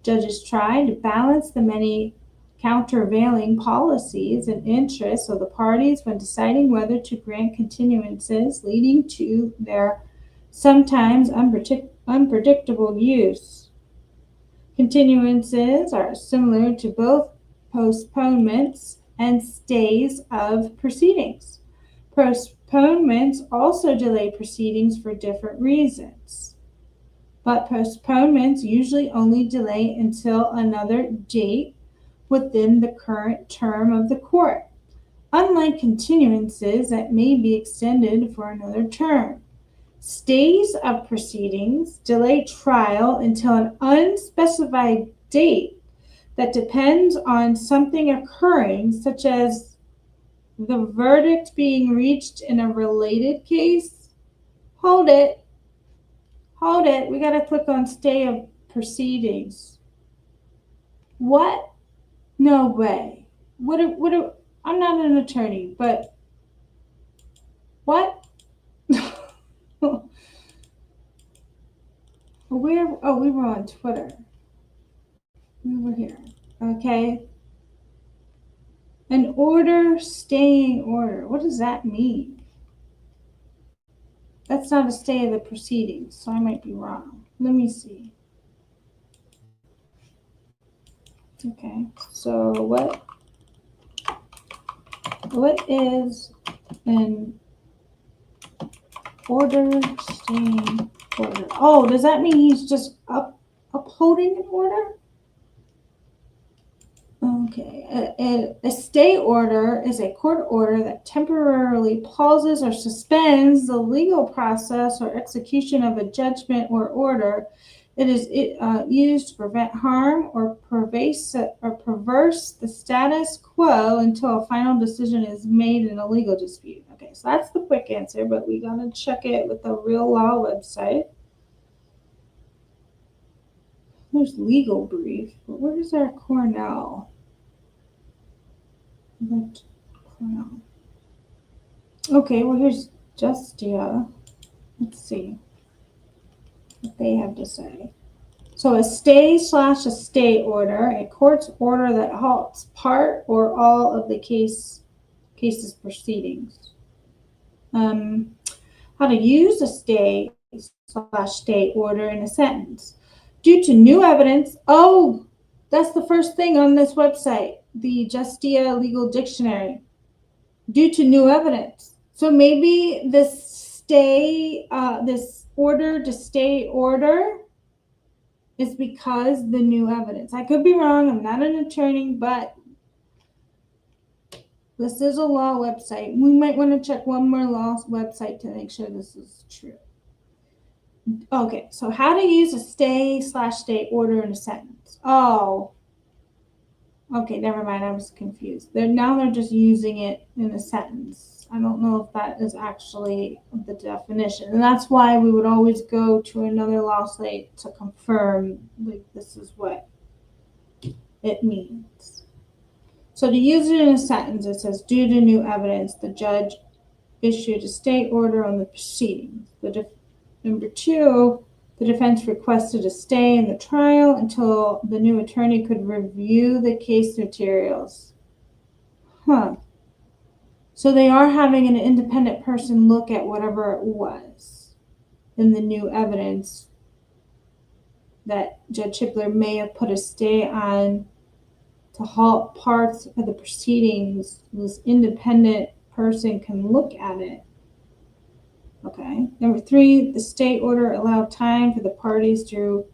Judges try to balance the many countervailing policies and interests of the parties when deciding whether to grant continuances, leading to their sometimes unpredictable use. Continuances are similar to both postponements and stays of proceedings. Postponements also delay proceedings for different reasons. but postponements usually only delay until another date within the current term of the court, unlike continuances that may be extended for another term. Stays of proceedings delay trial until an unspecified date that depends on something occurring, such as the verdict being reached in a related case. Hold it. We got to click on stay of proceedings. What? No way. I'm not an attorney, but what? Where? Oh, we were on Twitter. We were here. Okay. An order, staying order. What does that mean? That's not a stay of the proceedings, so I might be wrong. Let me see. Okay, so what is an order, staying order? Oh, does that mean he's just upholding an order? Okay, a stay order is a court order that temporarily pauses or suspends the legal process or execution of a judgment or order. It is used to prevent harm or perverse the status quo until a final decision is made in a legal dispute. Okay, so that's the quick answer, but we gotta check it with the Real Law website. There's legal brief, but where is our Cornell? Cornell. Okay, well here's Justia. Let's see what they have to say. So a stay/a stay order, a court's order that halts part or all of the case's proceedings. How to use a stay/stay order in a sentence. Due to new evidence, oh, that's the first thing on this website, the Justia Legal Dictionary. Due to new evidence. So maybe this order to stay order is because the new evidence. I could be wrong. I'm not an attorney, but this is a law website. We might want to check one more law website to make sure this is true. Okay, so how to use a stay/stay order in a sentence. Oh, okay, never mind. I was confused. They're just using it in a sentence. I don't know if that is actually the definition. And that's why we would always go to another law site to confirm, like, this is what it means. So to use it in a sentence, it says, due to new evidence, the judge issued a stay order on the proceedings. Number 2, the defense requested a stay in the trial until the new attorney could review the case materials. So they are having an independent person look at whatever it was in the new evidence that Judge Chipler may have put a stay on to halt parts of the proceedings. This independent person can look at it. Okay. Number 3, the stay order allowed time for the parties to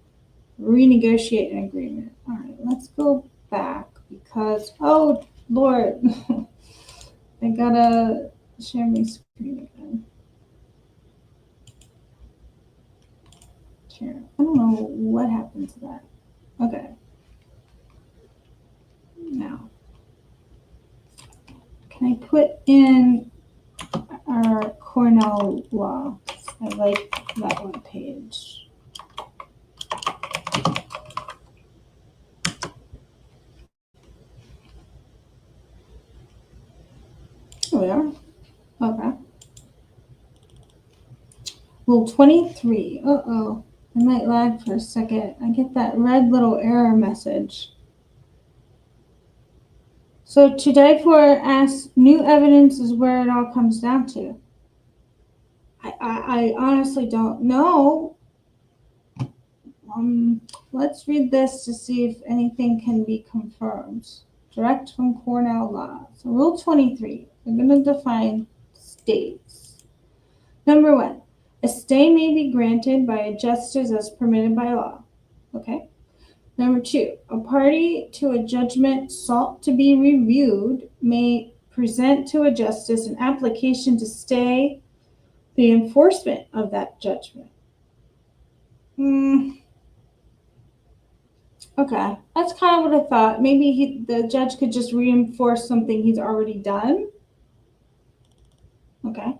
renegotiate an agreement. All right, let's go back because, oh, Lord, I gotta share my screen again. Share. I don't know what happened to that. Okay. Now, can I put in our Cornell law? I like that one page. Here we are. Okay. Rule 23. Uh-oh. I might lag for a second. I get that red little error message. So to die for asks, new evidence is where it all comes down to. I honestly don't know. Let's read this to see if anything can be confirmed. Direct from Cornell law. So Rule 23. We're going to define states. Number 1. A stay may be granted by a justice as permitted by law. Okay. Number 2, a party to a judgment sought to be reviewed may present to a justice an application to stay the enforcement of that judgment. Okay, that's kind of what I thought. Maybe the judge could just reinforce something he's already done. Okay.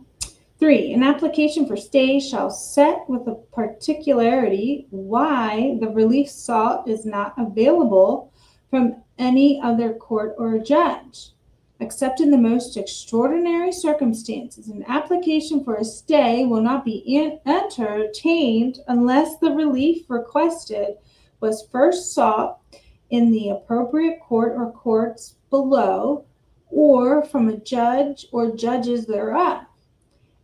3, an application for stay shall set with a particularity why the relief sought is not available from any other court or judge. Except in the most extraordinary circumstances, an application for a stay will not be entertained unless the relief requested was first sought in the appropriate court or courts below, or from a judge or judges thereof.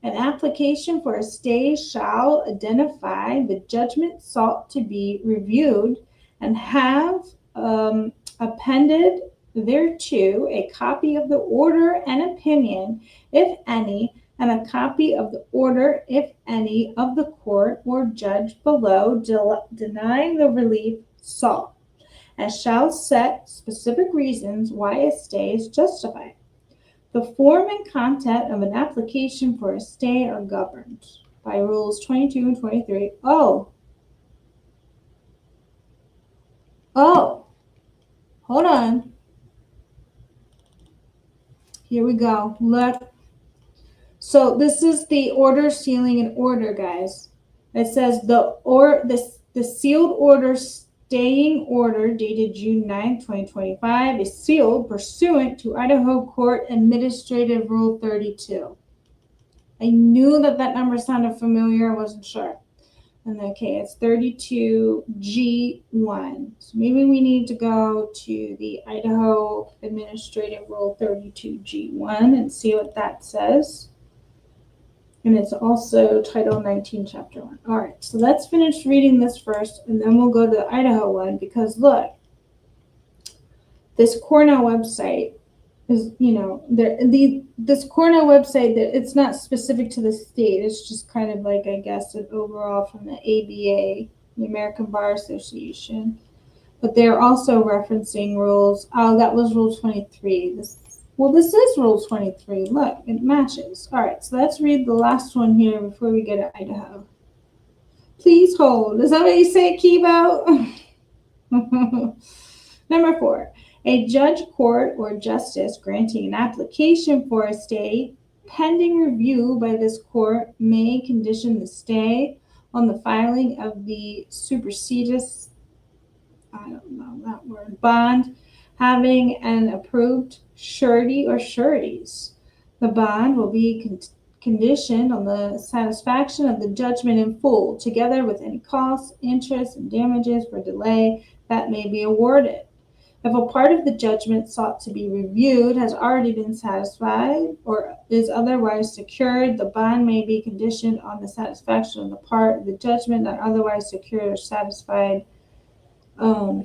An application for a stay shall identify the judgment sought to be reviewed and have appended thereto a copy of the order and opinion, if any, and a copy of the order, if any, of the court or judge below denying the relief sought, and shall set specific reasons why a stay is justified. The form and content of an application for a stay are governed by Rules 22 and 23. Oh, hold on. Here we go. Look. So this is the order, sealing, and order, guys. It says the sealed order staying order dated June 9, 2025 is sealed pursuant to Idaho Court Administrative Rule 32. I knew that number sounded familiar. I wasn't sure. And okay, it's 32G1. So maybe we need to go to the Idaho Administrative Rule 32G1 and see what that says. And it's also Title 19, Chapter 1. All right, so let's finish reading this first, and then we'll go to the Idaho one, because look, this Cornell website is, this Cornell website, that it's not specific to the state. It's just kind of like, I guess, an overall from the ABA, the American Bar Association. But they're also referencing rules. Oh, that was Rule 23. This is Rule 23. Look, it matches. All right, so let's read the last one here before we get to Idaho. Please hold. Is that what you say, Kibo? Number 4. A judge, court, or justice granting an application for a stay pending review by this court may condition the stay on the filing of the supersedis, I don't know that word, bond having an approved surety or sureties. The bond will be conditioned on the satisfaction of the judgment in full, together with any costs, interest, and damages for delay that may be awarded. If a part of the judgment sought to be reviewed has already been satisfied or is otherwise secured, the bond may be conditioned on the satisfaction of the part of the judgment not otherwise secured or satisfied,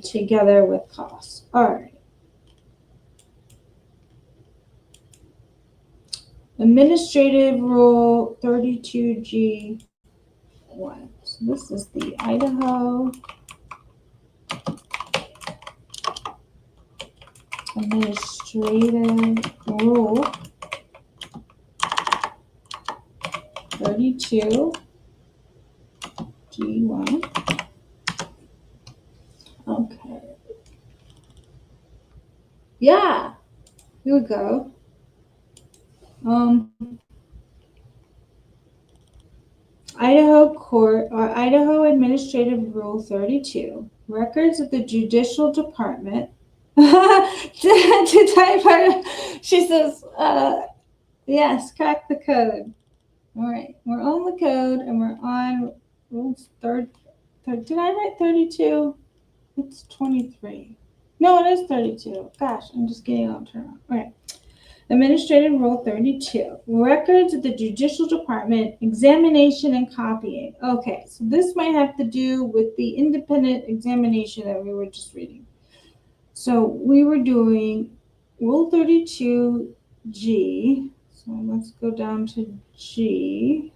together with costs. All right. Administrative Rule 32G1. So this is the Idaho Administrative Rule 32G1. Okay. Yeah, here we go. Idaho Court or Idaho Administrative Rule 32. Records of the Judicial Department. She says, yes, crack the code. All right, we're on the code and we're on rules third. Did I write 32? It's 23. No, it is 32. Gosh, I'm just getting all turned on. All right. Administrative Rule 32. Records of the Judicial Department, examination and copying. Okay, so this might have to do with the independent examination that we were just reading. So we were doing Rule 32G. So let's go down to G.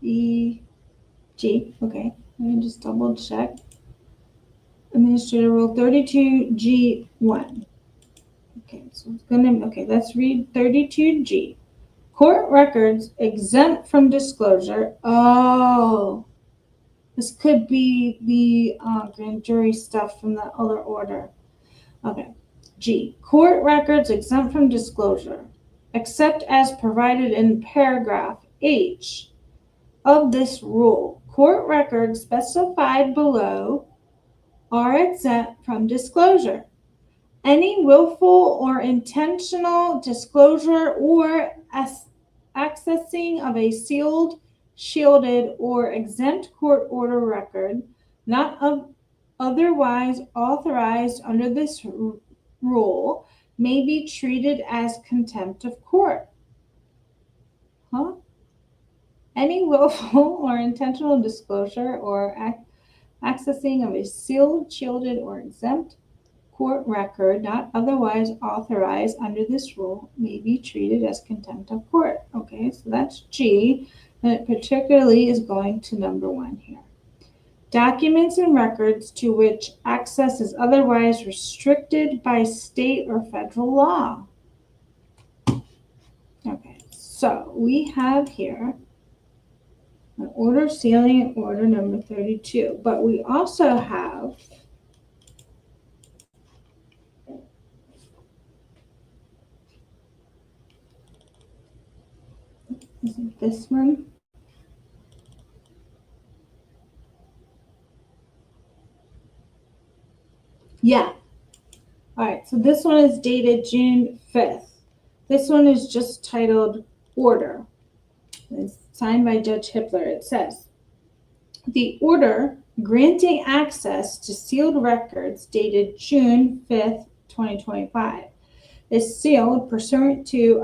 G, okay, let me just double check. Administrative Rule 32G1. Okay, so it's gonna, okay, let's read 32G. Court records exempt from disclosure. Oh, this could be the grand jury stuff from the other order. Okay. G. Court records exempt from disclosure, except as provided in paragraph H of this rule. Court records specified below are exempt from disclosure. Any willful or intentional disclosure or accessing of a sealed, shielded, or exempt court order record not otherwise authorized under this rule may be treated as contempt of court. Huh? Any willful or intentional disclosure or accessing of a sealed, shielded, or exempt court record not otherwise authorized under this rule may be treated as contempt of court. Okay, so that's G, and it particularly is going to number 1 here. Documents and records to which access is otherwise restricted by state or federal law. Okay, so we have here an order sealing order number 32, but we also have is it this one? Yeah. All right, so this one is dated June 5th. This one is just titled Order. It's signed by Judge Hippler. It says, the order granting access to sealed records dated June 5th, 2025 is sealed pursuant to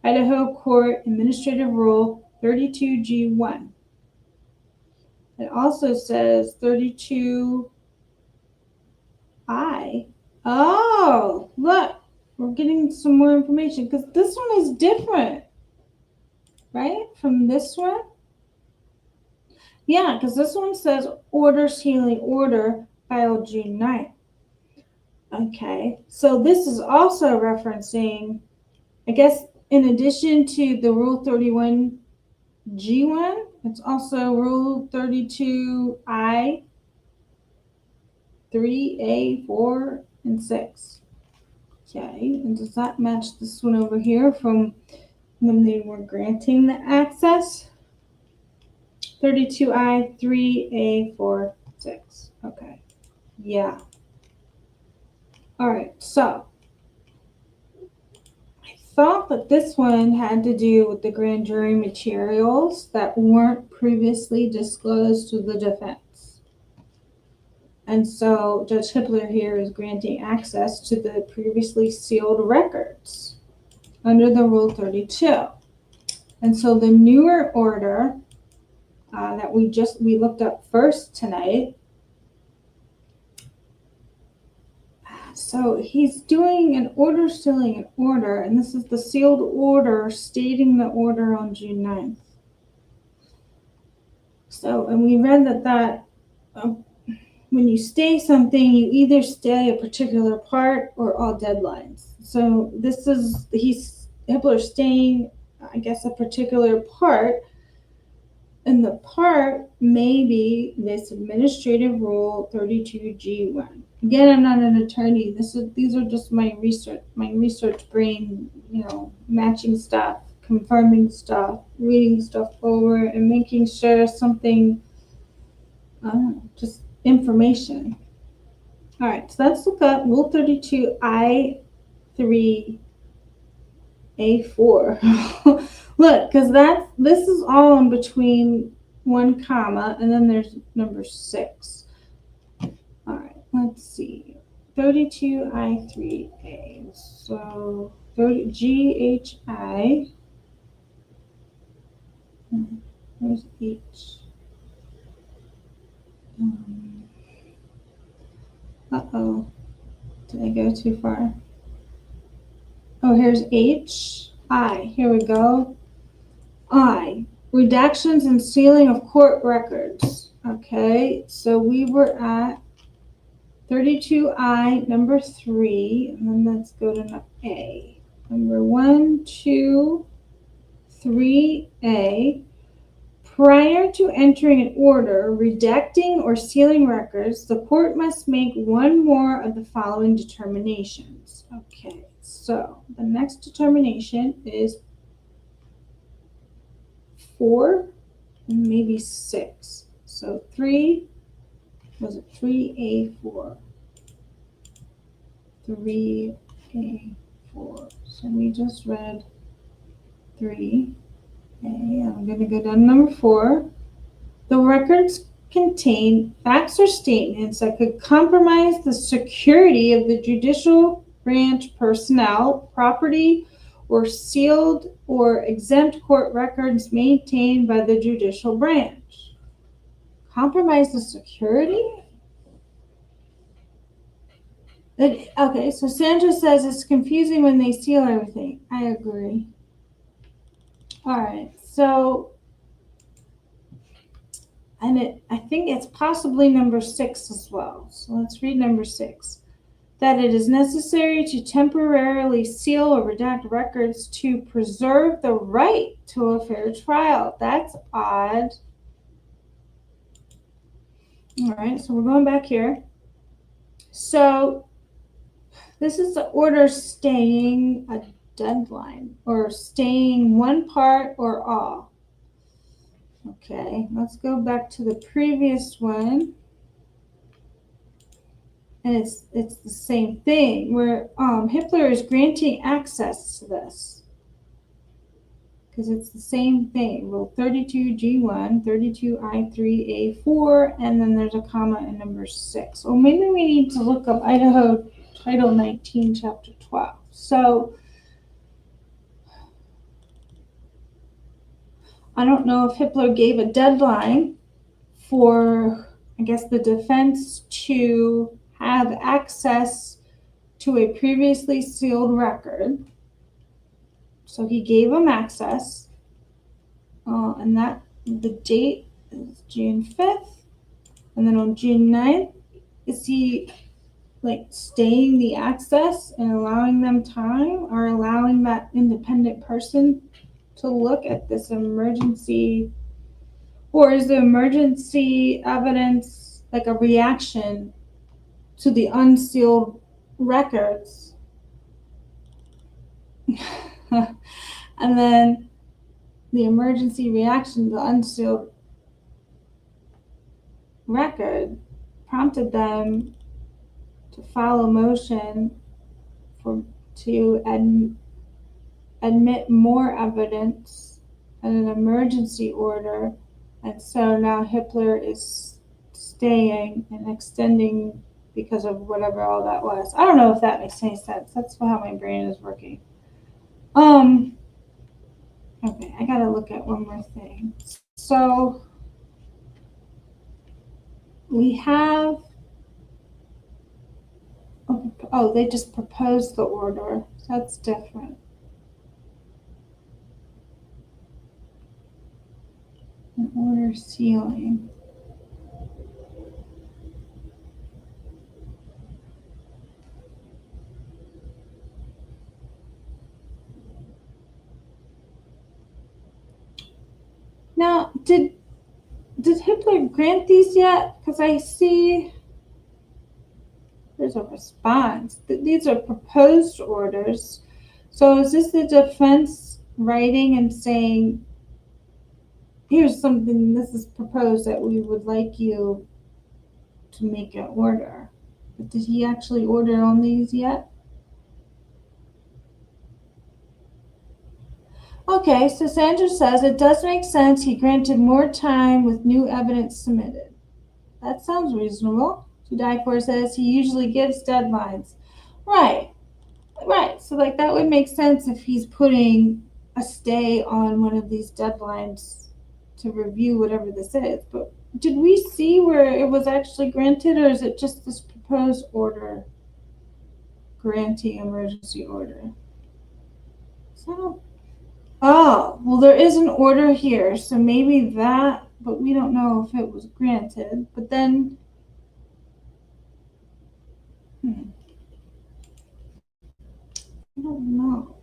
Idaho Court Administrative Rule 32G1. It also says 32I. Oh, look, we're getting some more information because this one is different, right, from this one? Yeah, because this one says order sealing order filed June 9th. Okay, so this is also referencing, I guess, in addition to the Rule 31G1, it's also Rule 32I, 3A, 4, and 6. Okay, and does that match this one over here from when they were granting the access? 32I, 3A, 4, 6. Okay, yeah. All right, so I thought that this one had to do with the grand jury materials that weren't previously disclosed to the defense. And so Judge Hippler here is granting access to the previously sealed records under the Rule 32. And so the newer order that we looked up first tonight, so he's doing an order sealing an order, and this is the sealed order stating the order on June 9th. So, and we read that when you stay something, you either stay a particular part or all deadlines. So this is, Hippler staying, I guess, a particular part, and the part may be this Administrative Rule 32G1. Again, I'm not an attorney. These are just my research brain, matching stuff, confirming stuff, reading stuff over, and making sure something, just information. All right, so let's look up Rule 32I3A4. Look, because this is all in between 1 comma, and then there's number 6. All right, let's see. 32I3A. So 30GHI. Where's H? Uh-oh. Did I go too far? Oh, here's H. I. Here we go. I. redactions and sealing of court records. Okay, so we were at 32I, number 3, and then let's go to A. Number 1, 2, 3A. Prior to entering an order, redacting, or sealing records, the court must make one more of the following determinations. Okay, so the next determination is 4 and maybe 6. So 3, was it 3A4? 3A4. So we just read 3A. I'm going to go down to number 4. The records contain facts or statements that could compromise the security of the judicial branch personnel, property, or sealed or exempt court records maintained by the judicial branch. Compromise the security? Okay, so Sandra says it's confusing when they seal everything. I agree. All right, so, and I think it's possibly number 6 as well. So let's read number 6. That it is necessary to temporarily seal or redact records to preserve the right to a fair trial. That's odd. All right, so we're going back here. So this is the order staying a deadline or staying one part or all. Okay, let's go back to the previous one. And it's the same thing where Hitler is granting access to this. Because it's the same thing. Rule 32G1, 32I3A4, and then there's a comma in number 6. Well, maybe we need to look up Idaho Title 19, Chapter 12. So I don't know if Hitler gave a deadline for, I guess, the defense to have access to a previously sealed record. So he gave them access, and that the date is June 5th, and then on June 9th, is he like staying the access and allowing them time, or allowing that independent person to look at this emergency, or is the emergency evidence like a reaction to the unsealed records? And then the emergency reaction to the unsealed record prompted them to file a motion to admit more evidence and an emergency order. And so now Hitler is staying and extending because of whatever all that was. I don't know if that makes any sense. That's how my brain is working. Okay, I gotta look at one more thing. So we have, oh, they just proposed the order. That's different. An order sealing. Now, did Hitler grant these yet? Because I see there's a response. These are proposed orders. So is this the defense writing and saying, here's something, this is proposed that we would like you to make an order? But did he actually order on these yet? Okay, so Sandra says it does make sense. He granted more time with new evidence submitted. That sounds reasonable. IDAHO4 says he usually gives deadlines. Right. So like that would make sense if he's putting a stay on one of these deadlines to review whatever this is. But did we see where it was actually granted, or is it just this proposed order granting emergency order? So Oh, well, there is an order here, so maybe that, but we don't know if it was granted. But then, I don't know.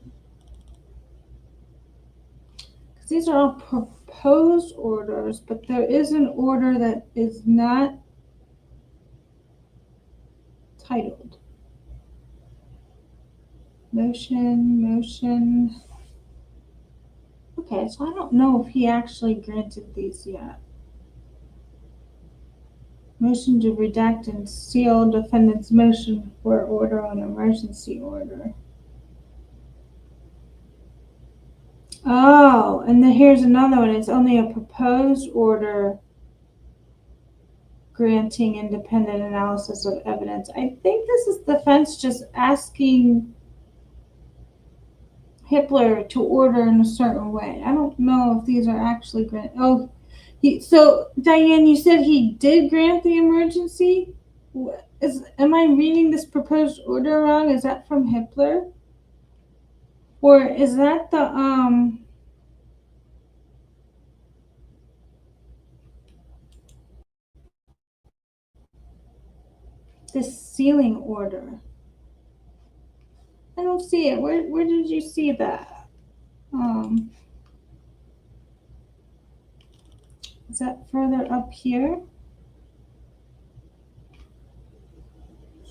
Because these are all proposed orders, but there is an order that is not titled. Motion. Okay, so I don't know if he actually granted these yet. Motion to redact and seal defendant's motion for order on emergency order. Oh, and then here's another one. It's only a proposed order granting independent analysis of evidence. I think this is the defense just asking Hitler to order in a certain way. I don't know if these are actually granted. Oh, so Diane, you said he did grant the emergency? Am I reading this proposed order wrong? Is that from Hitler? Or is that the sealing order? I don't see it. Where did you see that? Is that further up here?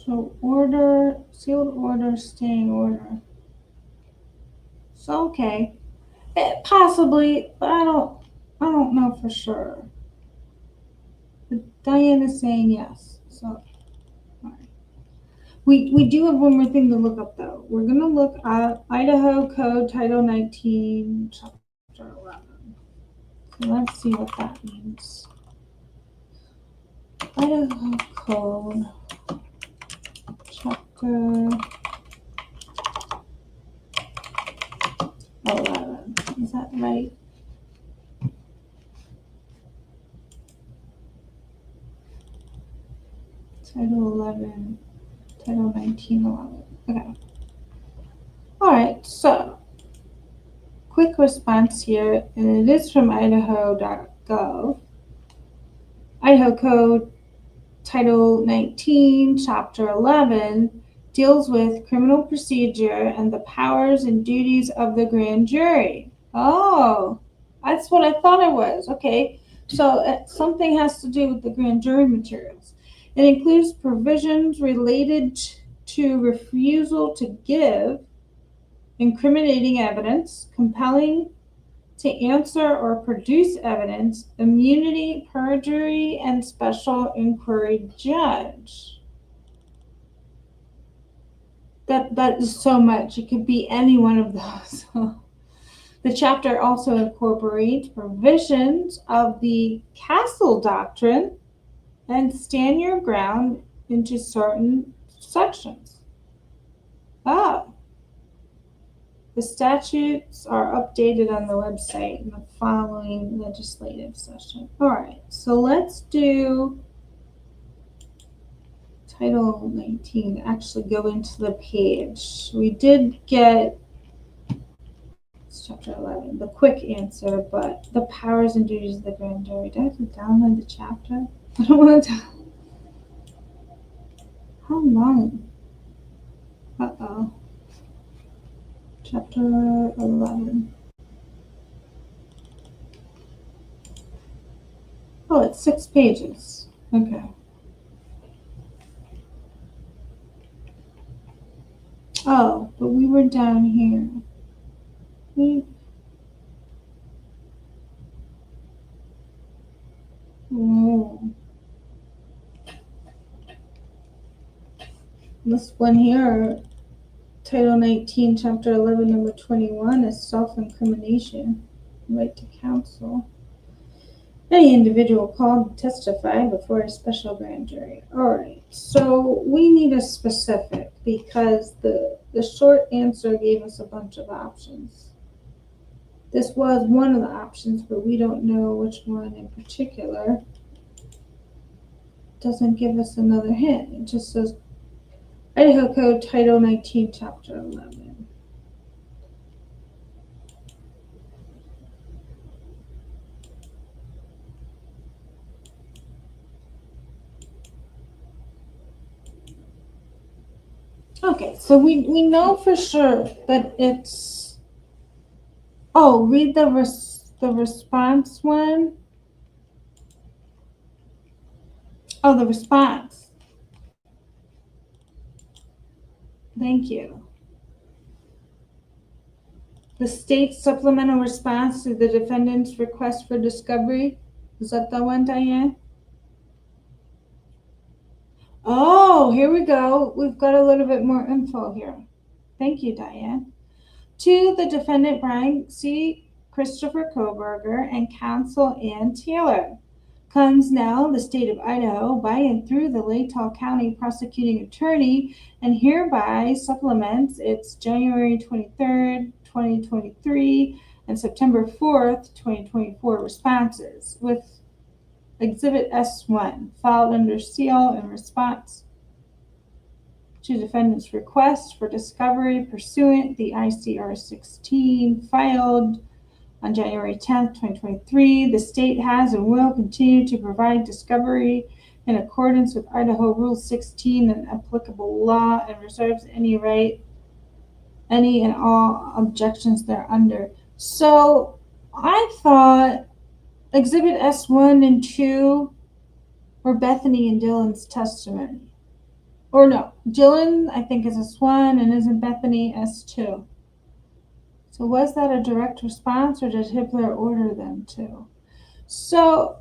So order, sealed order, staying order. So okay, possibly, but I don't know for sure. But Diane is saying yes. So all right. We do have one more thing to look up though. We're gonna look at Idaho Code Title 19, Chapter 11. So let's see what that means. Idaho Code Chapter 11. Is that right? Title 11, Title 1911. Okay. All right, so quick response here, and it is from idaho.gov. Idaho Code Title 19, Chapter 11 deals with criminal procedure and the powers and duties of the grand jury. Oh, that's what I thought it was. Okay, so something has to do with the grand jury materials. It includes provisions related to refusal to give incriminating evidence, compelling to answer or produce evidence, immunity, perjury, and special inquiry judge. That is so much. It could be any one of those. The chapter also incorporates provisions of the Castle Doctrine and stand your ground into certain sections. Oh. The statutes are updated on the website in the following legislative session. All right, so let's do Title 19, actually go into the page. We did get Chapter 11, the quick answer, but the powers and duties of the grand jury. Do I have to download the chapter? I don't want to. How long? Uh-oh. Chapter 11. Oh, it's 6 pages. Okay. Oh, but we were down here. Oh. This one here, Title 19, Chapter 11, Number 21, is self-incrimination, right to counsel. Any individual called to testify before a special grand jury. All right, so we need a specific because the short answer gave us a bunch of options. This was one of the options, but we don't know which one in particular. Doesn't give us another hint. It just says Idaho Code Title 19, Chapter 11. Okay, so we know for sure that it's, oh, read the response one. Oh, the response. Thank you. The state's supplemental response to the defendant's request for discovery. Is that the one, Diane? Oh, here we go. We've got a little bit more info here. Thank you, Diane. To the defendant, Bryan C. Christopher Kohberger and counsel Ann Taylor. Comes now the state of Idaho by and through the Latah County prosecuting attorney and hereby supplements its January 23rd, 2023 and September 4th, 2024 responses with Exhibit S1 filed under seal in response to defendant's request for discovery pursuant the ICR 16 filed on January 10th, 2023. The state has and will continue to provide discovery in accordance with Idaho Rule 16 and applicable law and reserves any and all objections thereunder. So I thought Exhibit S1 and 2 were Bethany and Dylan's testimony. Or no, Dylan, I think, is S1 and isn't Bethany S2. So was that a direct response or did Hitler order them to? So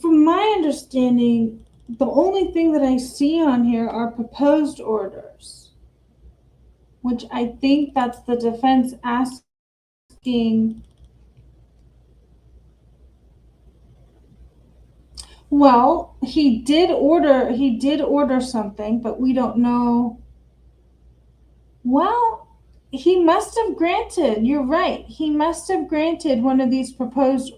from my understanding, the only thing that I see on here are proposed orders, which I think that's the defense asking. Well, he did order something, but we don't know. Well, he must have granted, you're right. He must have granted one of these proposed.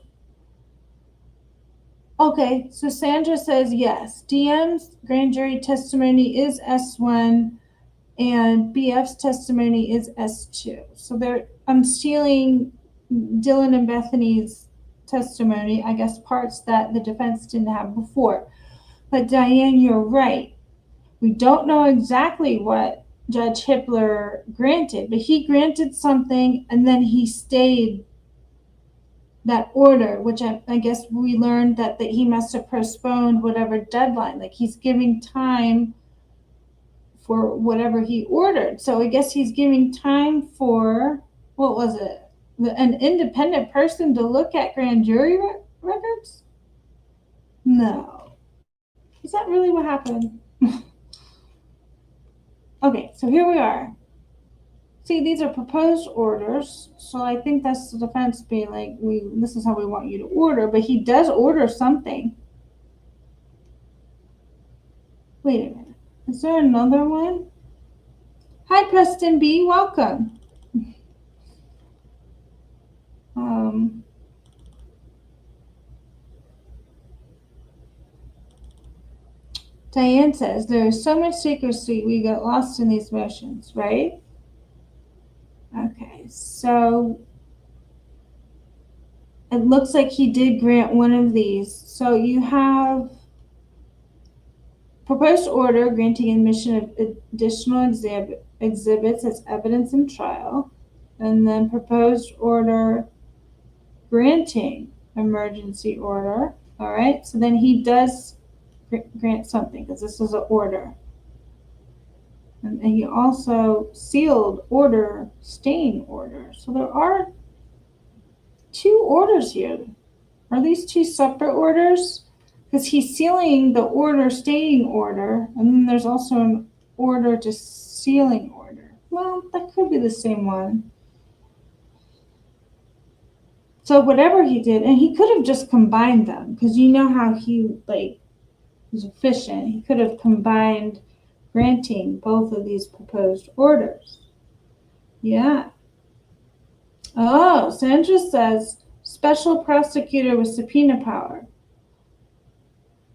Okay, so Sandra says yes. DM's grand jury testimony is S1 and BF's testimony is S2. So I'm stealing Dylan and Bethany's testimony, I guess parts that the defense didn't have before. But Diane, you're right. We don't know exactly what Judge Hitler granted, but he granted something and then he stayed that order, which I guess we learned that he must have postponed whatever deadline. Like he's giving time for whatever he ordered. So I guess he's giving time for, what was it? An independent person to look at grand jury records? No. Is that really what happened? Okay, so here we are. See, these are proposed orders, so I think that's the defense being like, this is how we want you to order, but he does order something. Wait a minute. Is there another one? Hi, Preston B. Welcome. Diane says, there is so much secrecy, we get lost in these motions, right? Okay, so it looks like he did grant one of these. So you have proposed order granting admission of additional exhibits as evidence in trial, and then proposed order granting emergency order. All right, so then he does grant something because this is an order. And he also sealed order, staying order. So there are two orders here. Are these two separate orders? Because he's sealing the order, staying order, and then there's also an order to sealing order. Well, that could be the same one. So whatever he did, and he could have just combined them, because you know how he was efficient. He could have combined granting both of these proposed orders. Yeah. Oh, Sandra says special prosecutor with subpoena power.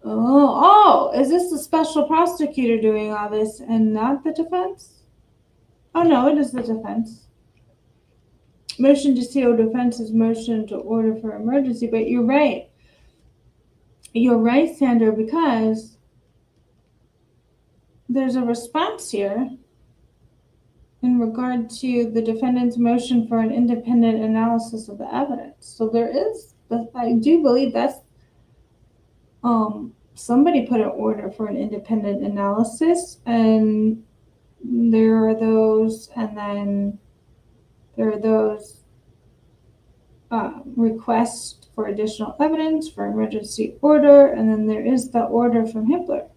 Oh, is this the special prosecutor doing all this and not the defense? Oh, no, it is the defense. Motion to seal defense is motion to order for emergency, but you're right. You're right, Sandra, because there's a response here in regard to the defendant's motion for an independent analysis of the evidence. So there is, I do believe that's, somebody put an order for an independent analysis, and there are those, and then there are those requests for additional evidence for emergency order, and then there is the order from Hitler.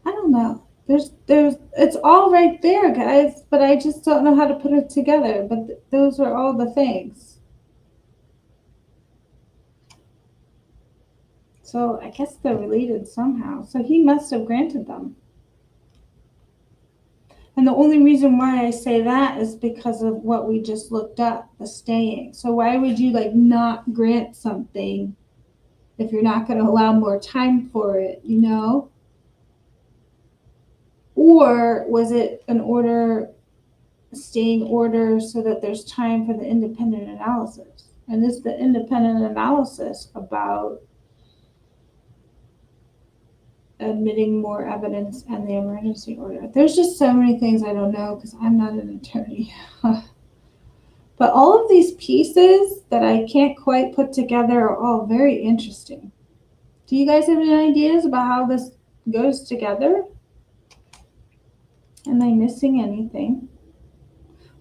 I don't know. It's all right there, guys, but I just don't know how to put it together. But those are all the things. So I guess they're related somehow. So he must have granted them. And the only reason why I say that is because of what we just looked up, the staying. So why would you like not grant something if you're not going to allow more time for it, you know? Or was it an order, a staying order, so that there's time for the independent analysis? And this is the independent analysis about admitting more evidence and the emergency order. There's just so many things I don't know because I'm not an attorney. But all of these pieces that I can't quite put together are all very interesting. Do you guys have any ideas about how this goes together? Am I missing anything?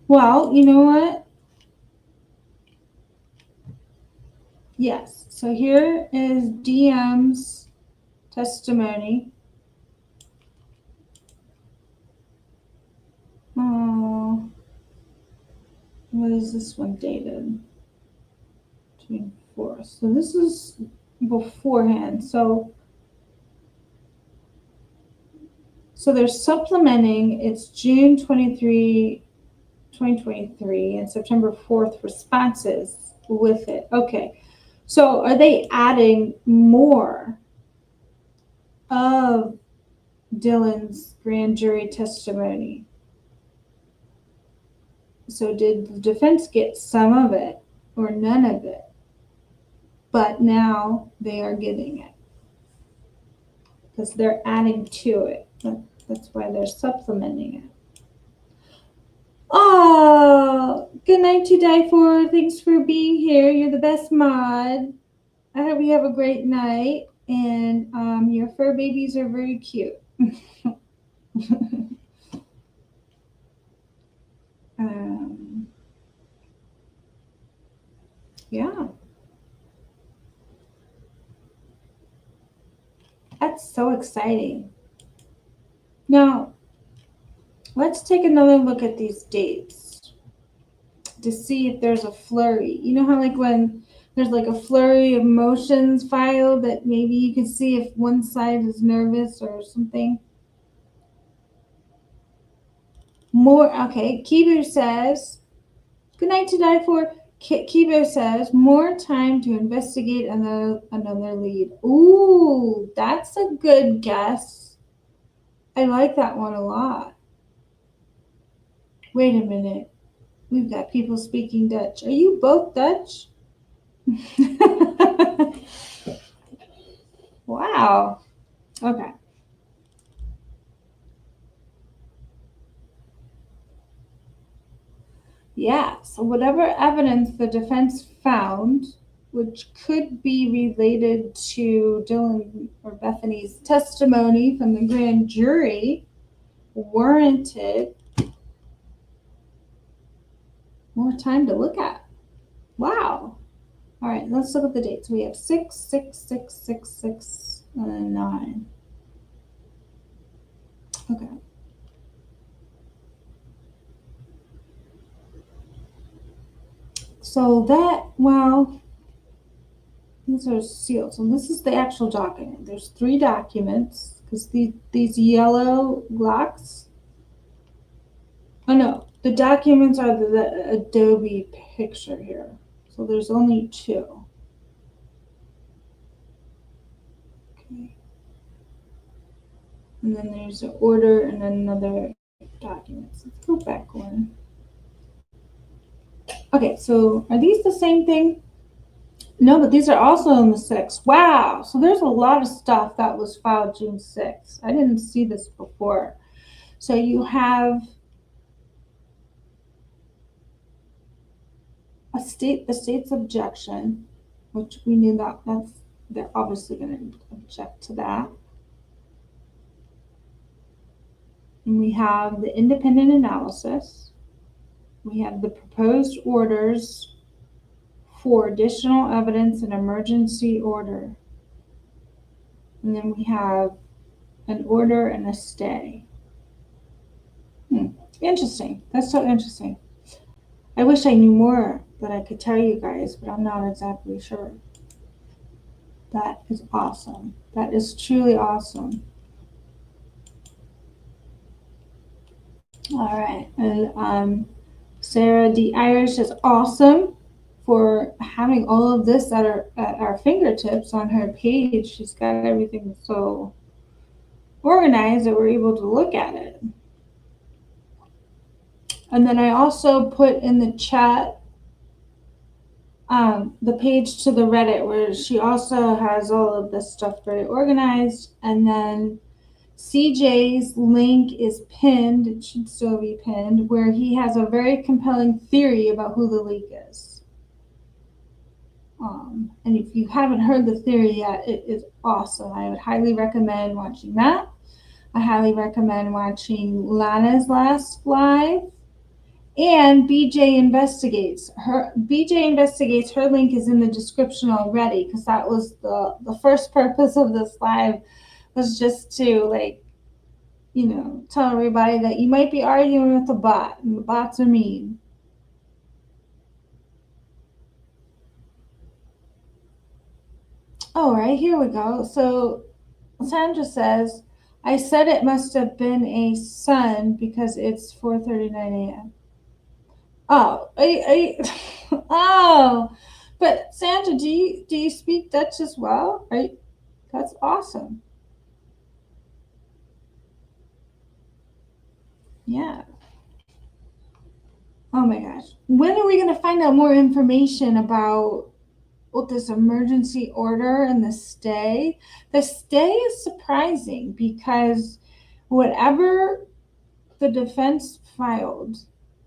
Well, you know what? Yes. So here is DM's testimony. Oh, what is this one dated? June 4th. So this is beforehand. So they're supplementing. It's June 23, 2023 and September 4th responses with it. Okay. So are they adding more of Dylan's grand jury testimony? So did the defense get some of it or none of it? But now they are giving it because they're adding to it. That's why they're supplementing it. Oh, good night to IDAHO4. Thanks for being here. You're the best mod. I hope you have a great night. And your fur babies are very cute. Yeah. That's so exciting. Now, let's take another look at these dates to see if there's a flurry. You know how like when there's like a flurry of motions filed that maybe you can see if one side is nervous or something? More, okay, Kibu says, good night to IDAHO4. Kibo says, more time to investigate another lead. Ooh, that's a good guess. I like that one a lot. Wait a minute. We've got people speaking Dutch. Are you both Dutch? Wow. Okay. Yeah, so whatever evidence the defense found, which could be related to Dylan or Bethany's testimony from the grand jury, warranted more time to look at. Wow. All right, let's look at the dates. We have 6, 6, 6, 6, 6, and 9. Okay. So that, well, these are sealed. So this is the actual document. There's 3 documents because these yellow blocks. Oh no, the documents are the Adobe picture here. So there's only 2. Okay. And then there's an order and then another document. So let's go back one. Okay, so are these the same thing? No, but these are also on the 6th. Wow. So there's a lot of stuff that was filed June 6th. I didn't see this before. So you have the state's objection, which we knew they're obviously going to object to that. And we have the independent analysis. We have the proposed orders for additional evidence and emergency order. And then we have an order and a stay. Interesting. That's so interesting. I wish I knew more that I could tell you guys, but I'm not exactly sure. That is awesome. That is truly awesome. All right. And Sarah D. Irish is awesome for having all of this at our fingertips on her page. She's got everything so organized that we're able to look at it. And then I also put in the chat the page to the Reddit where she also has all of this stuff very organized. And then CJ's link is pinned, it should still be pinned, where he has a very compelling theory about who the leak is. And if you haven't heard the theory yet, it is awesome. I would highly recommend watching that. I highly recommend watching Lana's last live. And BJ Investigates. Her link is in the description already, because that was the first purpose of this live, was just to tell everybody that you might be arguing with a bot, and the bots are mean. All right, here we go. So Sandra says, I said it must have been a son because it's 4:39 a.m. Oh, oh, but Sandra, do you speak Dutch as well? Right, that's awesome. Yeah. Oh my gosh, when are we gonna find out more information about what this emergency order and the stay? The stay is surprising because whatever the defense filed,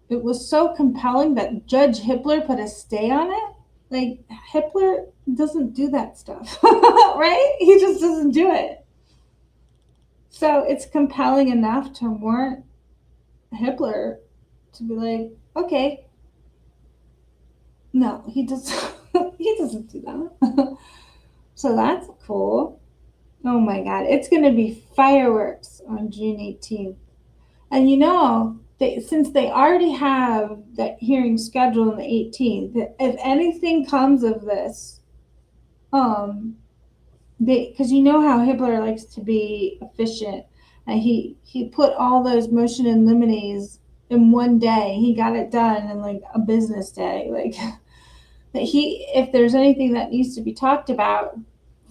it was so compelling that Judge Hippler put a stay on it. Like, Hippler doesn't do that stuff, right? He just doesn't do it. So it's compelling enough to warrant Hippler to be like, okay, no, he doesn't. He doesn't do that. So that's cool. Oh my God, it's gonna be fireworks on June 18th. And since they already have that hearing scheduled on the 18th, if anything comes of this, because you know how Hitler likes to be efficient, and he put all those motion in limines in one day. He got it done in like a business day. Like that if there's anything that needs to be talked about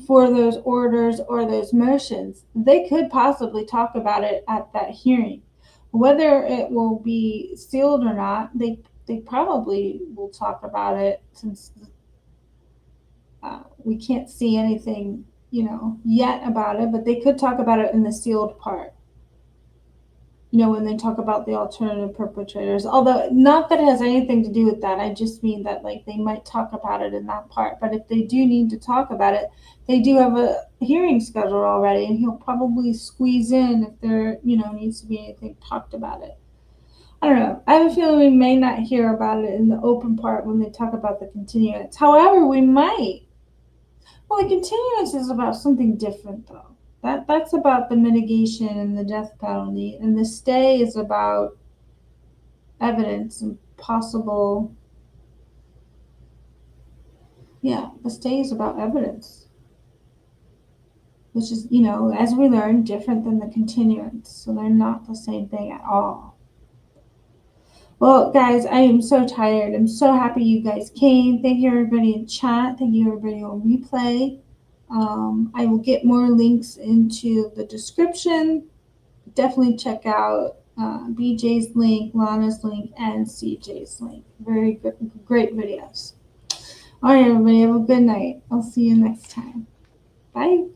for those orders or those motions, they could possibly talk about it at that hearing. Whether it will be sealed or not, they probably will talk about it, since we can't see anything, yet about it, but they could talk about it in the sealed part. When they talk about the alternative perpetrators, although not that it has anything to do with that. I just mean that they might talk about it in that part. But if they do need to talk about it, they do have a hearing scheduled already, and he'll probably squeeze in if there, needs to be anything talked about it. I don't know. I have a feeling we may not hear about it in the open part when they talk about the continuance. However, we might. Well, the continuance is about something different, though. That's about the mitigation and the death penalty, and the stay is about evidence and possible. Yeah, the stay is about evidence, which is, as we learned, different than the continuance. So they're not the same thing at all. Well, guys, I am so tired. I'm so happy you guys came. Thank you, everybody in chat. Thank you, everybody on replay. I will get more links into the description. Definitely check out BJ's link, Lana's link, and CJ's link. Very good, great videos. All right, everybody, have a good night. I'll see you next time. Bye.